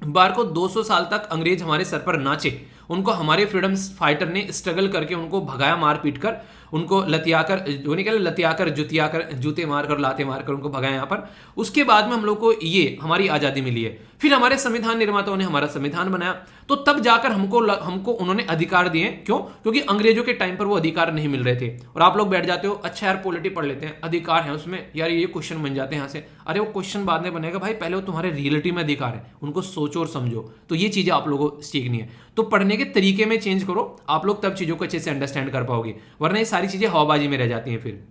बार को 200 साल तक अंग्रेज हमारे सर पर नाचे, उनको हमारे फ्रीडम फाइटर ने स्ट्रगल करके उनको भगाया, मार पीट कर उनको लतियाकर, वो नहीं कहते लतियाकर, जुतियाकर, जूते मारकर, लाते मारकर उनको भगाया यहाँ पर। उसके बाद में हम लोग को ये हमारी आज़ादी मिली है। फिर हमारे संविधान निर्माताओं ने हमारा संविधान बनाया, तो तब जाकर हमको उन्होंने अधिकार दिए। क्यों? क्योंकि अंग्रेजों के टाइम पर वो अधिकार नहीं मिल रहे थे। और आप लोग बैठ जाते हो, अच्छा यार पॉलिटी पढ़ लेते हैं, अधिकार है उसमें यार, ये क्वेश्चन बन जाते हैं यहाँ से। अरे वो क्वेश्चन बाद में बनेगा भाई, पहले वो तुम्हारे रियलिटी में अधिकार है, उनको सोचो और समझो। तो ये चीजें आप लोगों को सीखनी है, तो पढ़ने के तरीके में चेंज करो, आप लोग तब चीजों को अच्छे से अंडरस्टैंड कर पाओगे, वरना ये सारी चीजें हवाबाजी में रह जाती हैं। फिर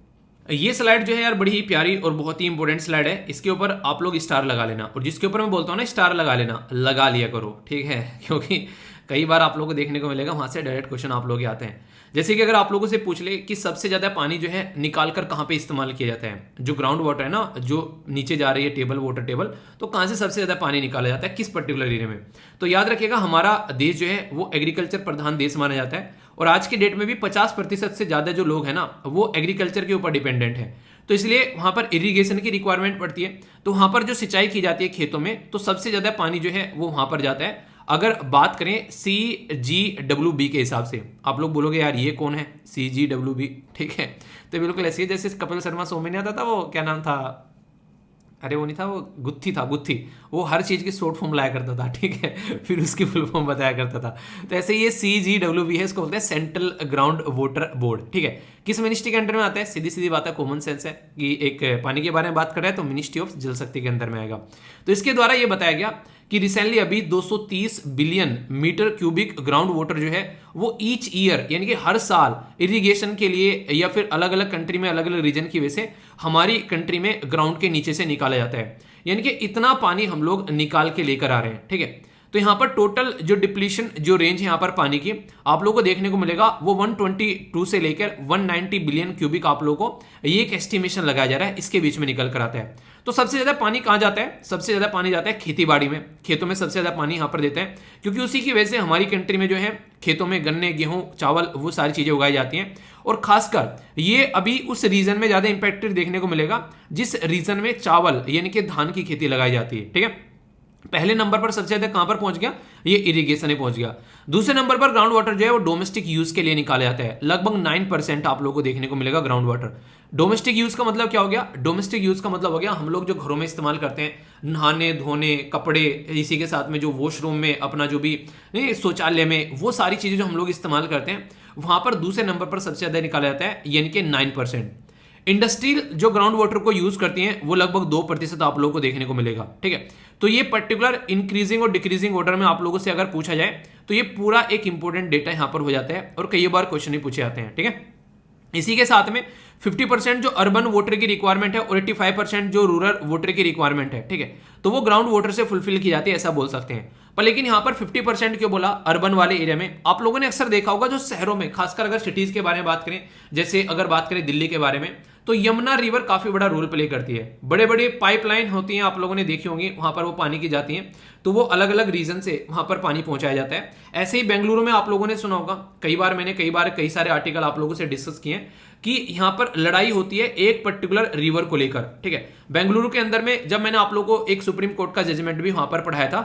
ये स्लाइड जो है यार बड़ी ही प्यारी और बहुत ही इंपॉर्टेंट स्लाइड है, इसके ऊपर आप लोग स्टार लगा लेना, और जिसके ऊपर मैं बोलता हूँ ना स्टार लगा लेना, लगा लिया करो, ठीक है? क्योंकि कई बार आप लोगों को देखने को मिलेगा वहां से डायरेक्ट क्वेश्चन आप लोग आते हैं। जैसे कि अगर आप लोगों से पूछ ले कि सबसे ज्यादा पानी जो है निकाल कर कहाँ पे इस्तेमाल किया जाता है, जो ग्राउंड वाटर है ना, जो नीचे जा रही है टेबल, वाटर टेबल, तो कहाँ से सबसे ज्यादा पानी निकाला जाता है, किस पर्टिकुलर एरिया में? तो याद रखिएगा हमारा देश जो है वो एग्रीकल्चर प्रधान देश माना जाता है, और आज के डेट में भी 50% से ज्यादा जो लोग हैं ना वो एग्रीकल्चर के ऊपर डिपेंडेंट है। तो इसलिए वहां पर इरिगेशन की रिक्वायरमेंट पड़ती है, तो वहां पर जो सिंचाई की जाती है खेतों में, तो सबसे ज्यादा पानी जो है वो वहां पर जाता है। अगर बात करें CGWB के हिसाब से, आप लोग बोलोगे यार ये कौन है CGWB, ठीक है? तो बिल्कुल ऐसे ही जैसे कपिल शर्मा शो में नहीं आता था, वो क्या नाम था, अरे वो नहीं था, वो गुत्थी था, गुत्थी, वो हर चीज़ की शॉर्ट फॉर्म लाया करता था, ठीक है? फिर उसकी फुल फॉर्म बताया करता था। तो ऐसे ये CGWB है, इसको बोलते हैं सेंट्रल ग्राउंड वाटर बोर्ड, ठीक है? किस मिनिस्ट्री के अंडर में आता है? सीधी सीधी बात है, कॉमन सेंस है कि एक पानी के बारे में बात कर रहा है तो मिनिस्ट्री ऑफ जल शक्ति के अंदर में आएगा। तो इसके द्वारा ये बताया गया कि रिसेंटली अभी 230 billion metre cubic ground water जो है वो ईच ईयर, यानी कि हर साल इरिगेशन के लिए या फिर अलग अलग कंट्री में अलग अलग रीजन की वजह से हमारी कंट्री में ग्राउंड के नीचे से निकाला जाता है, यानी कि इतना पानी हम लोग निकाल के लेकर आ रहे हैं, ठीक है? तो यहाँ पर टोटल जो डिप्लीशन जो रेंज है यहाँ पर पानी की आप लोगों को देखने को मिलेगा वो 122 से लेकर 190 बिलियन क्यूबिक आप लोगों को ये एक एस्टिमेशन लगाया जा रहा है, इसके बीच में निकल कर आता है। तो सबसे ज्यादा पानी कहाँ जाता है? सबसे ज्यादा पानी जाता है खेती बाड़ी में, खेतों में सबसे ज्यादा पानी यहाँ पर देते हैं, क्योंकि उसी की वजह से हमारी कंट्री में जो है खेतों में गन्ने, गेहूं, चावल, वो सारी चीजें उगाई जाती हैं। और खासकर ये अभी उस रीजन में ज्यादा इंपैक्टेड देखने को मिलेगा जिस रीजन में चावल यानी कि धान की खेती लगाई जाती है, ठीक है? पहले नंबर पर सबसे ज्यादा कहां पर पहुंच गया? ये इरिगेशन पहुंच गया। दूसरे नंबर पर ग्राउंड वाटर जो है वो डोमेस्टिक यूज के लिए निकाला जाता है, लगभग 9% आप लोगों को देखने को मिलेगा ग्राउंड वाटर। डोमेस्टिक यूज का मतलब क्या हो गया? डोमेस्टिक यूज का मतलब हो गया हम लोग जो घरों में इस्तेमाल करते हैं, नहाने धोने, कपड़े, इसी के साथ में जो वॉशरूम में अपना जो भी शौचालय में, वो सारी चीजें जो हम लोग इस्तेमाल करते हैं, वहां पर दूसरे नंबर पर सबसे ज्यादा निकाला जाता है, यानी कि 9%। इंडस्ट्रियल जो ग्राउंड वाटर को यूज करती हैं वो लगभग 2% आप लोगों को देखने को मिलेगा, ठीक है? तो ये पर्टिकुलर इंक्रीजिंग और डिक्रीजिंग ऑर्डर में आप लोगों से अगर पूछा जाए तो ये पूरा एक इंपॉर्टेंट डेटा यहां पर हो जाता है, और कई बार क्वेश्चन ही पूछे जाते हैं, ठीक है? इसी के साथ में 50% जो अर्बन वाटर की रिक्वायरमेंट है और 85% जो रूरल वाटर की रिक्वायरमेंट है, ठीक है? तो वो ग्राउंड वाटर से फुलफिल की जाती है, ऐसा बोल सकते हैं। पर लेकिन यहाँ पर 50% क्यों बोला अर्बन वाले एरिया में? आप लोगों ने अक्सर देखा होगा जो शहरों में, खासकर अगर सिटीज के बारे में बात करें, जैसे अगर बात करें दिल्ली के बारे में, तो यमुना रिवर काफी बड़ा रोल प्ले करती है। बड़े बड़े पाइपलाइन होती हैं, आप लोगों ने देखी होंगी, वहां पर वो पानी की जाती हैं, तो वो अलग अलग रीजन से वहां पर पानी पहुंचाया जाता है। ऐसे ही बेंगलुरु में आप लोगों ने सुना होगा, कई सारे आर्टिकल आप लोगों से डिस्कस किए कि यहां पर लड़ाई होती है एक पर्टिकुलर रिवर को लेकर, ठीक है? बेंगलुरु के अंदर में जब मैंने आप लोगों को एक सुप्रीम कोर्ट का जजमेंट भी वहां पर पढ़ाया था,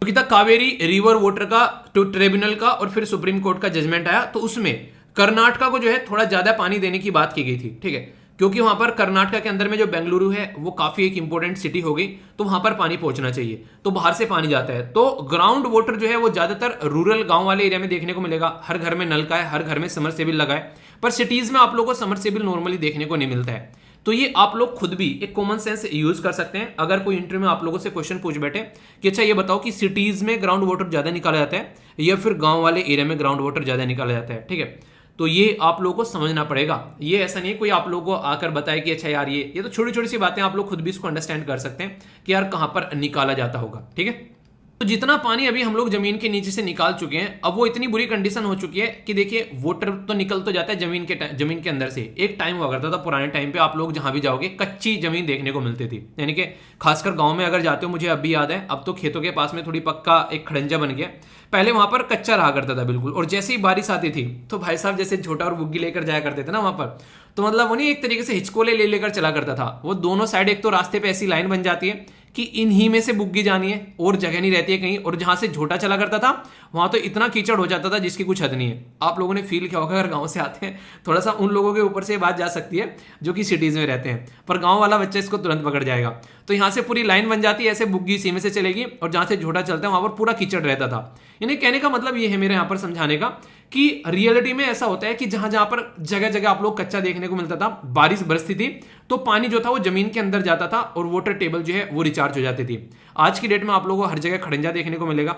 क्योंकि था कावेरी रिवर वाटर का ट्रिब्यूनल का और फिर सुप्रीम कोर्ट का जजमेंट आया, तो उसमें कर्नाटका को जो है थोड़ा ज्यादा पानी देने की बात की गई थी, ठीक है? क्योंकि वहां पर कर्नाटका के अंदर में जो बेंगलुरु है वो काफी एक इंपॉर्टेंट सिटी हो गई, तो वहां पर पानी पहुंचना चाहिए, तो बाहर से पानी जाता है। तो ग्राउंड वाटर जो है वो ज्यादातर रूरल गांव वाले एरिया में देखने को मिलेगा, हर घर में नल का है, हर घर में समरसेबिल लगा है, पर सिटीज में आप लोगों को समरसेबिल नॉर्मली देखने को नहीं मिलता है। तो ये आप लोग खुद भी एक कॉमन सेंस यूज कर सकते हैं। अगर कोई इंटरव्यू में आप लोगों से क्वेश्चन पूछ बैठे कि अच्छा ये बताओ कि सिटीज में ग्राउंड वाटर ज्यादा निकाला जाता है या फिर गांव वाले एरिया में ग्राउंड वाटर ज्यादा निकाला जाता है, ठीक है? तो ये आप लोगों को समझना पड़ेगा। ये ऐसा नहीं है कोई आप लोगों को आकर बताए कि अच्छा यार ये तो छोटी छोटी सी बातें, आप लोग खुद भी इसको अंडरस्टैंड कर सकते हैं कि यार कहां पर निकाला जाता होगा, ठीक है? तो जितना पानी अभी हम लोग जमीन के नीचे से निकाल चुके हैं, अब वो इतनी बुरी कंडीशन हो चुकी है कि देखिए वाटर तो निकल तो जाता है जमीन के अंदर से। एक टाइम हुआ करता था पुराने टाइम पे, आप लोग जहां भी जाओगे कच्ची जमीन देखने को मिलती थी, यानी कि खासकर गांव में अगर जाते हो, मुझे अब भी याद है, अब तो खेतों के पास में थोड़ी पक्का एक खड़ंजा बन गया, पहले वहां पर कच्चा रहा करता था बिल्कुल। और जैसे ही बारिश आती थी तो भाई साहब जैसे छोटा और बुग्गी लेकर जाया करते थे ना वहां पर, तो मतलब वो नहीं एक तरीके से हिचकोले ले लेकर चला करता था। वो दोनों साइड एक तो रास्ते पे ऐसी लाइन बन जाती है कि इन्हीं में से बुग्गी जानी है और जगह नहीं रहती है कहीं, और जहां से झोटा चला करता था वहां तो इतना कीचड़ हो जाता था जिसकी कुछ हद नहीं है। आप लोगों ने फील किया होगा, अगर गांव से आते हैं थोड़ा सा उन लोगों के ऊपर से बात जा सकती है जो कि सिटीज में रहते हैं, पर गांव वाला बच्चा इसको तुरंत पकड़ जाएगा। तो यहाँ से पूरी लाइन बन जाती है, ऐसे बुग्गी इसी में से चलेगी और जहां से झोटा चलता है वहां पर पूरा कीचड़ रहता था। यानी कहने का मतलब ये है मेरे यहाँ पर समझाने का कि रियलिटी में ऐसा होता है कि जहां जहां पर जगह जगह आप लोग कच्चा देखने को मिलता था, बारिश बरसती थी तो पानी जो था वो जमीन के अंदर जाता था और वाटर टेबल जो है वो रिचार्ज हो जाती थी। आज की डेट में आप लोगों को हर जगह खड़ंजा देखने को मिलेगा।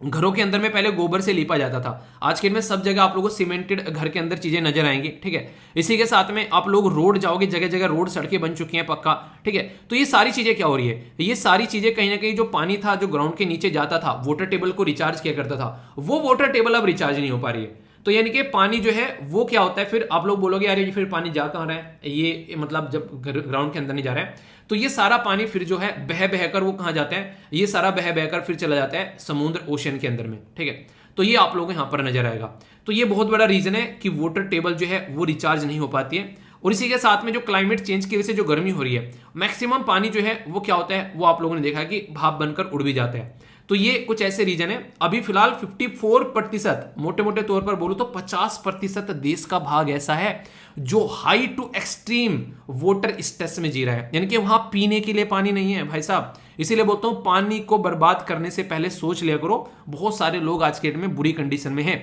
घरों के अंदर में पहले गोबर से लीपा जाता था, आज के डेट में सब जगह आप लोगों को सीमेंटेड घर के अंदर चीजें नजर आएंगी। ठीक है, इसी के साथ में आप लोग रोड जाओगे, जगह जगह रोड सड़कें बन चुकी हैं पक्का। ठीक है, तो ये सारी चीजें क्या हो रही है, ये सारी चीजें कहीं ना कहीं जो पानी था जो ग्राउंड के नीचे जाता था वाटर टेबल को रिचार्ज किया करता था, वो वाटर टेबल अब रिचार्ज नहीं हो पा रही है। तो यानी कि पानी जो है वो क्या होता है, फिर आप लोग बोलोगे यार ये फिर पानी जा कहाँ रहा है, ये मतलब जब ग्राउंड के अंदर नहीं जा रहा है तो ये सारा पानी फिर जो है बह बहकर वो कहाँ जाता है, ये सारा बह बहकर फिर चला जाता है समुद्र ओशन के अंदर में। ठीक है, तो ये आप लोगों को यहाँ पर नजर आएगा। तो ये बहुत बड़ा रीजन है कि वाटर टेबल जो है वो रिचार्ज नहीं हो पाती है। और इसी के साथ में जो क्लाइमेट चेंज की वजह से जो गर्मी हो रही है, मैक्सिमम पानी जो है वो क्या होता है, वो आप लोगों ने देखा कि भाप बनकर उड़ भी जाता है। तो ये कुछ ऐसे रीजन है। अभी फिलहाल 54%, मोटे मोटे तौर पर बोलूं तो 50% देश का भाग ऐसा है जो high to extreme water stress में जी रहा है, यानी कि वहां पीने के लिए पानी नहीं है भाई साहब। इसीलिए बोलता हूं पानी को बर्बाद करने से पहले सोच लिया करो। बहुत सारे लोग आज के डेट में बुरी कंडीशन में हैं।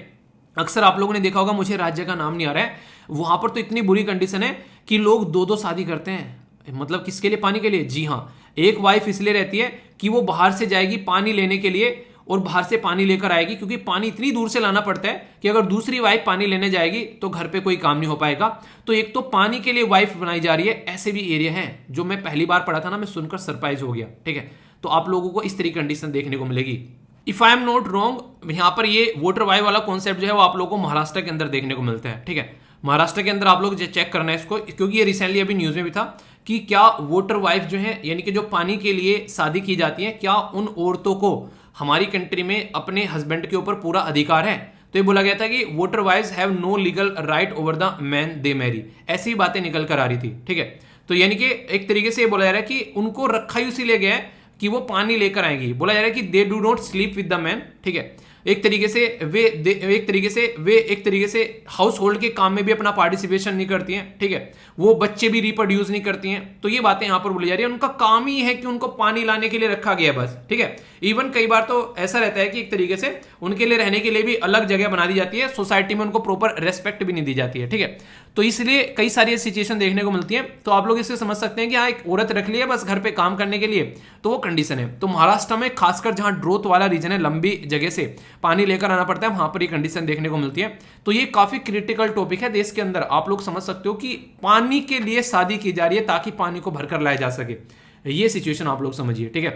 अक्सर आप लोगों ने देखा होगा, मुझे राज्य का नाम नहीं आ रहा है, वहां पर तो इतनी बुरी कंडीशन है कि लोग 2-2 शादी करते हैं। मतलब किसके लिए, पानी के लिए। जी हाँ, एक वाइफ इसलिए रहती है कि वो बाहर से जाएगी पानी लेने के लिए और बाहर से पानी लेकर आएगी, क्योंकि पानी इतनी दूर से लाना पड़ता है कि अगर दूसरी वाइफ पानी लेने जाएगी तो घर पे कोई काम नहीं हो पाएगा। तो एक तो पानी के लिए वाइफ बनाई जा रही है। ऐसे भी एरिया हैं जो मैं पहली बार पढ़ा था ना, मैं सुनकर सरप्राइज हो गया। ठीक है, तो आप लोगों को इस तरह की कंडीशन देखने को मिलेगी। If I am not wrong, यहाँ पर ये वाटर वाइफ वाला कॉन्सेप्ट जो है वो आप लोगों को महाराष्ट्र के अंदर देखने को मिलता है। ठीक है, महाराष्ट्र के अंदर आप लोग चेक करना है इसको, क्योंकि ये रिसेंटली अभी न्यूज में भी था कि क्या वाटर वाइफ जो है, यानी कि जो पानी के लिए शादी की जाती है, क्या उन औरतों को हमारी कंट्री में अपने हस्बैंड के ऊपर पूरा अधिकार है। तो ये बोला गया था कि water wives have no legal right over the man they marry. ऐसी बातें निकल कर आ रही थी। ठीक है, तो यानी कि एक तरीके से ये बोला जा रहा है कि उनको रखा ही उसी ले गया है कि वो पानी लेकर आएंगी। बोला जा रहा है कि they do not sleep with the man. ठीक है, एक तरीके से वे एक तरीके से हाउस होल्ड के काम में भी अपना पार्टिसिपेशन नहीं करती हैं। ठीक है, वो बच्चे भी रिप्रोड्यूस नहीं करती हैं। तो ये बातें यहां पर बोली जा रही है। उनका काम ही है कि उनको पानी लाने के लिए रखा गया बस। ठीक है, इवन कई बार तो ऐसा रहता है कि एक तरीके से उनके लिए रहने के लिए भी अलग जगह बना दी जाती है, सोसाइटी में उनको प्रॉपर रेस्पेक्ट भी नहीं दी जाती है। ठीक है, तो इसलिए कई सारी सिचुएशन देखने को मिलती है। तो आप लोग इससे समझ सकते हैं कि हाँ, एक औरत रख ली है बस घर पे काम करने के लिए, तो वो कंडीशन है। तो महाराष्ट्र में खासकर जहां ड्रोथ वाला रीजन है, लंबी जगह से पानी लेकर आना पड़ता है, वहां पर ये कंडीशन देखने को मिलती है। तो ये काफी क्रिटिकल टॉपिक है देश के अंदर। आप लोग समझ सकते हो कि पानी के लिए शादी की जा रही है ताकि पानी को भरकर लाया जा सके। ये सिचुएशन आप लोग समझिए। ठीक है,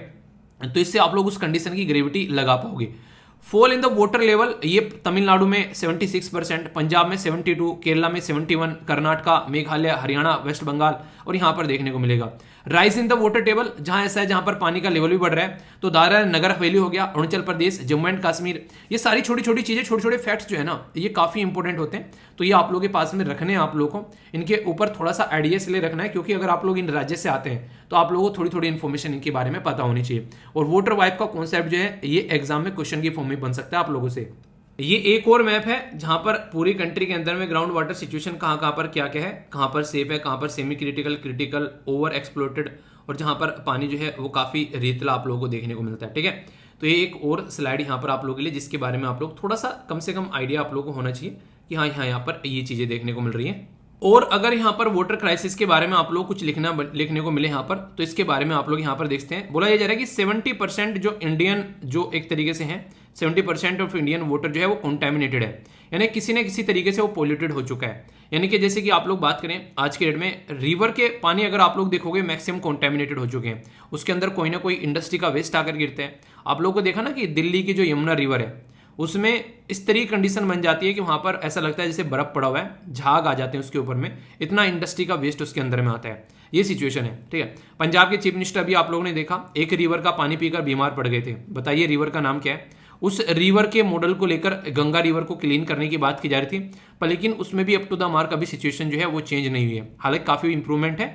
तो इससे आप लोग उस कंडीशन की ग्रेविटी लगा पाओगे। Fall in the water level, ये तमिलनाडु में 76%, पंजाब में 72%, केरला में 71%, कर्नाटका, मेघालय, हरियाणा, वेस्ट बंगाल और यहां पर देखने को मिलेगा। Rise in the water table, जहां ऐसा है जहां पर पानी का लेवल भी बढ़ रहा है, तो दादरा नगर हवेली हो गया, अरुणाचल प्रदेश, जम्मू एंड कश्मीर। ये सारी छोटी छोटी चीजें, छोटे छोटे फैक्ट्स जो है ना, ये काफी इंपॉर्टेंट होते हैं। तो ये आप लोगों के पास में रखने हैं, आप लोगों को इनके ऊपर थोड़ा सा आइडिया इसलिए रखना है क्योंकि अगर आप लोग इन राज्य से आते हैं तो आप लोगों को थोड़ी थोड़ी इन्फॉर्मेशन इनके बारे में पता होनी चाहिए। और वाटर वाइफ का कॉन्सेप्ट जो है ये एग्जाम में क्वेश्चन की फॉर्म में बन सकता है आप लोगों से। ये एक और मैप है जहां पर पूरी कंट्री के अंदर में ग्राउंड वाटर सिचुएशन कहां पर क्या क्या है, कहां पर सेफ है, कहां पर सेमी क्रिटिकल, क्रिटिकल, ओवर एक्सप्लोटेड और जहां पर पानी जो है वो काफी रेतला आप लोगों को देखने को मिलता है। ठीक है, तो ये एक और स्लाइड यहाँ पर आप लोगों के लिए, जिसके बारे में आप लोग थोड़ा सा कम से कम आइडिया आप लोगों को होना चाहिए कि हाँ यहाँ पर ये चीजें देखने को मिल रही हैं। और अगर यहाँ पर वाटर क्राइसिस के बारे में आप लोग कुछ लिखने को मिले यहाँ पर, तो इसके बारे में आप लोग यहाँ पर देखते हैं। बोला जा रहा है कि 70% जो इंडियन जो एक तरीके से हैं, 70% ऑफ इंडियन वाटर जो है वो कॉन्टेमिनेटेड है, यानी किसी न किसी तरीके से वो पोल्यूटेड हो चुका है। यानी कि जैसे कि आप लोग बात करें आज के डेट में रिवर के पानी अगर आप लोग देखोगे मैक्सिमम कॉन्टेमिनेटेड हो चुके हैं। उसके अंदर कोई ना कोई इंडस्ट्री का वेस्ट आकर गिरते हैं। आप लोगों को देखा ना कि दिल्ली की जो यमुना रिवर है उसमें इस तरह की कंडीशन बन जाती है कि वहां पर ऐसा लगता है जैसे बर्फ पड़ा हुआ है, झाग आ जाते हैं उसके ऊपर में, इतना इंडस्ट्री का वेस्ट उसके अंदर में आता है। ये सिचुएशन है। ठीक है, पंजाब के चीफ मिनिस्टर भी आप लोगों ने देखा, एक रिवर का पानी पीकर बीमार पड़ गए थे। बताइए रिवर का नाम क्या है। उस रिवर के मॉडल को लेकर गंगा रिवर को क्लीन करने की बात की जा रही थी, पर लेकिन उसमें भी अप टू द मार्क अभी सिचुएशन जो है वो चेंज नहीं हुई है। हालांकि काफी इंप्रूवमेंट है,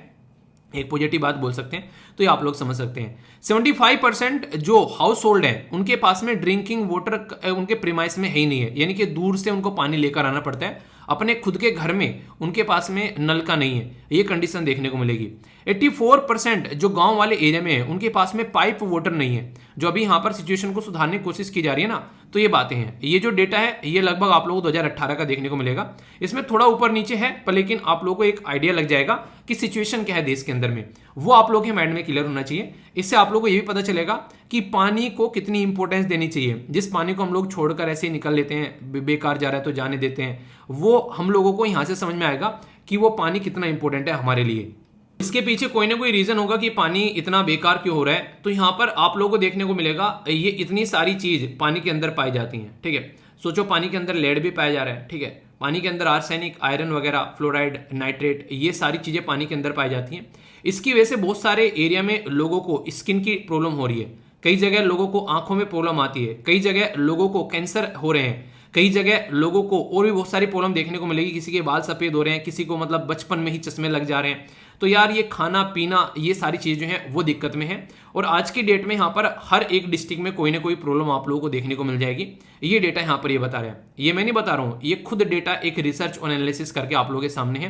एक पॉजिटिव बात बोल सकते हैं, तो ये आप लोग समझ सकते हैं। 75% जो हाउस होल्ड है उनके पास में ड्रिंकिंग वाटर उनके प्रीमाइस में है ही नहीं है, यानी कि दूर से उनको पानी लेकर आना पड़ता है। अपने खुद के घर में उनके पास में नल का नहीं है, ये कंडीशन देखने को मिलेगी। 84% जो गांव वाले एरिया में है उनके पास में पाइप वाटर नहीं है। जो अभी यहाँ पर सिचुएशन को सुधारने की कोशिश की जा रही है ना, तो ये बातें हैं। ये जो डेटा है ये लगभग आप लोगों को 2018 का देखने को मिलेगा। इसमें थोड़ा ऊपर नीचे है, पर लेकिन आप लोगों को एक आइडिया लग जाएगा कि सिचुएशन क्या है देश के अंदर में, वो आप लोगों के माइंड में क्लियर होना चाहिए। इससे आप लोगों को ये भी पता चलेगा कि पानी को कितनी इंपॉर्टेंस देनी चाहिए। जिस पानी को हम लोग छोड़कर ऐसे ही निकल लेते हैं, बेकार जा रहा है तो जाने देते हैं, वो हम लोगों को यहां से समझ में आएगा कि वो पानी कितना इंपॉर्टेंट है हमारे लिए। इसके पीछे कोई ना कोई रीजन होगा कि पानी इतना बेकार क्यों हो रहा है। तो यहाँ पर आप लोगों को देखने को मिलेगा ये इतनी सारी चीज पानी के अंदर पाई जाती हैं, ठीक है। सोचो पानी के अंदर लेड भी पाया जा रहा है, ठीक है। पानी के अंदर आर्सेनिक, आयरन वगैरह, फ्लोराइड, नाइट्रेट, ये सारी चीजें पानी के अंदर पाई जाती हैं। इसकी वजह से बहुत सारे एरिया में लोगों को स्किन की प्रॉब्लम हो रही है, कई जगह लोगों को आंखों में प्रॉब्लम आती है, कई जगह लोगों को कैंसर हो रहे हैं, कई जगह लोगों को और भी बहुत सारी प्रॉब्लम देखने को मिलेगी। किसी के बाल सफेद हो रहे हैं, किसी को मतलब बचपन में ही चश्मे लग जा रहे हैं। तो यार ये खाना पीना, ये सारी चीजें जो हैं वो दिक्कत में है। और आज की डेट में यहाँ पर हर एक डिस्ट्रिक्ट में कोई ना कोई प्रॉब्लम आप लोगों को देखने को मिल जाएगी। ये डेटा यहाँ पर ये बता रहा है, ये मैं नहीं बता रहा हूँ, ये खुद डेटा एक रिसर्च और एनालिसिस करके आप लोगों के सामने है।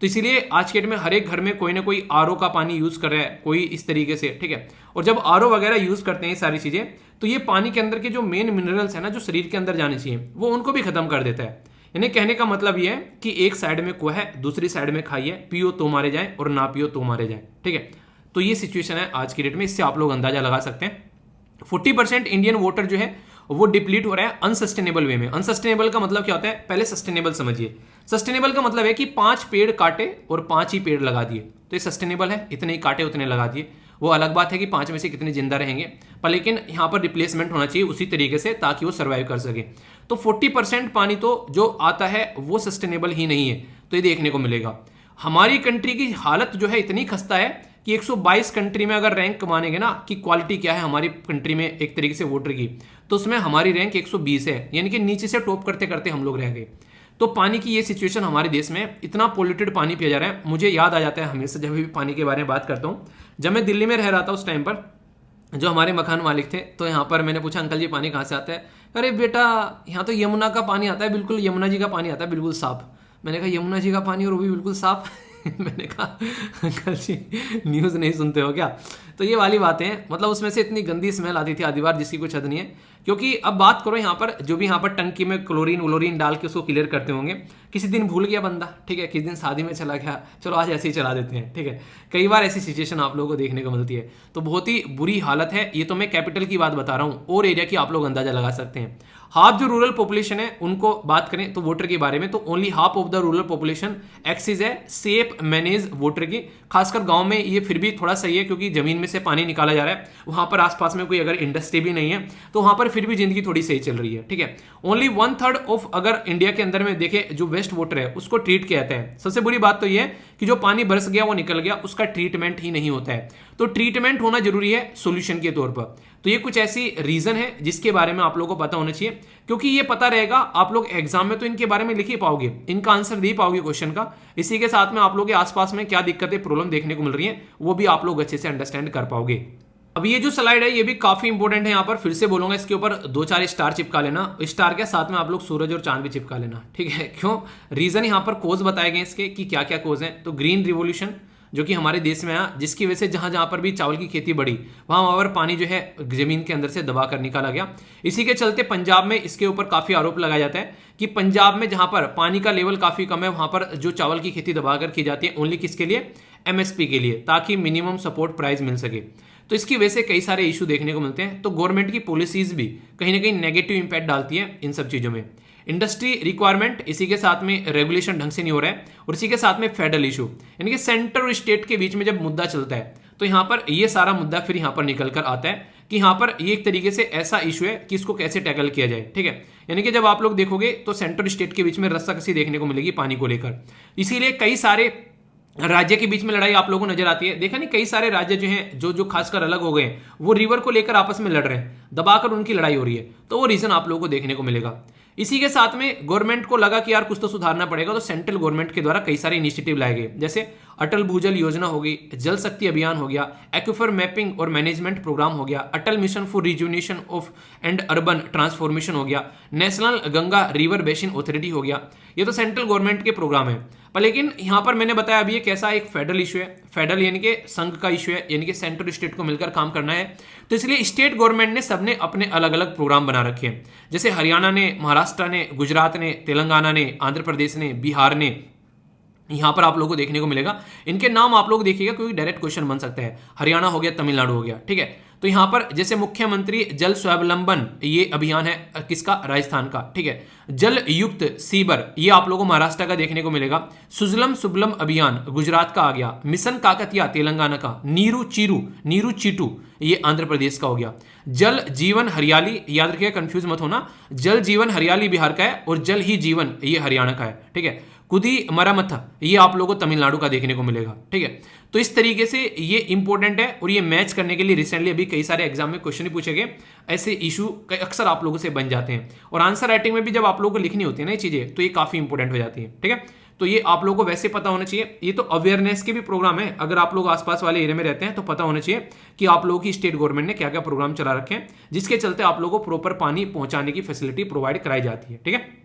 तो इसीलिए आज के डेट में हर एक घर में कोई ना कोई आरओ का पानी यूज कर रहा है, कोई इस तरीके से, ठीक है। और जब आरओ वगैरह यूज करते हैं सारी चीजें, तो ये पानी के अंदर के जो मेन मिनरल्स है ना, जो शरीर के अंदर जाने चाहिए, वो उनको भी खत्म कर देता है। यानी कहने का मतलब ये है कि एक साइड में कुआं है, दूसरी साइड में खाई है, पियो तो मारे जाए और ना पियो तो मारे जाए, ठीक है। तो ये सिचुएशन है आज की डेट में, इससे आप लोग अंदाजा लगा सकते हैं। 40% इंडियन वाटर जो है वो डिप्लीट हो रहा है अनसस्टेनेबल वे में। अनसस्टेनेबल का मतलब क्या होता है, पहले सस्टेनेबल समझिए। सस्टेनेबल का मतलब है कि 5 पेड़ काटे और 5 ही पेड़ लगा दिए, तो ये सस्टेनेबल है, इतने ही काटे उतने लगा दिए। वो अलग बात है कि 5 में से कितने जिंदा रहेंगे, पर लेकिन यहाँ पर रिप्लेसमेंट होना चाहिए उसी तरीके से, ताकि वो सर्वाइव कर सके। तो 40% पानी तो जो आता है वो सस्टेनेबल ही नहीं है, तो ये देखने को मिलेगा। हमारी कंट्री की हालत जो है इतनी खस्ता है कि 122 कंट्री में अगर रैंक मानेंगे ना कि क्वालिटी क्या है हमारी कंट्री में एक तरीके से वाटर की, तो उसमें हमारी रैंक 120 है, यानी कि नीचे से टॉप करते करते हम लोग रह गए। तो पानी की ये सिचुएशन हमारे देश में, इतना पोल्यूटेड पानी पिया जा रहा है। मुझे याद आ जाता है हमेशा जब भी पानी के बारे में बात करता हूँ, जब मैं दिल्ली में रह रहा था उस टाइम पर, जो हमारे मकान मालिक थे, तो यहाँ पर मैंने पूछा अंकल जी पानी कहाँ से आता है। अरे बेटा यहाँ तो यमुना का पानी आता है, बिल्कुल यमुना जी का पानी आता है, बिल्कुल साफ। मैंने कहा यमुना जी का पानी और वो भी बिल्कुल साफ मैंने कहा अंकल जी न्यूज़ नहीं सुनते हो क्या। तो ये वाली बातें हैं, मतलब उसमें से इतनी गंदी स्मेल आती थी आधी बार जिसकी कुछ हद नहीं है। क्योंकि अब बात करो यहाँ पर जो भी यहाँ पर टंकी में क्लोरीन व्लोरीन डाल के उसको क्लियर करते होंगे, किसी दिन भूल गया बंदा, ठीक है, किसी दिन शादी में चला गया, चलो आज ऐसे ही चला देते हैं, ठीक है। कई बार ऐसी सिचुएशन आप लोगों को देखने को मिलती है, तो बहुत ही बुरी हालत है। ये तो मैं कैपिटल की बात बता रहा हूँ, और एरिया की आप लोग अंदाजा लगा सकते हैं। हाफ जो रूरल पॉपुलेशन है उनको बात करें तो वोटर के बारे में, तो only half of the rural population access है सेफ मैनेज वोटर की। खासकर गांव में ये फिर भी थोड़ा सही है, क्योंकि जमीन में से पानी निकाला जा रहा है, वहां पर आसपास में कोई अगर इंडस्ट्री भी नहीं है, तो वहां पर फिर भी जिंदगी थोड़ी सही चल रही है, ठीक है। ओनली 1/3 ऑफ अगर इंडिया के अंदर में देखे जो वेस्ट वाटर है उसको ट्रीट किया जाता है। सबसे बुरी बात तो यह है कि जो पानी बरस गया वो निकल गया, उसका ट्रीटमेंट ही नहीं होता है। तो ट्रीटमेंट होना जरूरी है सोल्यूशन के तौर पर। तो ये कुछ ऐसी रीजन है जिसके बारे में आप लोगों को पता होना चाहिए, क्योंकि ये पता रहेगा आप लोग एग्जाम में तो इनके बारे में लिख ही पाओगे, इनका आंसर दे पाओगे क्वेश्चन का। इसी के साथ में आप लोग के आसपास में क्या दिक्कतें प्रॉब्लम देखने को मिल रही है वो भी आप लोग अच्छे से अंडरस्टैंड कर पाओगे। अब ये जो स्लाइड है ये भी काफी इंपॉर्टेंट है, यहाँ पर फिर से बोलूंगा, इसके ऊपर 2-4 स्टार चिपका लेना। स्टार के साथ में आप लोग सूरज और चांद भी चिपका लेना, ठीक है। क्यों, रीजन यहाँ पर कोज बताए गए इसके कि क्या क्या कोज हैं। तो ग्रीन रिवोल्यूशन जो कि हमारे देश में आया, जिसकी वजह से जहां जहां पर भी चावल की खेती बढ़ी वहां पर पानी जो है जमीन के अंदर से दबा कर निकाला गया। इसी के चलते पंजाब में इसके ऊपर काफी आरोप लगाया जाता है कि पंजाब में जहां पर पानी का लेवल काफी कम है वहां पर जो चावल की खेती दबा कर की जाती है, ओनली किसके लिए, एमएसपी के लिए, ताकि मिनिमम सपोर्ट प्राइस मिल सके। तो इसकी वजह से कई सारे इशू देखने को मिलते हैं। तो गवर्नमेंट की पॉलिसीज भी कहीं ना कहीं नेगेटिव इंपैक्ट डालती है इन सब चीजों में। इंडस्ट्री रिक्वायरमेंट, इसी के साथ में रेगुलेशन ढंग से नहीं हो रहा है, और इसी के साथ में फेडरल इशू, यानी कि सेंटर और स्टेट के बीच में जब मुद्दा चलता है तो यहाँ पर ये सारा मुद्दा फिर यहाँ पर निकल कर आता है कि यहाँ पर ये एक तरीके से ऐसा इशू है कि इसको कैसे टैकल किया जाए, ठीक है। यानी कि जब आप लोग देखोगे तो सेंटर स्टेट के बीच में रस्साकसी देखने को मिलेगी पानी को लेकर। इसीलिए कई सारे राज्य के बीच में लड़ाई आप लोगों को नजर आती है। देखा नहीं, कई सारे राज्य जो हैं जो खासकर अलग हो गए वो रिवर को लेकर आपस में लड़ रहे हैं, दबाकर उनकी लड़ाई हो रही है। तो वो रीजन आप लोगों को देखने को मिलेगा। इसी के साथ में गवर्नमेंट को लगा कि यार कुछ तो सुधारना पड़ेगा, तो सेंट्रल गवर्नमेंट के द्वारा कई सारे इनिशिएटिव लाए गए, जैसे अटल भूजल योजना हो गई, जल शक्ति अभियान हो गया, एक्वीफर मैपिंग और मैनेजमेंट प्रोग्राम हो गया, Atal mission for rejuvenation of and urban transformation हो गया, national Ganga river basin authority हो गया। ये तो सेंट्रल गवर्नमेंट के प्रोग्राम है। पर लेकिन यहाँ पर मैंने बताया अभी ये कैसा एक फेडरल इशू है, फेडरल यानी कि संघ का इशू है, यानी कि सेंट्रल स्टेट को मिलकर काम करना है। तो इसलिए स्टेट गवर्नमेंट ने सबने अपने अलग अलग प्रोग्राम बना रखे हैं। जैसे हरियाणा ने, महाराष्ट्र ने, गुजरात ने, तेलंगाना ने, आंध्र प्रदेश ने, बिहार ने, यहां पर आप लोगों को देखने को मिलेगा। इनके नाम आप लोग देखिएगा क्योंकि डायरेक्ट क्वेश्चन बन सकता है। हरियाणा हो गया, तमिलनाडु हो गया, ठीक है। तो यहां पर जैसे मुख्यमंत्री जल स्वावलंबन, ये अभियान है किसका? राजस्थान का, ठीक है। जल युक्त सीवर, ये आप लोगों को महाराष्ट्र का देखने को मिलेगा। सुजलम सुबलम अभियान गुजरात का आ गया। मिशन काकतिया तेलंगाना का। नीरू चीटू ये आंध्र प्रदेश का हो गया। जल जीवन हरियाली, याद रखिएगा कंफ्यूज मत होना, जल जीवन हरियाली बिहार का है और जल ही जीवन ये हरियाणा का है, ठीक है। कुदी मरामथा ये आप लोगों को तमिलनाडु का देखने को मिलेगा, ठीक है। तो इस तरीके से ये इंपॉर्टेंट है और ये मैच करने के लिए रिसेंटली अभी कई सारे एग्जाम में क्वेश्चन ही पूछे गए। ऐसे इशू अक्सर आप लोगों से बन जाते हैं और आंसर राइटिंग में भी जब आप लोगों को लिखनी होती है ना ये चीजें, तो ये काफी इंपॉर्टेंट हो जाती है, ठीक है। तो ये आप लोगों को वैसे पता होना चाहिए। ये तो अवेयरनेस के भी प्रोग्राम है, अगर आप लोग आसपास वाले एरिया में रहते हैं तो पता होना चाहिए कि आप लोगों की स्टेट गवर्नमेंट ने क्या क्या प्रोग्राम चला रखे हैं, जिसके चलते आप लोगों को प्रॉपर पानी पहुंचाने की फैसिलिटी प्रोवाइड कराई जाती है, ठीक है।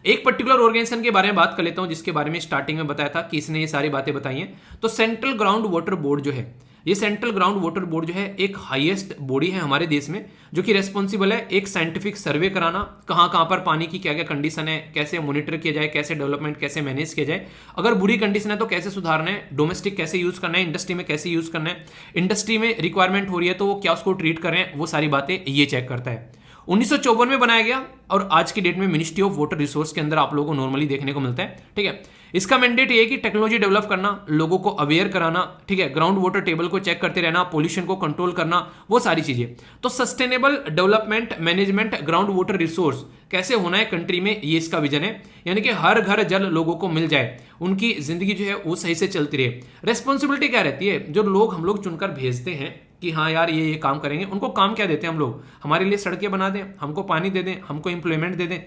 एक पर्टिकुलर ऑर्गेनाइजेशन के बारे में बात कर लेता हूं, जिसके बारे में स्टार्टिंग में बताया था कि इसने ये सारी बातें बताई हैं। तो सेंट्रल ग्राउंड वाटर बोर्ड जो है, ये सेंट्रल ग्राउंड वाटर बोर्ड जो है एक हाईएस्ट बॉडी है हमारे देश में, जो कि रेस्पॉन्सिबल है एक साइंटिफिक सर्वे कराना, कहां कहां पर पानी की क्या क्या कंडीशन है, कैसे मॉनिटर किया जाए, कैसे डेवलपमेंट कैसे मैनेज किया जाए, अगर बुरी कंडीशन है तो कैसे सुधारना है, डोमेस्टिक कैसे यूज करना है, इंडस्ट्री में कैसे यूज करना है, इंडस्ट्री में रिक्वायरमेंट हो रही है तो वो क्या उसको ट्रीट कर रहे हैं, वो सारी बातें ये चेक करता है। 1954 में बनाया गया और आज की डेट में मिनिस्ट्री ऑफ वाटर रिसोर्स के अंदर आप लोगों को नॉर्मली देखने को मिलता है, ठीक है। इसका मैंडेट ये है कि टेक्नोलॉजी डेवलप करना, लोगों को अवेयर कराना, ठीक है, ग्राउंड वाटर टेबल को चेक करते रहना, पोल्यूशन को कंट्रोल करना, वो सारी चीजें। तो sustainable development management ground water resource कैसे होना है कंट्री में, ये इसका विजन है। यानी कि हर घर जल लोगों को मिल जाए, उनकी जिंदगी जो है वो सही से चलती रहे। रेस्पॉन्सिबिलिटी क्या रहती है, जो लोग हम लोग चुनकर भेजते हैं कि हाँ यार ये काम करेंगे, उनको काम क्या देते हैं हम लोग? हमारे लिए सड़कें बना दें, हमको पानी दे दें, हमको एम्प्लॉयमेंट दे दें।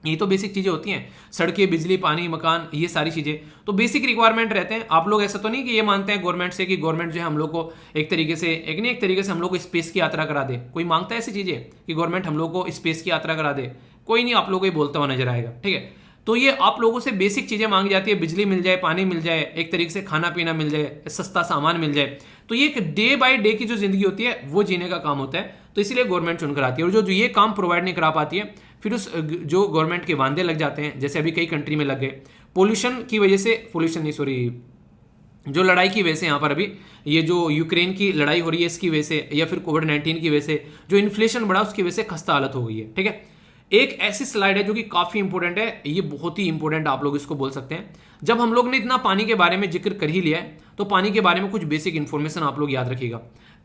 ये तो बेसिक चीजें होती हैं, सड़कें, बिजली, पानी, मकान, ये सारी चीजें तो बेसिक रिक्वायरमेंट रहते हैं। आप लोग ऐसा तो नहीं कि ये मानते हैं गवर्नमेंट से कि गवर्नमेंट जो है हम लोग को एक तरीके से हम लोग को स्पेस की यात्रा करा दे। कोई मांगता है ऐसी चीजें कि गवर्नमेंट हम लोग को स्पेस की यात्रा करा दे? कोई नहीं आप लोग को ये बोलता हुआ नजर आएगा, ठीक है। तो ये आप लोगों से बेसिक चीजें मांगी जाती है, बिजली मिल जाए, पानी मिल जाए, एक तरीके से खाना पीना मिल जाए, सस्ता सामान मिल जाए। तो ये एक डे बाय डे की जो जिंदगी होती है वो जीने का काम होता है। तो इसीलिए गवर्नमेंट चुनकर आती है, और जो ये काम प्रोवाइड नहीं करा पाती है फिर उस जो गवर्नमेंट के वांदे लग जाते हैं, जैसे अभी कई कंट्री में लग गए पोल्यूशन की वजह से, जो लड़ाई की वजह से, यहाँ पर अभी ये जो यूक्रेन की लड़ाई हो रही है इसकी वजह से, या फिर कोविड-19 की वजह से जो इन्फ्लेशन बढ़ा उसकी वजह से खस्ता हालत हो गई है, ठीक है। एक ऐसी स्लाइड है जो कि काफी इंपॉर्टेंट है, ये बहुत ही इंपॉर्टेंट आप लोग इसको बोल सकते हैं। जब हम लोग ने इतना पानी के बारे में जिक्र कर ही लिया है तो पानी के बारे में कुछ बेसिक इंफॉर्मेशन आप लोग याद रखिएगा,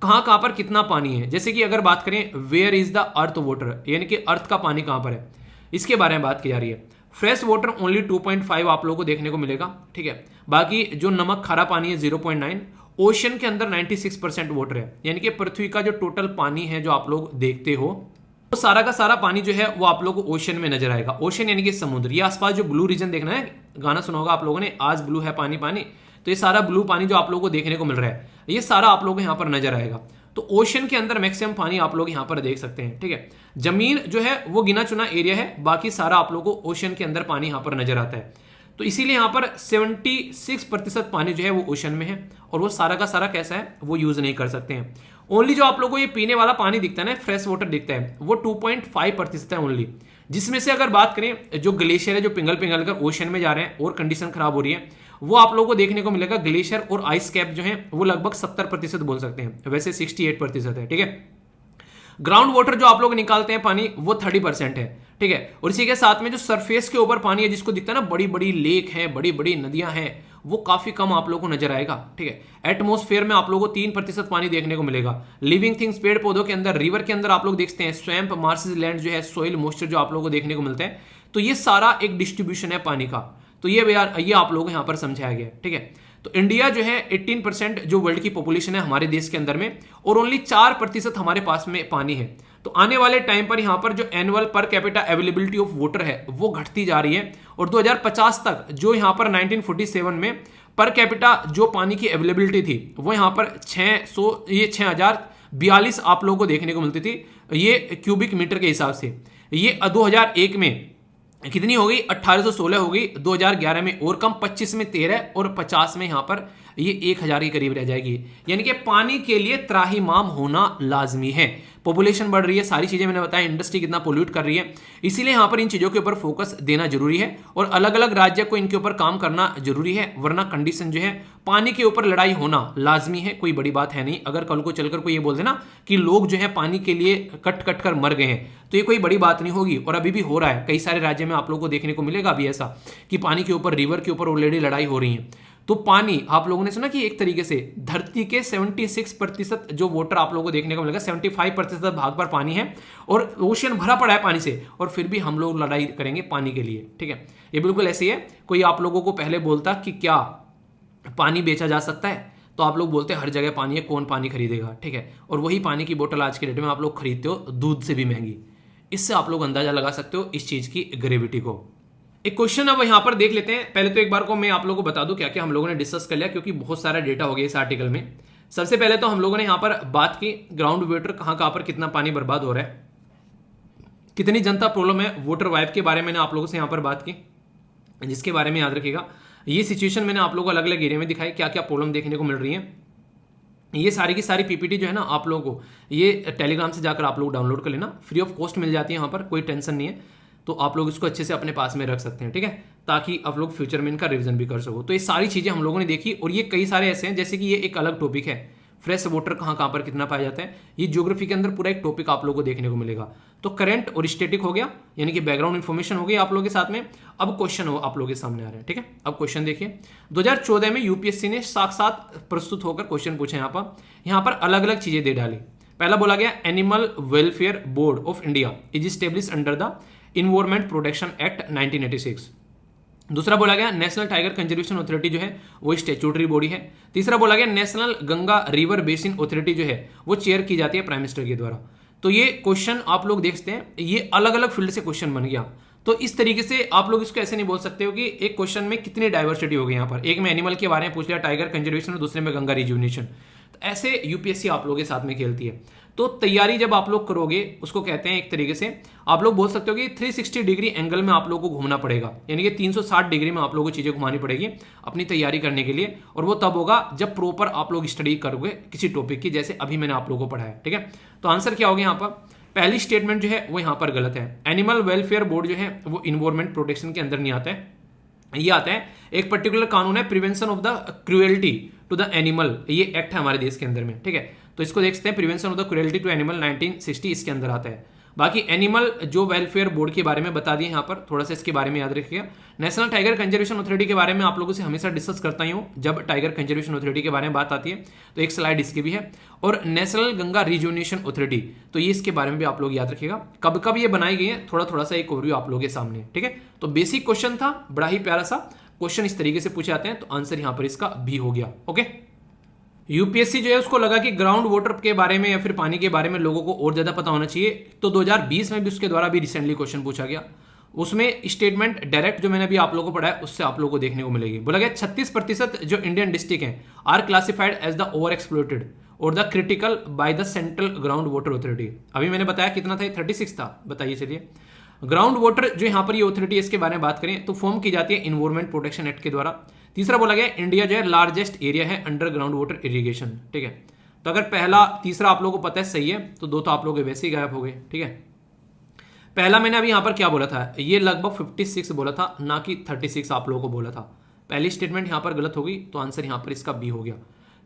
कहां कहां पर कितना पानी है। जैसे कि अगर बात करें where is the earth water, यानी कि अर्थ का पानी कहां पर है, इसके बारे में बात की जा रही है। फ्रेश वाटर ओनली 2.5 आप लोगों को देखने को मिलेगा, ठीक है। बाकी जो नमक खारा पानी है 0.9। ओशन के अंदर 96% वाटर है, यानी कि पृथ्वी का जो टोटल पानी है जो आप लोग देखते हो तो सारा का सारा पानी जो है वो आप लोगों को ओशन में नजर आएगा। ओशन यानी कि समुद्र। ये आसपास जो ब्लू रीजन देखना है, गाना सुना होगा आप लोगों ने, आज ब्लू है पानी पानी, तो ये सारा ब्लू पानी जो आप लोगों को देखने को मिल रहा है ये सारा आप लोगों को यहाँ पर नजर आएगा। तो ओशन के अंदर मैक्सिमम पानी आप लोग यहाँ पर देख सकते हैं, ठीक है। जमीन जो है वो गिना चुना एरिया है, बाकी सारा आप लोगों को ओशन के अंदर पानी यहाँ पर नजर आता है। तो इसीलिए यहाँ पर 76% पानी जो है वो ओशन में है, और वो सारा का सारा कैसा है वो यूज नहीं कर सकते हैं। ओनली जो आप लोगों को ये पीने वाला पानी दिखता है ना, फ्रेश वाटर दिखता है, वो 2.5% है ओनली। जिसमें से अगर बात करें जो ग्लेशियर है जो पिघल पिघल कर ओशन में जा रहे हैं और कंडीशन खराब हो रही है, वो आप लोगों को देखने को मिलेगा। ग्लेशियर और आइस कैप जो है वो लगभग 70% बोल सकते हैं, वैसे 68% है, ठीक है। ग्राउंड वाटर जो आप लोग निकालते हैं पानी वो 30% है, ठीक है। और इसी के साथ में जो सरफेस के ऊपर पानी है जिसको दिखता है ना, बड़ी बड़ी लेक है, बड़ी बड़ी नदियां हैं, वो काफी कम आप लोगों को नजर आएगा, ठीक है। एटमॉस्फेयर में आप लोगों को 3% पानी देखने को मिलेगा। लिविंग थिंग्स पेड़ पौधों के अंदर, रिवर के अंदर आप लोग देखते हैं स्वैम्प, मार्सेस, लैंड जो है, सॉइल मॉइस्चर जो आप लोगों को देखने को मिलता है। तो ये सारा एक डिस्ट्रीब्यूशन है पानी का। तो ये आप लोगों को यहाँ पर समझाया गया, ठीक है। तो इंडिया जो है 18% जो वर्ल्ड की पॉपुलेशन है हमारे देश के अंदर में, और ओनली 4% हमारे पास में पानी है। तो आने वाले टाइम पर यहाँ पर जो annual per capita availability of water है वो घटती जा रही है, और 2050 तक जो यहाँ पर 1947 में पर कैपिटा जो पानी की अवेलेबिलिटी थी वो यहाँ पर 6042 आप लोगों को देखने को मिलती थी, ये क्यूबिक मीटर के हिसाब से। ये 2001 में कितनी हो गई, 1816 हो गई, 2011 में और कम, 25 में 13 और 50 में यहाँ पर ये 1000 के करीब रह जाएगी। यानी कि पानी के लिए त्राहिमाम होना लाजमी है। पॉपुलेशन बढ़ रही है, सारी चीजें मैंने बताया, इंडस्ट्री कितना पोल्यूट कर रही है, इसीलिए यहाँ पर इन चीजों के ऊपर फोकस देना जरूरी है और अलग अलग राज्य को इनके ऊपर काम करना जरूरी है, वरना कंडीशन जो है पानी के ऊपर लड़ाई होना लाजमी है, कोई बड़ी बात है नहीं। अगर कल को चलकर कोई ये बोल देना कि लोग जो है पानी के लिए कट कट कर मर गए हैं, तो ये कोई बड़ी बात नहीं होगी। और अभी भी हो रहा है, कई सारे राज्य में आप लोगों को देखने को मिलेगा अभी ऐसा कि पानी के ऊपर, रिवर के ऊपर ऑलरेडी लड़ाई हो रही है। तो पानी, आप लोगों ने सुना कि एक तरीके से धरती के 76% जो वाटर आप लोगों को देखने को मिलेगा, 75% भाग पर पानी है और ओशन भरा पड़ा है पानी से, और फिर भी हम लोग लड़ाई करेंगे पानी के लिए। ठीक है, ये बिल्कुल ऐसे ही है। कोई आप लोगों को पहले बोलता कि क्या पानी बेचा जा सकता है, तो आप लोग बोलते हर जगह पानी है, कौन पानी खरीदेगा। ठीक है, और वही पानी की बोतल आज के डेट में आप लोग खरीदते हो दूध से भी महंगी। इससे आप लोग अंदाजा लगा सकते हो इस चीज की ग्रेविटी को। एक क्वेश्चन अब यहाँ पर देख लेते हैं। पहले तो एक बार को मैं आप लोगों को बता दूं क्या क्या हम लोगों ने डिस्कस कर लिया, क्योंकि बहुत सारा डेटा हो गया इस आर्टिकल में। सबसे पहले तो हम लोगों ने यहाँ पर बात की ग्राउंड वाटर कहाँ पर कितना पानी बर्बाद हो रहा है, कितनी जनता प्रॉब्लम है, वाटर वाइफ के बारे में मैंने आप लोगों से यहाँ पर बात की, जिसके बारे में याद रखिएगा। ये सिचुएशन मैंने आप लोगों को अलग अलग एरिया में दिखाई, क्या क्या प्रॉब्लम देखने को मिल रही है। ये सारी की सारी पीपीटी जो है ना, आप लोगों को ये टेलीग्राम से जाकर आप लोग डाउनलोड कर लेना, फ्री ऑफ कॉस्ट मिल जाती है यहाँ पर, कोई टेंशन नहीं है। तो आप लोग इसको अच्छे से अपने पास में रख सकते हैं। ठीक है, ताकि आप लोग फ्यूचर में इनका रिवीजन भी कर सको। तो ये सारी चीजें हम लोगों ने देखी, और ये कई सारे ऐसे हैं, जैसे कि ये एक अलग टॉपिक है, फ्रेश वाटर कहाँ पर कितना पाया जाता है। ये ज्योग्राफी के अंदर पूरा एक टॉपिक आप लोगों को देखने को मिलेगा। तो करंट और स्टैटिक हो गया, यानी कि बैकग्राउंड इन्फॉर्मेशन हो गई आप लोगों के साथ में। अब क्वेश्चन हो आप लोगों के सामने आ रहे हैं। ठीक है, अब क्वेश्चन देखिए। 2014 में यूपीएससी ने साक्षात प्रस्तुत होकर क्वेश्चन पूछे। यहाँ पर अलग अलग चीजें दे डाली। पहला बोला गया, animal welfare board of India is establish under the environment protection act 1986। दूसरा बोला गया, नेशनल टाइगर कंजर्वेशन अथॉरिटी जो है वो स्टैट्यूटरी बॉडी है। तीसरा बोला गया, national Ganga river basin authority जो है वो चेयर की जाती है प्राइम मिनिस्टर के द्वारा। तो ये क्वेश्चन आप लोग देखते हैं, ये अलग अलग फील्ड से क्वेश्चन बन गया। तो इस तरीके से आप लोग इसको ऐसे नहीं बोल सकते हो कि एक क्वेश्चन में कितनी डाइवर्सिटी हो गई। यहाँ पर एक में एनिमल के बारे में पूछ लिया, टाइगर कंजर्वेशन, और दूसरे में गंगा रिजुवनेशन। तो ऐसे यूपीएससी आप लोगों के साथ में खेलती है। तो तैयारी जब आप लोग करोगे, उसको कहते हैं एक तरीके से आप लोग बोल सकते हो कि 360 डिग्री एंगल में आप लोगों को घूमना पड़ेगा, यानी कि 360 डिग्री में आप लोगों को चीजें घुमानी पड़ेगी अपनी तैयारी करने के लिए। और वो तब होगा जब प्रॉपर आप लोग स्टडी करोगे किसी टॉपिक की, जैसे अभी मैंने आप लोगों को पढ़ाया। ठीक है, तो आंसर क्या हो गया यहाँ पर? पहली स्टेटमेंट जो है वो यहाँ पर गलत है। एनिमल वेलफेयर बोर्ड जो है वो इन्वायरमेंट प्रोटेक्शन के अंदर नहीं आता है। ये आता है एक पर्टिकुलर कानून है, prevention of the cruelty to the animal, ये एक्ट है हमारे देश के अंदर में। ठीक है, तो इसको देखते हैं, prevention of the cruelty to animal 1960 इसके अंदर आता है। बाकी एनिमल जो वेलफेयर बोर्ड के बारे में बता दिए यहाँ पर, थोड़ा सा इसके बारे में याद रखिएगा। नेशनल टाइगर कंजर्वेशन अथॉरिटी के बारे में आप लोगों से हमेशा डिस्कस करता ही हूँ जब टाइगर कंजर्वेशन अथॉरिटी के बारे में बात आती है, तो एक स्लाइड इसकी भी है। और नेशनल गंगा रिजुवनेशन अथॉरिटी, तो ये इसके बारे में भी आप लोग याद रखिएगा, कब कब ये बनाई गई है, थोड़ा सा एक ओवरव्यू आप लोगों के सामने। ठीक है, तो बेसिक क्वेश्चन था, बड़ा ही प्यारा सा क्वेश्चन इस तरीके से पूछे जाते हैं, तो आंसर यहाँ पर इसका बी हो गया। ओके, यूपीएससी जो है उसको लगा कि ग्राउंड वाटर के बारे में या फिर पानी के बारे में लोगों को और ज्यादा पता होना चाहिए, तो 2020 में भी उसके द्वारा भी रिसेंटली क्वेश्चन पूछा गया। उसमें स्टेटमेंट डायरेक्ट जो मैंने अभी आप लोगों को पढ़ा है उससे आप लोगों को देखने को मिलेगी। बोला गया 36% जो इंडियन डिस्ट्रिक्ट हैं are classified as the over exploited और the critical by the central ground water authority. अभी मैंने बताया कितना था, 36 था। बताइए चलिए, ग्राउंड वाटर जो यहाँ पर ये अथॉरिटी इसके बारे में बात करें तो फॉर्म की जाती है इन्वायरमेंट प्रोटेक्शन एक्ट के द्वारा। तीसरा बोला गया, इंडिया जो है लार्जेस्ट एरिया है अंडर ग्राउंड वाटर इरिगेशन। ठीक है, तो अगर पहला तीसरा आप लोगों को पता है सही है, तो दो तो आप लोग वैसे ही गायब हो गए। ठीक है, पहला मैंने अभी यहाँ पर क्या बोला था, ये लगभग 56 बोला था, ना कि 36 आप लोगों को बोला था। पहली स्टेटमेंट यहाँ पर गलत हो गई, तो आंसर यहाँ पर इसका बी हो गया।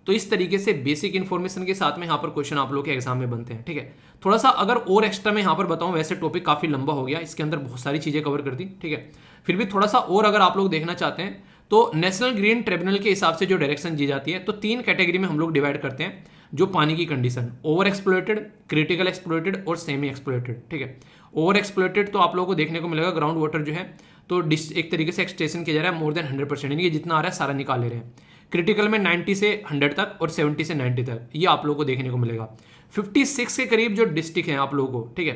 तो इस तरीके से बेसिक इन्फॉर्मेशन के साथ में यहाँ पर क्वेश्चन आप लोग के एग्जाम में बनते हैं। ठीक है, थोड़ा सा अगर और एक्स्ट्रा में यहाँ पर बताऊं, वैसे टॉपिक काफी लंबा हो गया, इसके अंदर बहुत सारी चीजें कवर कर दी। ठीक है, फिर भी थोड़ा सा और अगर आप लोग देखना चाहते हैं तो नेशनल ग्रीन ट्रिब्यूनल के हिसाब से जो डायरेक्शन दी जाती है, तो 3 कैटेगरी में हम लोग डिवाइड करते हैं जो पानी की condition, over exploited, critical exploited और सेमी एक्सप्लॉइटेड। ठीक है, ओवर एक्सप्लॉइटेड तो आप लोगों को देखने को मिलेगा ग्राउंड वाटर जो है तो एक तरीके से एक्सटेंशन किया जा रहा है मोर देन 100%, यानी कि जितना आ रहा है सारा निकाल ले रहे हैं। क्रिटिकल में 90 से 100 तक और 70 से 90 तक, ये आप लोगों को देखने को मिलेगा। 56 के करीब जो डिस्ट्रिक्ट हैं आप लोगों को, ठीक है,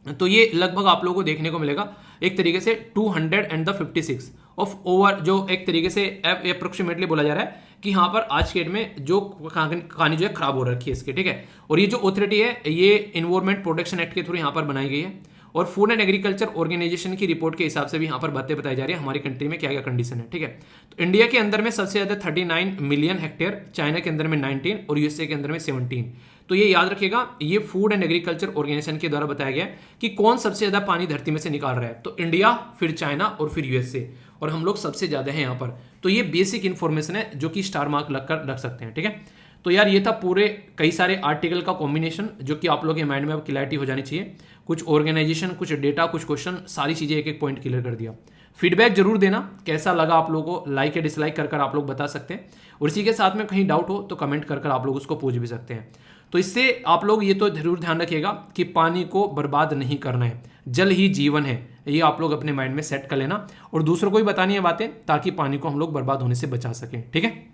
तो ये लगभग आप लोगों को देखने को मिलेगा एक तरीके से 256 ऑफ ओवर, जो एक तरीके से अप्रोक्सीमेटली बोला जा रहा है कि यहाँ पर आज के डेट में जो कहानी जो है खराब हो रखी है इसकी, ठीक है। और ये जो अथॉरिटी है ये इन्वायरमेंट प्रोटेक्शन एक्ट के थ्रू यहाँ पर बनाई गई है, और फूड एंड एग्रीकल्चर ऑर्गेनाइजेशन की रिपोर्ट के हिसाब से भी यहाँ पर बातें बताई जा रही है हमारी कंट्री में क्या क्या कंडीशन है, ठीक है। तो इंडिया के अंदर में सबसे ज्यादा 39 मिलियन हेक्टेयर, चाइना के अंदर में 19 और यूएसए के अंदर में 17। तो ये याद रखिएगा, ये फूड एंड एग्रीकल्चर ऑर्गेनाइजेशन के द्वारा बताया गया कि कौन सबसे ज्यादा पानी धरती में से निकाल रहा है, तो इंडिया, फिर चाइना और फिर यूएसए, और हम लोग सबसे ज्यादा हैं यहाँ पर। तो ये बेसिक इन्फॉर्मेशन है जो कि स्टार मार्क लगकर रख सकते हैं, ठीक है। तो यार ये था पूरे कई सारे आर्टिकल का कॉम्बिनेशन जो कि आप लोग के माइंड में अब क्लैरिटी हो जानी चाहिए। कुछ ऑर्गेनाइजेशन, कुछ डेटा, कुछ क्वेश्चन, सारी चीजें एक एक पॉइंट क्लियर कर दिया। फीडबैक जरूर देना कैसा लगा आप लोगों को, लाइक या डिसलाइक कर आप लोग बता सकते हैं, और इसी के साथ में कहीं डाउट हो तो कमेंट कर आप लोग उसको पूछ भी सकते हैं। तो इससे आप लोग ये तो जरूर ध्यान रखिएगा कि पानी को बर्बाद नहीं करना है, जल ही जीवन है, ये आप लोग अपने माइंड में सेट कर लेना, और दूसरों को भी बतानी है बातें ताकि पानी को हम लोग बर्बाद होने से बचा सकें, ठीक है।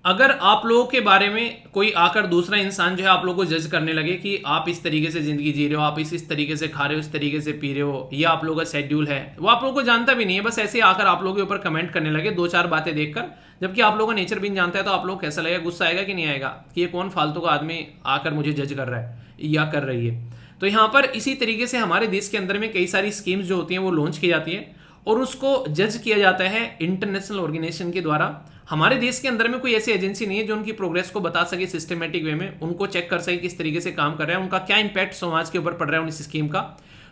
अगर आप लोगों के बारे में कोई आकर दूसरा इंसान जो है आप लोगों को जज करने लगे कि आप इस तरीके से जिंदगी जी रहे हो, आप इस तरीके से खा रहे हो, इस तरीके से पी रहे हो, ये आप लोगों का शेड्यूल है, वो आप लोगों को जानता भी नहीं है, बस ऐसे ही आकर आप लोगों के ऊपर कमेंट करने लगे दो चार बातें देखकर, जबकि आप लोगों का नेचर भी नहीं जानता है, तो आप लोग कैसा लगेगा, गुस्सा आएगा कि नहीं आएगा कि ये कौन फालतू का आदमी आकर मुझे जज कर रहा है या कर रही है। तो यहाँ पर इसी तरीके से हमारे देश के अंदर में कई सारी स्कीम्स जो होती हैं वो लॉन्च की जाती है, और उसको जज किया जाता है इंटरनेशनल ऑर्गेनाइजेशन के द्वारा। हमारे देश के अंदर में कोई ऐसी एजेंसी नहीं है जो उनकी प्रोग्रेस को बता सके सिस्टमेटिक वे में, उनको चेक कर सके किस तरीके से काम कर रहा है, उनका क्या इंपैक्ट समाज के ऊपर पड़ रहा है उस स्कीम का।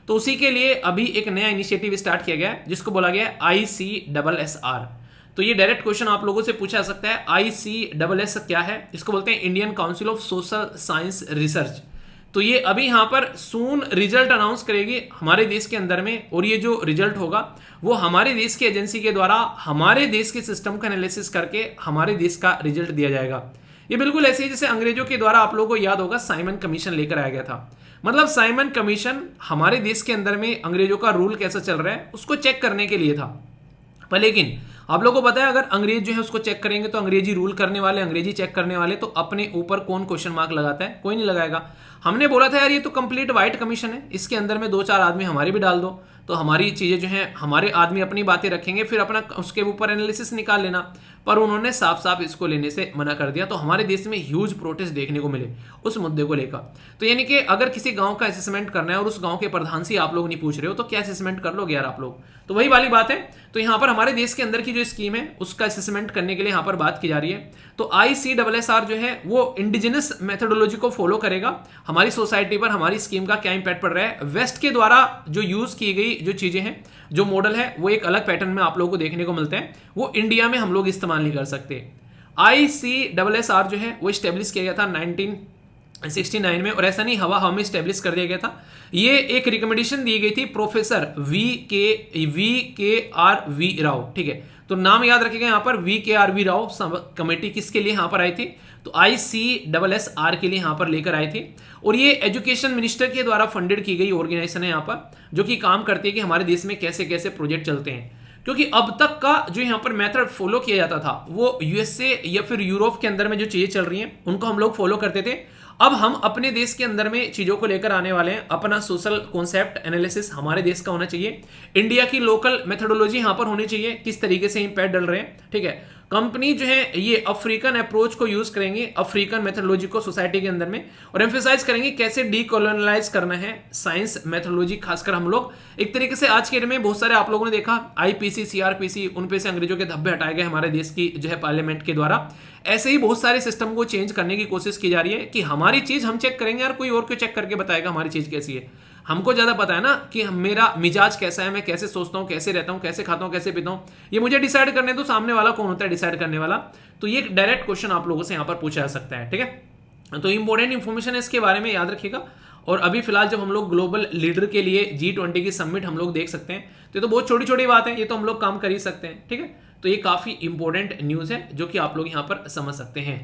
तो उसी के लिए अभी एक नया इनिशिएटिव स्टार्ट किया गया है जिसको बोला गया है ICSSR। तो ये डायरेक्ट क्वेश्चन आप लोगों से पूछा जा सकता है, ICSS क्या है? इसको बोलते हैं Indian council of social science research. तो ये अभी यहाँ पर सून रिजल्ट अनाउंस करेगी हमारे देश के अंदर में, और ये जो रिजल्ट होगा वो हमारे देश की एजेंसी के द्वारा हमारे देश के सिस्टम का एनालिसिस करके हमारे देश का रिजल्ट दिया जाएगा। ये बिल्कुल ऐसे ही जैसे अंग्रेजों के द्वारा आप लोगों को याद होगा साइमन कमीशन लेकर आया गया था। मतलब साइमन कमीशन हमारे देश के अंदर में अंग्रेजों का रूल कैसा चल रहा है उसको चेक करने के लिए था। पर लेकिन आप लोगों को पता है अगर अंग्रेज जो है उसको चेक करेंगे तो अंग्रेजी रूल करने वाले, अंग्रेजी चेक करने वाले, तो अपने ऊपर कौन क्वेश्चन मार्क लगाता है? कोई नहीं लगाएगा। हमने बोला था यार ये तो कंप्लीट वाइट कमीशन है, इसके अंदर में दो चार आदमी हमारे भी डाल दो, तो हमारी चीजें जो हैं हमारे आदमी अपनी बातें रखेंगे, फिर अपना उसके ऊपर एनालिसिस निकाल लेना। पर उन्होंने साफ साफ इसको लेने से मना कर दिया, तो हमारे देश में ह्यूज प्रोटेस्ट देखने को मिले उस मुद्दे को लेकर। तो यानी कि अगर किसी गांव का असेसमेंट करना है और उस गांव के प्रधान से आप लोग नहीं पूछ रहे हो तो क्या असेसमेंट कर लोगे यार आप लोग? तो वही वाली बात है। तो यहाँ पर हमारे देश के अंदर की जो स्कीम है उसका असेसमेंट करने के लिए यहाँ पर बात की जा रही है। तो ICSSR जो है वो इंडिजिनस मेथोडोलॉजी को फॉलो करेगा, हमारी सोसाइटी पर हमारी स्कीम का क्या इंपैक्ट पड़ रहा है। वेस्ट के द्वारा जो यूज की गई जो चीजें हैं, जो मॉडल है वो एक अलग पैटर्न में आप लोगों को देखने को मिलते हैं, वो इंडिया में हम लोग इस्तेमाल नहीं कर सकते। ICSSR जो है वो स्टेब्लिश किया गया था 1969 में, और ऐसा नहीं हवा में स्टेब्लिश कर दिया गया था। ये एक रिकमेंडेशन दी गई थी प्रोफेसर VKRV राव, ठीक है। तो नाम याद रखिएगा यहाँ पर VKRV राव कमेटी किसके लिए यहाँ पर आई थी? तो ICSSR के लिए यहाँ पर लेकर आई थी, और ये एजुकेशन मिनिस्टर के द्वारा फंडेड की गई ऑर्गेनाइजेशन है यहाँ पर, जो कि काम करती है कि हमारे देश में कैसे कैसे प्रोजेक्ट चलते हैं। क्योंकि अब तक का जो यहाँ पर मेथड फॉलो किया जाता था वो USA या फिर यूरोप के अंदर में जो चीजें चल रही हैं उनको हम लोग फॉलो करते थे। अब हम अपने देश के अंदर में चीजों को लेकर आने वाले हैं, अपना सोशल कॉन्सेप्ट एनालिसिस हमारे देश का होना चाहिए, इंडिया की लोकल मेथोडोलॉजी यहाँ पर होनी चाहिए, किस तरीके से इंपैक्ट डल रहे हैं, ठीक है। कंपनी जो है ये अफ्रीकन अप्रोच को यूज करेंगे, अफ्रीकन मेथोडोलॉजी को सोसाइटी के अंदर में, और एम्फेसाइज करेंगे कैसे डीकोलोनलाइज करना है साइंस मेथोडोलॉजी। खासकर हम लोग एक तरीके से आज के डेट में बहुत सारे आप लोगों ने देखा IPC CRPC उन पे से अंग्रेजों के धब्बे हटाए गए हमारे देश की जो है पार्लियामेंट के द्वारा। ऐसे ही बहुत सारे सिस्टम को चेंज करने की कोशिश की जा रही है कि हमारी चीज हम चेक करेंगे यार, कोई और क्यों चेक करके बताएगा हमारी चीज कैसी है? हमको ज्यादा पता है ना कि मेरा मिजाज कैसा है, मैं कैसे सोचता हूँ, कैसे रहता हूँ, कैसे खाता हूँ, कैसे पीता हूँ, ये मुझे डिसाइड करने दो। सामने वाला कौन होता है डिसाइड करने वाला? तो ये एक डायरेक्ट क्वेश्चन आप लोगों से यहाँ पर पूछा जा सकता है, ठीक है। तो इंपॉर्टेंट इंफॉर्मेशन है, इसके बारे में याद रखिएगा। और अभी फिलहाल जब हम लोग ग्लोबल लीडर के लिए G20 की समिट हम लोग देख सकते हैं, तो ये तो बहुत छोटी छोटी बात है, ये तो हम लोग काम कर ही सकते हैं, ठीक है। तो ये काफी इंपॉर्टेंट न्यूज है जो कि आप लोग यहाँ पर समझ सकते हैं।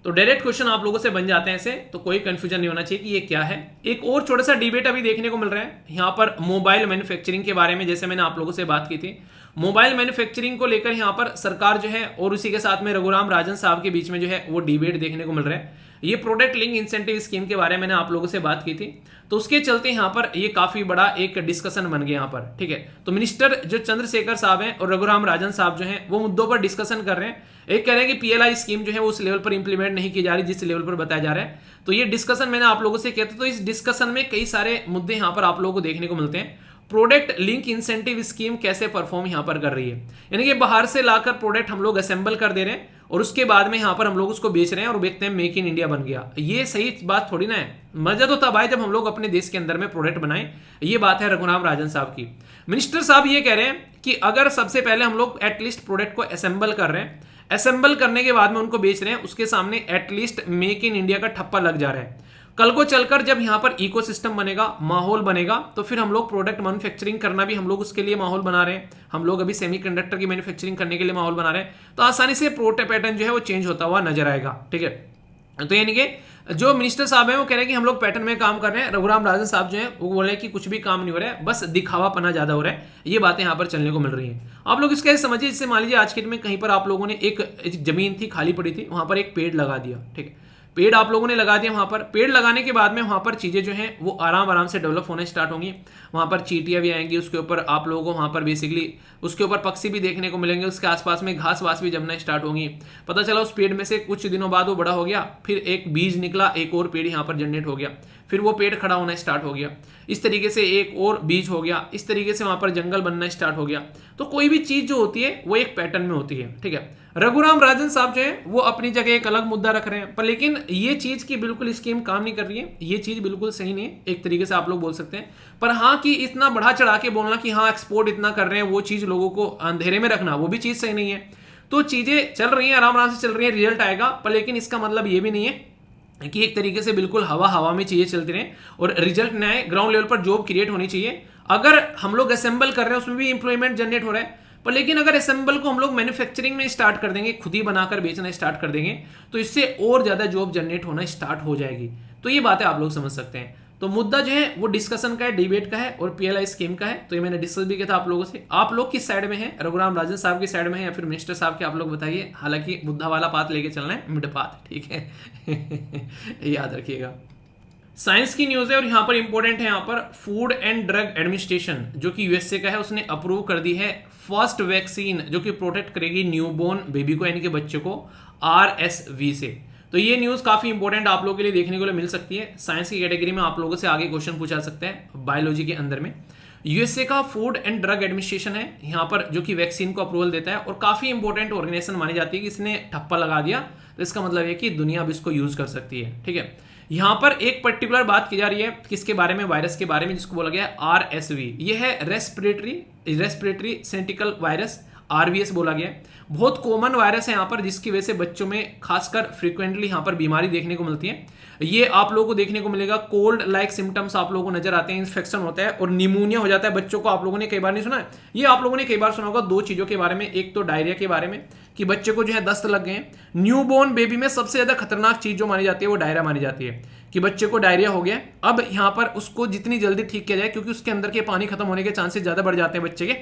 तो डायरेक्ट क्वेश्चन आप लोगों से बन जाते हैं ऐसे, तो कोई कंफ्यूजन नहीं होना चाहिए कि ये क्या है। एक और छोटा सा डिबेट अभी देखने को मिल रहा है यहाँ पर मोबाइल मैन्युफैक्चरिंग के बारे में, जैसे मैंने आप लोगों से बात की थी। मोबाइल मैन्युफैक्चरिंग को लेकर यहाँ पर सरकार जो है और उसी के साथ में रघुराम राजन साहब के बीच में जो है वो डिबेट देखने को मिल रहा है। ये प्रोडक्ट लिंक इंसेंटिव स्कीम के बारे में मैंने आप लोगों से बात की थी, तो उसके चलते यहाँ पर ये काफी बड़ा एक डिस्कशन बन गया यहाँ पर, ठीक है। तो मिनिस्टर जो चंद्रशेखर साहब हैं और रघुराम राजन साहब जो हैं वो मुद्दों पर डिस्कशन कर रहे हैं। एक कह रहे हैं कि पीएलआई स्कीम जो है उस लेवल पर इंप्लीमेंट नहीं की जा रही जिस लेवल पर बताया जा रहा है। तो ये डिस्कशन मैंने आप लोगों से किया था। तो इस डिस्कशन में कई सारे मुद्दे यहाँ पर आप लोगों को देखने को मिलते हैं। प्रोडक्ट लिंक इंसेंटिव स्कीम कैसे परफॉर्म यहां पर कर रही है, यानी कि बाहर से लाकर प्रोडक्ट हम लोग असेंबल कर दे रहे हैं और उसके बाद में यहां पर हम लोग उसको बेच रहे हैं और बेचते हैं मेक इन इंडिया बन गया। ये सही बात थोड़ी ना है। मजा तो तब आए जब हम लोग अपने देश के अंदर में प्रोडक्ट बनाएं। ये बात है रघुराम राजन साहब की। मिनिस्टर साहब ये कह रहे हैं कि अगर सबसे पहले हम लोग एटलीस्ट प्रोडक्ट को असेंबल कर रहे हैं, असेंबल करने के बाद में उनको बेच रहे हैं, उसके सामने एटलीस्ट मेक इन इंडिया का ठप्पा लग जा रहा है। कल को चलकर जब यहां पर इकोसिस्टम बनेगा, माहौल बनेगा, तो फिर हम लोग प्रोडक्ट मैन्युफैक्चरिंग करना भी हम लोग उसके लिए माहौल बना रहे हैं। हम लोग अभी सेमीकंडक्टर की मैन्युफैक्चरिंग करने के लिए माहौल बना रहे हैं, तो आसानी से प्रोडक्ट पैटर्न जो है वो चेंज होता हुआ नजर आएगा, ठीक है। तो यानी कि जो मिनिस्टर साहब हैं वो कह रहे हैं कि हम लोग पैटर्न में काम कर रहे हैं। रघुराम राजन साहब जो है वो बोल रहे हैं कि कुछ भी काम नहीं हो रहा है, बस दिखावापना ज्यादा हो रहा है। ये बातें यहाँ पर चलने को मिल रही हैं। आप लोग इसका समझिए, जैसे मान लीजिए आज के दिन में कहीं पर आप लोगों ने एक जमीन थी खाली पड़ी थी, वहां पर एक पेड़ लगा दिया, ठीक है। पेड़ आप लोगों ने लगा दिया वहां पर। पेड़ लगाने के बाद में वहां पर चीजें जो हैं वो आराम आराम से डेवलप होने स्टार्ट होंगी। वहां पर चींटियां भी आएंगी, उसके ऊपर आप लोगों को वहां पर बेसिकली उसके ऊपर पक्षी भी देखने को मिलेंगे, उसके आसपास में घास वास भी जमना स्टार्ट होंगी। पता चला उस पेड़ में से कुछ दिनों बाद वो बड़ा हो गया, फिर एक बीज निकला, एक और पेड़ यहाँ पर जनरेट हो गया, फिर वो पेड़ खड़ा होना स्टार्ट हो गया, इस तरीके से एक और बीज हो गया, इस तरीके से वहां पर जंगल बनना स्टार्ट हो गया। तो कोई भी चीज जो होती है वो एक पैटर्न में होती है, ठीक है। रघुराम राजन साहब जो है वो अपनी जगह एक अलग मुद्दा रख रहे हैं, पर लेकिन ये चीज की बिल्कुल स्कीम काम नहीं कर रही है। ये चीज बिल्कुल सही नहीं है, एक तरीके से आप लोग बोल सकते हैं। पर हाँ कि इतना बढ़ा चढ़ा के बोलना कि हाँ एक्सपोर्ट इतना कर रहे हैं, वो चीज लोगों को अंधेरे में रखना, वो भी चीज सही नहीं है। तो चीजें चल रही हैं, आराम आराम से चल रही है, रिजल्ट आएगा। पर लेकिन इसका मतलब ये भी नहीं है कि एक तरीके से बिल्कुल हवा हवा में चीजें चलती रहें और रिजल्ट न आए। ग्राउंड लेवल पर जॉब क्रिएट होनी चाहिए। अगर हम लोग असेंबल कर रहे हैं उसमें भी इंप्लॉयमेंट जनरेट हो रहा है, पर लेकिन अगर असेंबल को हम लोग मैन्युफैक्चरिंग में स्टार्ट कर देंगे, खुद ही बनाकर बेचना स्टार्ट कर देंगे, तो इससे और ज्यादा जॉब जनरेट होना स्टार्ट हो जाएगी। तो ये बातें आप लोग समझ सकते हैं। तो मुद्दा जो है वो डिस्कशन का है, डिबेट का है और पीएलआई स्कीम का है। तो ये मैंने डिस्कस भी किया था आप लोगों से। आप लोग किस साइड में हैं, रघुराम राजन साहब की साइड में है या फिर मिनिस्टर साहब के, आप लोग बताइए। हालांकि मुद्दा वाला पाथ लेके चलना है, मिड पाथ, ठीक है। याद रखिएगा। साइंस की न्यूज है और यहां पर इंपॉर्टेंट है, यहां पर फूड एंड ड्रग एडमिनिस्ट्रेशन जो कि यूएसए का है, उसने अप्रूव कर दी है फर्स्ट वैक्सीन जो कि प्रोटेक्ट करेगी न्यूबॉर्न बेबी को, यानी कि बच्चे को आरएसवी से। तो ये न्यूज काफी इंपॉर्टेंट आप लोगों के लिए देखने को मिल सकती है। साइंस की कैटेगरी में आप लोगों से आगे क्वेश्चन पूछा सकते हैं बायोलॉजी के अंदर में। यूएसए का फूड एंड ड्रग एडमिनिस्ट्रेशन है यहाँ पर जो कि वैक्सीन को अप्रूवल देता है और काफी इंपॉर्टेंट ऑर्गेनाइजेशन मानी जाती है कि इसने ठप्पा लगा दिया, तो इसका मतलब है कि दुनिया अब इसको यूज कर सकती है, ठीक है। यहां पर एक पर्टिकुलर बात की जा रही है किसके बारे में, वायरस के बारे में, जिसको बोला गया है आरएसवी। यह है रेस्पिरेटरी सिंटिकल वायरस, आरवीएस बोला गया है। बहुत कॉमन वायरस है यहाँ पर, जिसकी वजह से बच्चों में खासकर फ्रीक्वेंटली यहाँ पर बीमारी देखने को मिलती है। ये आप लोगों को देखने को मिलेगा, कोल्ड लाइक सिम्टम्स आप लोगों को नजर आते हैं, इन्फेक्शन होता है और निमोनिया हो जाता है बच्चों को। आप लोगों ने कई बार नहीं सुना है ये, आप लोगों ने कई बार सुना होगा दो चीजों के बारे में। एक तो डायरिया के बारे में कि बच्चे को जो है दस्त लग गए हैं। न्यूबॉर्न बेबी में सबसे ज्यादा खतरनाक चीज जो मानी जाती है वो डायरिया मानी जाती है, कि बच्चे को डायरिया हो गया। अब यहाँ पर उसको जितनी जल्दी ठीक किया जाए, क्योंकि उसके अंदर के पानी खत्म होने के चांसेस ज्यादा बढ़ जाते हैं बच्चे के,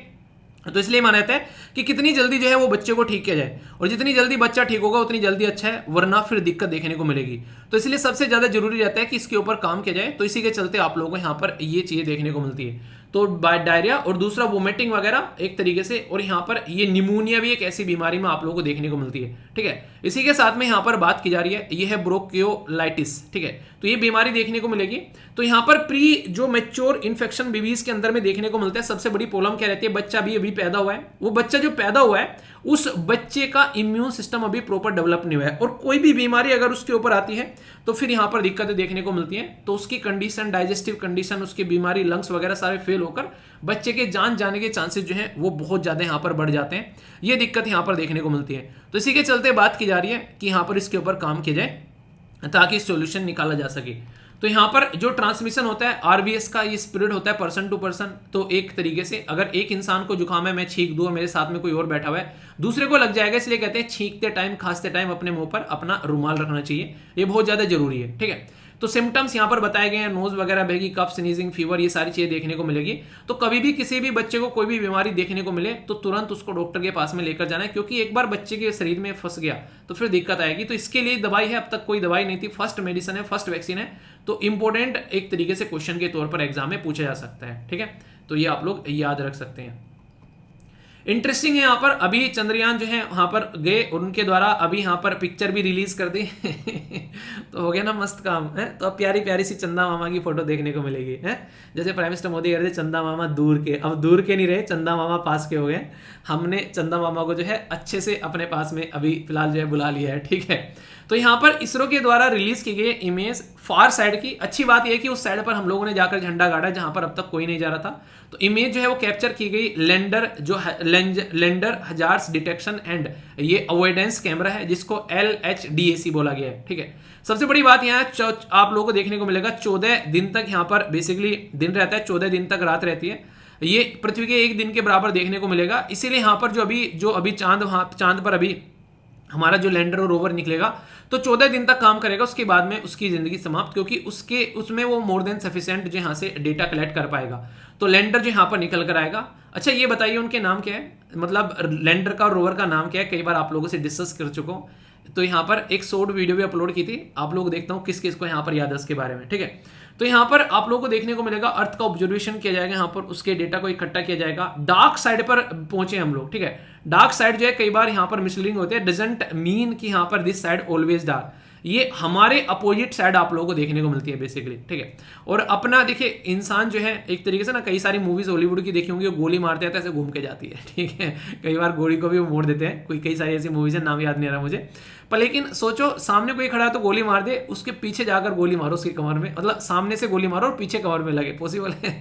तो इसलिए माना जाता है कि कितनी जल्दी जो है वो बच्चे को ठीक किया जाए, और जितनी जल्दी बच्चा ठीक होगा उतनी जल्दी अच्छा है, वरना फिर दिक्कत देखने को मिलेगी। तो इसलिए सबसे ज्यादा जरूरी रहता है कि इसके ऊपर काम किया जाए। तो इसी के चलते आप लोगों को यहाँ पर ये चीजें देखने को मिलती है। तो डायरिया और दूसरा वोमिटिंग वगैरह एक तरीके से, और यहाँ पर ये निमोनिया भी एक ऐसी बीमारी में आप लोगों को देखने को मिलती है, ठीक है। इसी के साथ में यहाँ पर बात की जा रही है, ये है ब्रोंकियोलाइटिस, ठीक है। तो ये बीमारी देखने को मिलेगी। तो यहाँ पर प्री जो मैच्योर इन्फेक्शन बेबीज के अंदर में देखने को मिलता है। सबसे बड़ी प्रॉब्लम क्या रहती है, बच्चा अभी पैदा हुआ है, वो बच्चा जो पैदा हुआ है उस बच्चे का इम्यून सिस्टम अभी प्रॉपर डेवलप नहीं हुआ है, और कोई भी बीमारी अगर उसके ऊपर आती है तो फिर यहाँ पर दिक्कतें देखने को मिलती हैं। तो उसकी कंडीशन, डाइजेस्टिव कंडीशन, उसकी बीमारी, लंग्स वगैरह सारे फेल होकर बच्चे के जान जाने के चांसेस जो हैं वो बहुत ज्यादा यहाँ पर बढ़ जाते हैं। ये दिक्कत यहाँ पर देखने को मिलती है। तो इसी के चलते बात की जा रही है कि यहाँ पर इसके ऊपर काम किया जाए ताकि सॉल्यूशन निकाला जा सके। तो यहाँ पर जो ट्रांसमिशन होता है आरवीएस का, ये स्प्रेड होता है पर्सन टू पर्सन। तो एक तरीके से अगर एक इंसान को जुकाम है, मैं छींक दूं और मेरे साथ में कोई और बैठा हुआ है, दूसरे को लग जाएगा। इसलिए कहते हैं छींकते टाइम, खांसते टाइम अपने मुंह पर अपना रुमाल रखना चाहिए, ये बहुत ज्यादा जरूरी है, ठीक है। तो सिम्टम्स यहाँ पर बताए गए हैं, नोज वगैरह बहेगी, कफ, स्नीजिंग, फीवर, ये सारी चीजें देखने को मिलेगी। तो कभी भी किसी भी बच्चे को कोई भी बीमारी देखने को मिले तो तुरंत उसको डॉक्टर के पास में लेकर जाना है, क्योंकि एक बार बच्चे के शरीर में फंस गया तो फिर दिक्कत आएगी। तो इसके लिए दवाई है, अब तक कोई दवाई नहीं थी, फर्स्ट मेडिसिन है, फर्स्ट वैक्सीन है। तो इंपॉर्टेंट एक तरीके से क्वेश्चन के तौर पर एग्जाम में पूछा जा सकता है, ठीक है। तो ये आप लोग याद रख सकते हैं। इंटरेस्टिंग है, यहाँ पर अभी चंद्रयान जो है वहां पर गए और उनके द्वारा अभी यहाँ पर पिक्चर भी रिलीज कर दी तो हो गया ना मस्त काम है। तो अब प्यारी प्यारी सी चंदा मामा की फोटो देखने को मिलेगी है, जैसे प्राइम मिनिस्टर मोदी कहते चंदा मामा दूर के, अब दूर के नहीं रहे, चंदा मामा पास के हो गए। हमने चंदा मामा को जो है अच्छे से अपने पास में अभी फिलहाल जो है बुला लिया है, ठीक है। तो यहाँ पर इसरो के द्वारा रिलीज की गई इमेज फार साइड की, अच्छी बात यह है कि उस साइड पर हम लोगों ने जाकर झंडा गाड़ा जहां पर अब तक कोई नहीं जा रहा था। तो इमेज जो है वो कैप्चर की गई लैंडर जो लैंडर हजार्स डिटेक्शन एंड ये अवॉइडेंस कैमरा है, जिसको LHDAC बोला गया है, ठीक है। सबसे बड़ी बात यहाँ आप लोगों को देखने को मिलेगा 14 दिन तक यहाँ पर बेसिकली दिन रहता है, 14 दिन तक रात रहती है। ये पृथ्वी के एक दिन के बराबर देखने को मिलेगा। इसीलिए यहाँ पर जो अभी चांद पर अभी हमारा जो लैंडर और रोवर निकलेगा तो 14 दिन तक काम करेगा, उसके बाद में उसकी जिंदगी समाप्त, क्योंकि उसमें वो मोर देन सफिशिएंट जो यहाँ से डेटा कलेक्ट कर पाएगा। तो लैंडर जो यहाँ पर निकल कर आएगा। अच्छा ये बताइए उनके नाम क्या है, मतलब लैंडर का और रोवर का नाम क्या है, कई बार आप लोगों से डिस्कस कर चुका हूँ। तो यहाँ पर एक शॉर्ट वीडियो भी अपलोड की थी, आप लोग देखता हूँ किस किस को यहाँ पर याद है उसके बारे में, ठीक है। तो यहाँ पर आप लोगों को देखने को मिलेगा अर्थ का ऑब्जर्वेशन किया जाएगा, यहाँ पर उसके डेटा को इकट्ठा किया जाएगा। डार्क साइड पर पहुंचे हम लोग, ठीक है। डार्क साइड जो है कई बार यहाँ पर मिसलीडिंग होते हैं, डजंट मीन कि यहाँ पर दिस साइड ऑलवेज डार्क, ये हमारे अपोजिट साइड आप लोगों को देखने को मिलती है बेसिकली, ठीक है। और अपना देखिए इंसान जो है एक तरीके से ना, कई सारी मूवीज हॉलीवुड की देखी होंगी, वो गोली मारते हैं तो ऐसे घूम के जाती है, ठीक है। कई बार गोली को भी वो मोड़ देते हैं, कई सारी ऐसी मूवीज है, नाम याद नहीं आ रहा मुझे। पर लेकिन सोचो सामने कोई खड़ा है तो गोली मार दे, उसके पीछे जाकर गोली मारो उसकी कमर में, मतलब सामने से गोली मारो और पीछे कमर में लगे, पॉसिबल है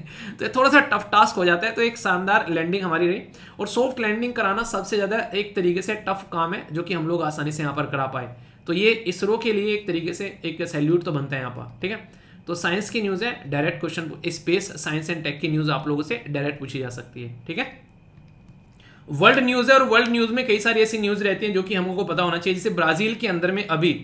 तो थोड़ा सा टफ टास्क हो जाता है। तो एक शानदार लैंडिंग हमारी रही, और सॉफ्ट लैंडिंग कराना सबसे ज्यादा एक तरीके से टफ काम है, जो कि हम लोग आसानी से यहाँ पर करा पाए। तो ये इसरो के लिए एक तरीके से एक सैल्यूट तो बनता है यहाँ पर, ठीक है। तो साइंस की न्यूज़ है, direct question, space science and tech की न्यूज़ आप लोगों से डायरेक्ट पूछी जा सकती है, ठीक है। वर्ल्ड न्यूज़ है, और वर्ल्ड न्यूज़ में कई सारी ऐसी न्यूज़ रहती हैं जो कि हमको पता होना चाहिए। जैसे ब्राजील के अंदर में अभी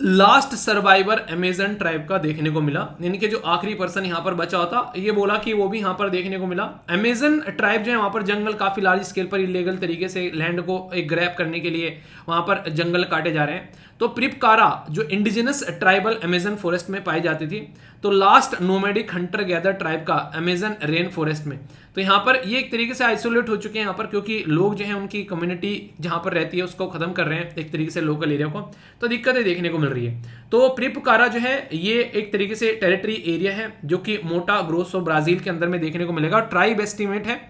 लास्ट सर्वाइवर अमेजन ट्राइब का देखने को मिला, यानी कि जो आखिरी पर्सन यहाँ पर बचा होता, ये बोला कि वो भी यहाँ पर देखने को मिला। अमेजन ट्राइब जो है वहाँ पर जंगल काफी लार्ज स्केल पर इलीगल तरीके से लैंड को एक ग्रैब करने के लिए वहाँ पर जंगल काटे जा रहे हैं। तो प्रिपकारा जो इंडिजिनस ट्राइबल अमेजन फॉरेस्ट में पाई जाती थी, तो last nomadic Hunter gather tribe का अमेजन रेन फॉरेस्ट में, तो यहाँ पर ये एक तरीके से आइसोलेट हो चुके हैं यहाँ पर, क्योंकि लोग जो है उनकी कम्युनिटी जहाँ पर रहती है उसको खत्म कर रहे हैं एक तरीके से लोकल एरिया को, तो दिक्कतें देखने को मिल रही है। तो प्रिपकारा जो है ये एक तरीके से टेरिटरी एरिया है जो कि मोटा ग्रोसो ब्राजील के अंदर में देखने को मिलेगा। ट्राइब एस्टिमेट है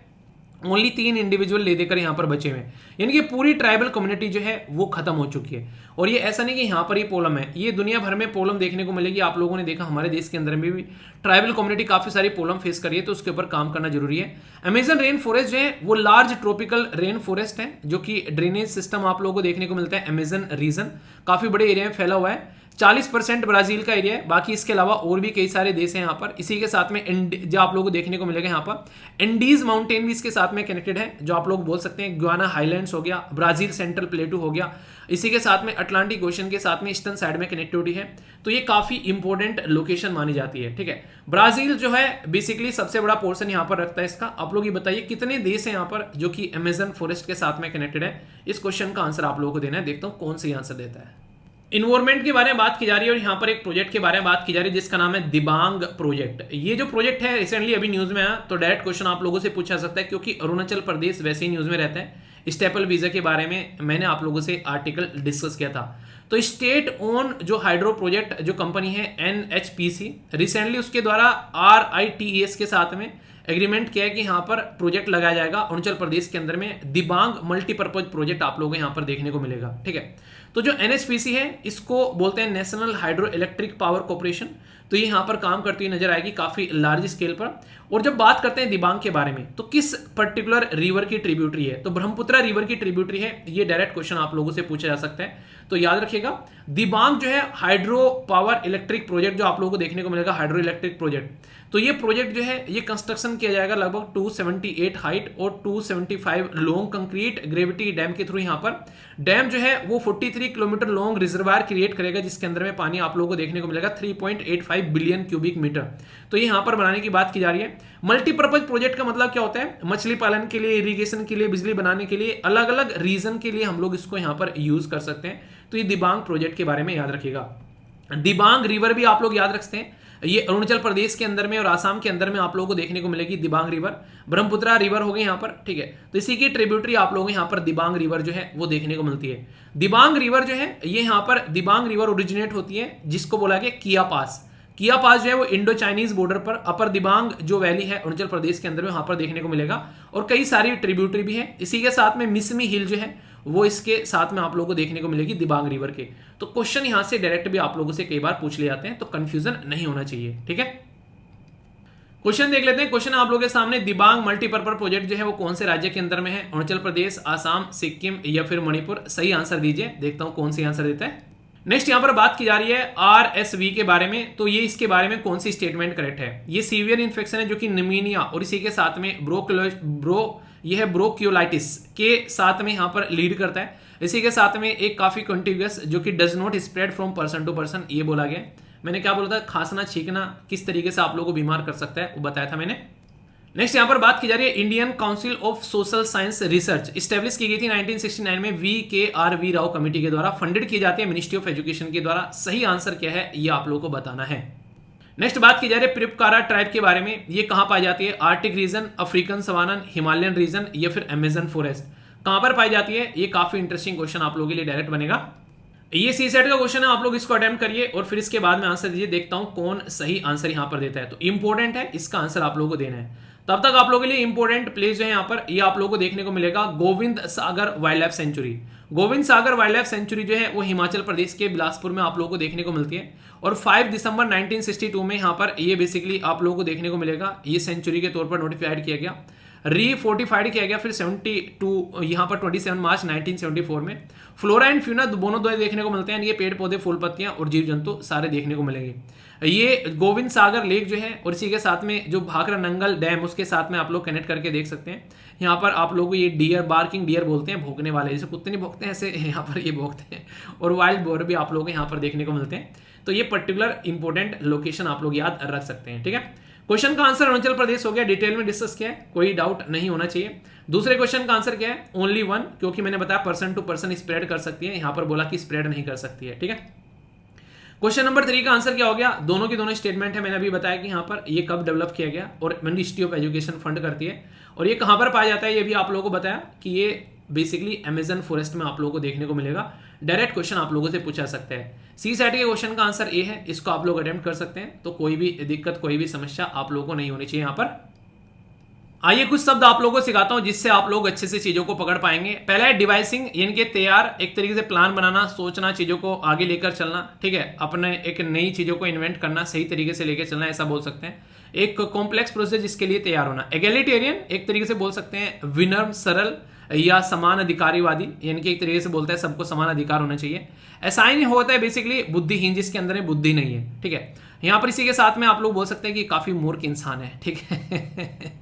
ओनली 3 इंडिविजुअल ले देकर यहाँ पर बचे हुए, यानी कि पूरी ट्राइबल कम्युनिटी जो है वो खत्म हो चुकी है। और ये ऐसा नहीं कि यहाँ पर ही प्रॉब्लम है, ये दुनिया भर में प्रॉब्लम देखने को मिलेगी। आप लोगों ने देखा हमारे देश के अंदर में भी ट्राइबल कम्युनिटी काफी सारी प्रॉब्लम फेस कर रही है, तो उसके ऊपर काम करना जरूरी है। अमेजन रेन फॉरेस्ट जो है वो लार्ज ट्रॉपिकल रेन फॉरेस्ट है, जो कि ड्रेनेज सिस्टम आप लोगों को देखने को मिलता है। अमेजन रीजन काफी बड़े एरिया में फैला हुआ है, 40% ब्राजील का एरिया है, बाकी इसके अलावा और भी कई सारे देश हैं यहाँ पर। इसी के साथ में जो आप लोगों को देखने को मिलेगा यहाँ पर एंडीज माउंटेन भी इसके साथ में कनेक्टेड है, जो आप लोग बोल सकते हैं ग्वाना हाईलैंड्स हो गया, ब्राजील सेंट्रल प्लेटू हो गया, इसी के साथ में अटलांटिक ओशन के साथ में ईस्टर्न साइड में कनेक्टिविटी है। तो ये काफी इंपॉर्टेंट लोकेशन मानी जाती है, ठीक है। ब्राजील जो है बेसिकली सबसे बड़ा पोर्शन यहाँ पर रखता है इसका। आप लोग ये बताइए कितने देश हैं यहाँ पर जो कि अमेजन फॉरेस्ट के साथ में कनेक्टेड है। इस क्वेश्चन का आंसर आप लोगों को देना है, देखता हूँ कौन सी आंसर देता है। इन्वायरमेंट के बारे में बात की जा रही है और यहाँ पर एक प्रोजेक्ट के बारे में बात की जा रही है जिसका नाम है दिबांग प्रोजेक्ट। ये जो प्रोजेक्ट है रिसेंटली अभी न्यूज में आया, तो डायरेक्ट क्वेश्चन आप लोगों से पूछा सकता है, क्योंकि अरुणाचल प्रदेश वैसे ही न्यूज में रहता है। स्टेपल वीजा के बारे में मैंने आप लोगों से आर्टिकल डिस्कस किया था। तो स्टेट ओन जो हाइड्रो प्रोजेक्ट जो कंपनी है NHPC, रिसेंटली उसके द्वारा RITES के साथ में एग्रीमेंट किया है कि यहाँ पर प्रोजेक्ट लगाया जाएगा अरुणाचल प्रदेश के अंदर में। दिबांग मल्टीपर्पज प्रोजेक्ट आप लोगों को यहाँ पर देखने को मिलेगा, ठीक है। तो जो NHPC है इसको बोलते हैं national hydro electric power corporation. तो ये यहाँ पर काम करती हुई नजर आएगी काफी लार्ज स्केल पर। और जब बात करते हैं दिबांग के बारे में तो किस पर्टिकुलर रिवर की ट्रिब्यूटरी है, तो ब्रह्मपुत्र रिवर की ट्रिब्यूटरी है। ये डायरेक्ट क्वेश्चन आप लोगों से पूछा जा सकता है, तो याद रखिएगा दिबांग जो है हाइड्रो पावर इलेक्ट्रिक प्रोजेक्ट जो आप लोगों को देखने को मिलेगा, हाइड्रो इलेक्ट्रिक प्रोजेक्ट। तो ये प्रोजेक्ट जो है ये कंस्ट्रक्शन किया जाएगा लगभग 278 हाइट और 275 लॉन्ग कंक्रीट ग्रेविटी डैम के थ्रू। यहाँ पर डैम जो है वो 43 किलोमीटर लॉन्ग रिजर्वायर क्रिएट करेगा जिसके अंदर में पानी आप लोगों को देखने को मिलेगा 3.85 बिलियन क्यूबिक मीटर। तो ये यहाँ पर बनाने की बात की जा रही है। मल्टीपर्पज प्रोजेक्ट का मतलब क्या होता है, मछली पालन के लिए, इरिगेशन के लिए, बिजली बनाने के लिए, अलग अलग रीजन के लिए हम लोग इसको यहाँ पर यूज कर सकते हैं। तो ये दिबांग प्रोजेक्ट के बारे में याद रखिएगा। दिबांग रिवर भी आप लोग याद रखते हैं, ये अरुणाचल प्रदेश के अंदर में और आसाम के अंदर में आप लोगों को देखने को मिलेगी दिबांग रिवर। ब्रह्मपुत्र रिवर हो गई यहाँ पर, ठीक है। तो इसी की ट्रिब्यूटरी आप लोगों को यहाँ पर दिबांग रिवर जो है वो देखने को मिलती है। दिबांग रिवर जो है ये यहाँ पर दिबांग रिवर ओरिजिनेट होती है जिसको बोला गया किया पास। किया पास जो है वो इंडो चाइनीज बॉर्डर पर अपर दिबांग जो वैली है अरुणाचल प्रदेश के अंदर में वहां पर देखने को मिलेगा। और कई सारी ट्रिब्यूटरी भी है। इसी के साथ में मिसमी हिल जो है वो इसके साथ में आप लोगों को देखने को मिलेगी दिबांग रिवर के। तो क्वेश्चन यहां से डायरेक्ट भी आप लोगों से कई बार पूछ ले जाते हैं, तो कंफ्यूजन नहीं होना चाहिए, ठीक है। क्वेश्चन देख लेते हैं। क्वेश्चन आप लोगों के सामने दिबांग मल्टीपर्पज प्रोजेक्ट जो है वो कौन से राज्य के अंदर में है, अरुणाचल प्रदेश, आसाम, सिक्किम या फिर मणिपुर। सही आंसर दीजिए, देखता हूं कौन सी आंसर देता है। नेक्स्ट यहां पर बात की जा रही है RSV के बारे में, तो ये इसके बारे में कौन सी स्टेटमेंट करेक्ट है। ये सीवियर इन्फेक्शन है जो कि निमोनिया और इसी के साथ में ब्रोक्योलाइटिस के साथ में यहां पर लीड करता है। इसी के साथ में एक काफी कंटिन्यूअस जो कि does not spread from person to person, ये बोला गया। मैंने क्या बोला था, खांसना छींकना किस तरीके से आप लोगों को बीमार कर सकता है वो बताया था मैंने। नेक्स्ट यहां पर बात की जा रही है Indian council of social science research establish की गई थी 1969 में VKRV राव कमेटी के द्वारा, फंडेड की जाती है मिनिस्ट्री ऑफ एजुकेशन के द्वारा। सही आंसर क्या है ये आप लोगों को बताना है। नेक्स्ट बात की जा रही है प्रिपकारा ट्राइब के बारे में। ये कहां पाई जाती है, Arctic region, African savannah, Himalayan region या फिर अमेजन फॉरेस्ट, कहां पर पाई जाती है। ये काफी इंटरेस्टिंग क्वेश्चन आप लोगों के लिए डायरेक्ट बनेगा। ये सीसेट का क्वेश्चन है, आप लोग इसको अटेम्प्ट करिए और फिर इसके बाद में आंसर दीजिए, देखता हूं कौन सही आंसर यहां पर देता है। तो इंपॉर्टेंट है, इसका आंसर आप लोगों को देना है। तब तक आप लोगों के लिए इंपॉर्टेंट प्लेस जो है यहाँ पर, ये आप लोगों को देखने को मिलेगा गोविंद सागर वाइल्ड लाइफ सेंचुरी। गोविंद सागर वाइल्ड लाइफ सेंचुरी जो है वो हिमाचल प्रदेश के बिलासपुर में आप लोगों को देखने को मिलती है। और 5 दिसंबर 1962 में यहाँ पर ये बेसिकली आप लोगों को देखने को मिलेगा, ये सेंचुरी के तौर पर नोटिफाइड किया गया, रीफोर्टिफाइड किया गया। फिर 72 यहाँ पर 27 मार्च 1974 में फ्लोरा एंड फ्यूना दोनों दो देखने को मिलते हैं। ये पेड़ पौधे, फूल पत्तियां और जीव जंतु सारे देखने को मिलेंगे। ये गोविंद सागर लेक जो है और इसी के साथ में जो भाखरा नंगल डैम उसके साथ में आप लोग कनेक्ट करके देख सकते हैं। यहाँ पर आप लोगों को ये डियर, बार्किंग डियर बोलते हैं, भौंकने वाले, जैसे कुत्ते नहीं भौंकते हैं ऐसे यहाँ पर ये भौंकते हैं। और वाइल्ड बोर भी आप लोगों को यहाँ पर देखने को मिलते हैं। तो ये पर्टिकुलर इंपॉर्टेंट लोकेशन आप लोग याद रख सकते हैं, ठीक है। क्वेश्चन का आंसर अरुणाचल प्रदेश हो गया, डिटेल में डिस्कस किया है, कोई डाउट नहीं होना चाहिए। दूसरे क्वेश्चन का आंसर क्या है, ओनली वन, क्योंकि मैंने बताया पर्सन टू पर्सन स्प्रेड कर सकती है, यहां पर बोला कि स्प्रेड नहीं कर सकती है, ठीक है। क्वेश्चन नंबर 3 का आंसर क्या हो गया, दोनों की दोनों स्टेटमेंट है। मैंने अभी बताया कि यहाँ पर ये कब डेवलप किया गया और मिनिस्ट्री ऑफ एजुकेशन फंड करती है। और ये कहां पर पाया जाता है ये भी आप लोगों को बताया कि ये बेसिकली अमेजन फॉरेस्ट में आप लोगों को देखने को मिलेगा। डायरेक्ट क्वेश्चन आप लोगों से पूछा सकता है। सी सेट के क्वेश्चन का आंसर ए है, इसको आप लोग अटेम्प्ट कर सकते हैं। तो कोई भी दिक्कत, कोई भी समस्या आप लोगों को नहीं होनी चाहिए यहाँ पर। आइए कुछ शब्द आप लोगों को सिखाता हूं जिससे आप लोग अच्छे से चीजों को पकड़ पाएंगे। पहला है डिवाइसिंग, यानी कि तैयार, एक तरीके से प्लान बनाना, सोचना, चीजों को आगे लेकर चलना, ठीक है, अपने एक नई चीजों को इन्वेंट करना, सही तरीके से लेकर चलना, ऐसा बोल सकते हैं। एक कॉम्प्लेक्स प्रोसेस जिसके लिए तैयार होना। एगेलिटेरियन एक तरीके से बोल सकते हैं विनम्र, सरल या समान अधिकारीवादी, यानी कि एक तरीके से बोलता है सबको समान अधिकार होना चाहिए। असाइन होता है बेसिकली बुद्धिहीन, जिसके अंदर में बुद्धि नहीं है, ठीक है। यहाँ पर इसी के साथ में आप लोग बोल सकते हैं कि काफी मूर्ख इंसान है, ठीक है।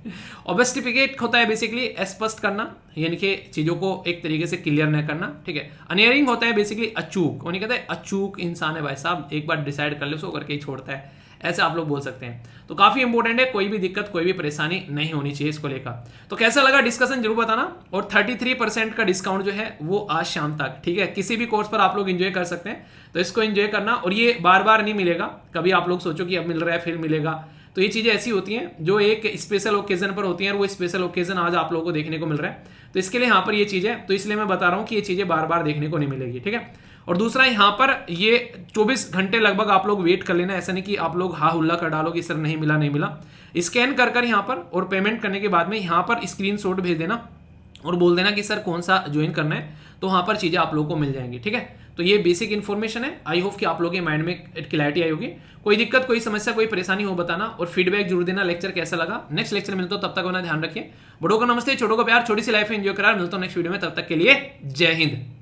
ऑब्स्टिफिकेट होता है बेसिकली स्पष्ट करना, यानी कि चीजों को एक तरीके से क्लियर न करना, ठीक है। अनियरिंग होता है बेसिकली अचूक, उन्हें कहते हैं अचूक इंसान है भाई साहब, एक बार डिसाइड कर ले उसको करके ही छोड़ता है, ऐसे आप लोग बोल सकते हैं। तो काफी इंपॉर्टेंट है, कोई भी दिक्कत, कोई भी परेशानी नहीं होनी चाहिए इसको लेकर। तो कैसा लगा डिस्कशन जरूर बताना। और 33% का डिस्काउंट जो है वो आज शाम तक, ठीक है, किसी भी कोर्स पर आप लोग एंजॉय कर सकते हैं। तो इसको एंजॉय करना, और ये बार बार नहीं मिलेगा। कभी आप लोग सोचो कि अब मिल रहा है फिर मिलेगा, तो ये चीजें ऐसी होती हैं जो एक स्पेशल ओकेजन पर होती हैं, और वो स्पेशल ओकेजन आज आप लोगों को देखने को मिल रहा है। तो इसके लिए यहाँ पर ये चीजें, तो इसलिए मैं बता रहा हूँ कि ये चीजें बार बार देखने को नहीं मिलेगी, ठीक है। और दूसरा यहाँ पर ये 24 घंटे लगभग आप लोग वेट कर लेना, ऐसा नहीं कि आप लोग हा हुल्ला कर डालो कि सर नहीं मिला नहीं मिला। स्कैन कर यहाँ पर और पेमेंट करने के बाद में यहाँ पर स्क्रीनशॉट भेज देना और बोल देना कि सर कौन सा ज्वाइन करना है, तो वहां पर चीजें आप लोगों को मिल जाएंगी, ठीक है। तो ये बेसिक इन्फॉर्मेशन है। आई होप कि आप लोगों के माइंड में क्लैरिटी आई होगी। कोई दिक्कत, कोई समस्या, कोई परेशानी हो बताना और फीडबैक जरूर देना। लेक्चर कैसा लगा, नेक्स्ट लेक्चर मिलता हूं, तब तक अपना ध्यान रखिए। बड़ों को नमस्ते, छोटों को प्यार, छोटी सी लाइफ एंजॉय करा। मिलता हूं नेक्स्ट वीडियो में, तब तक के लिए जय हिंद।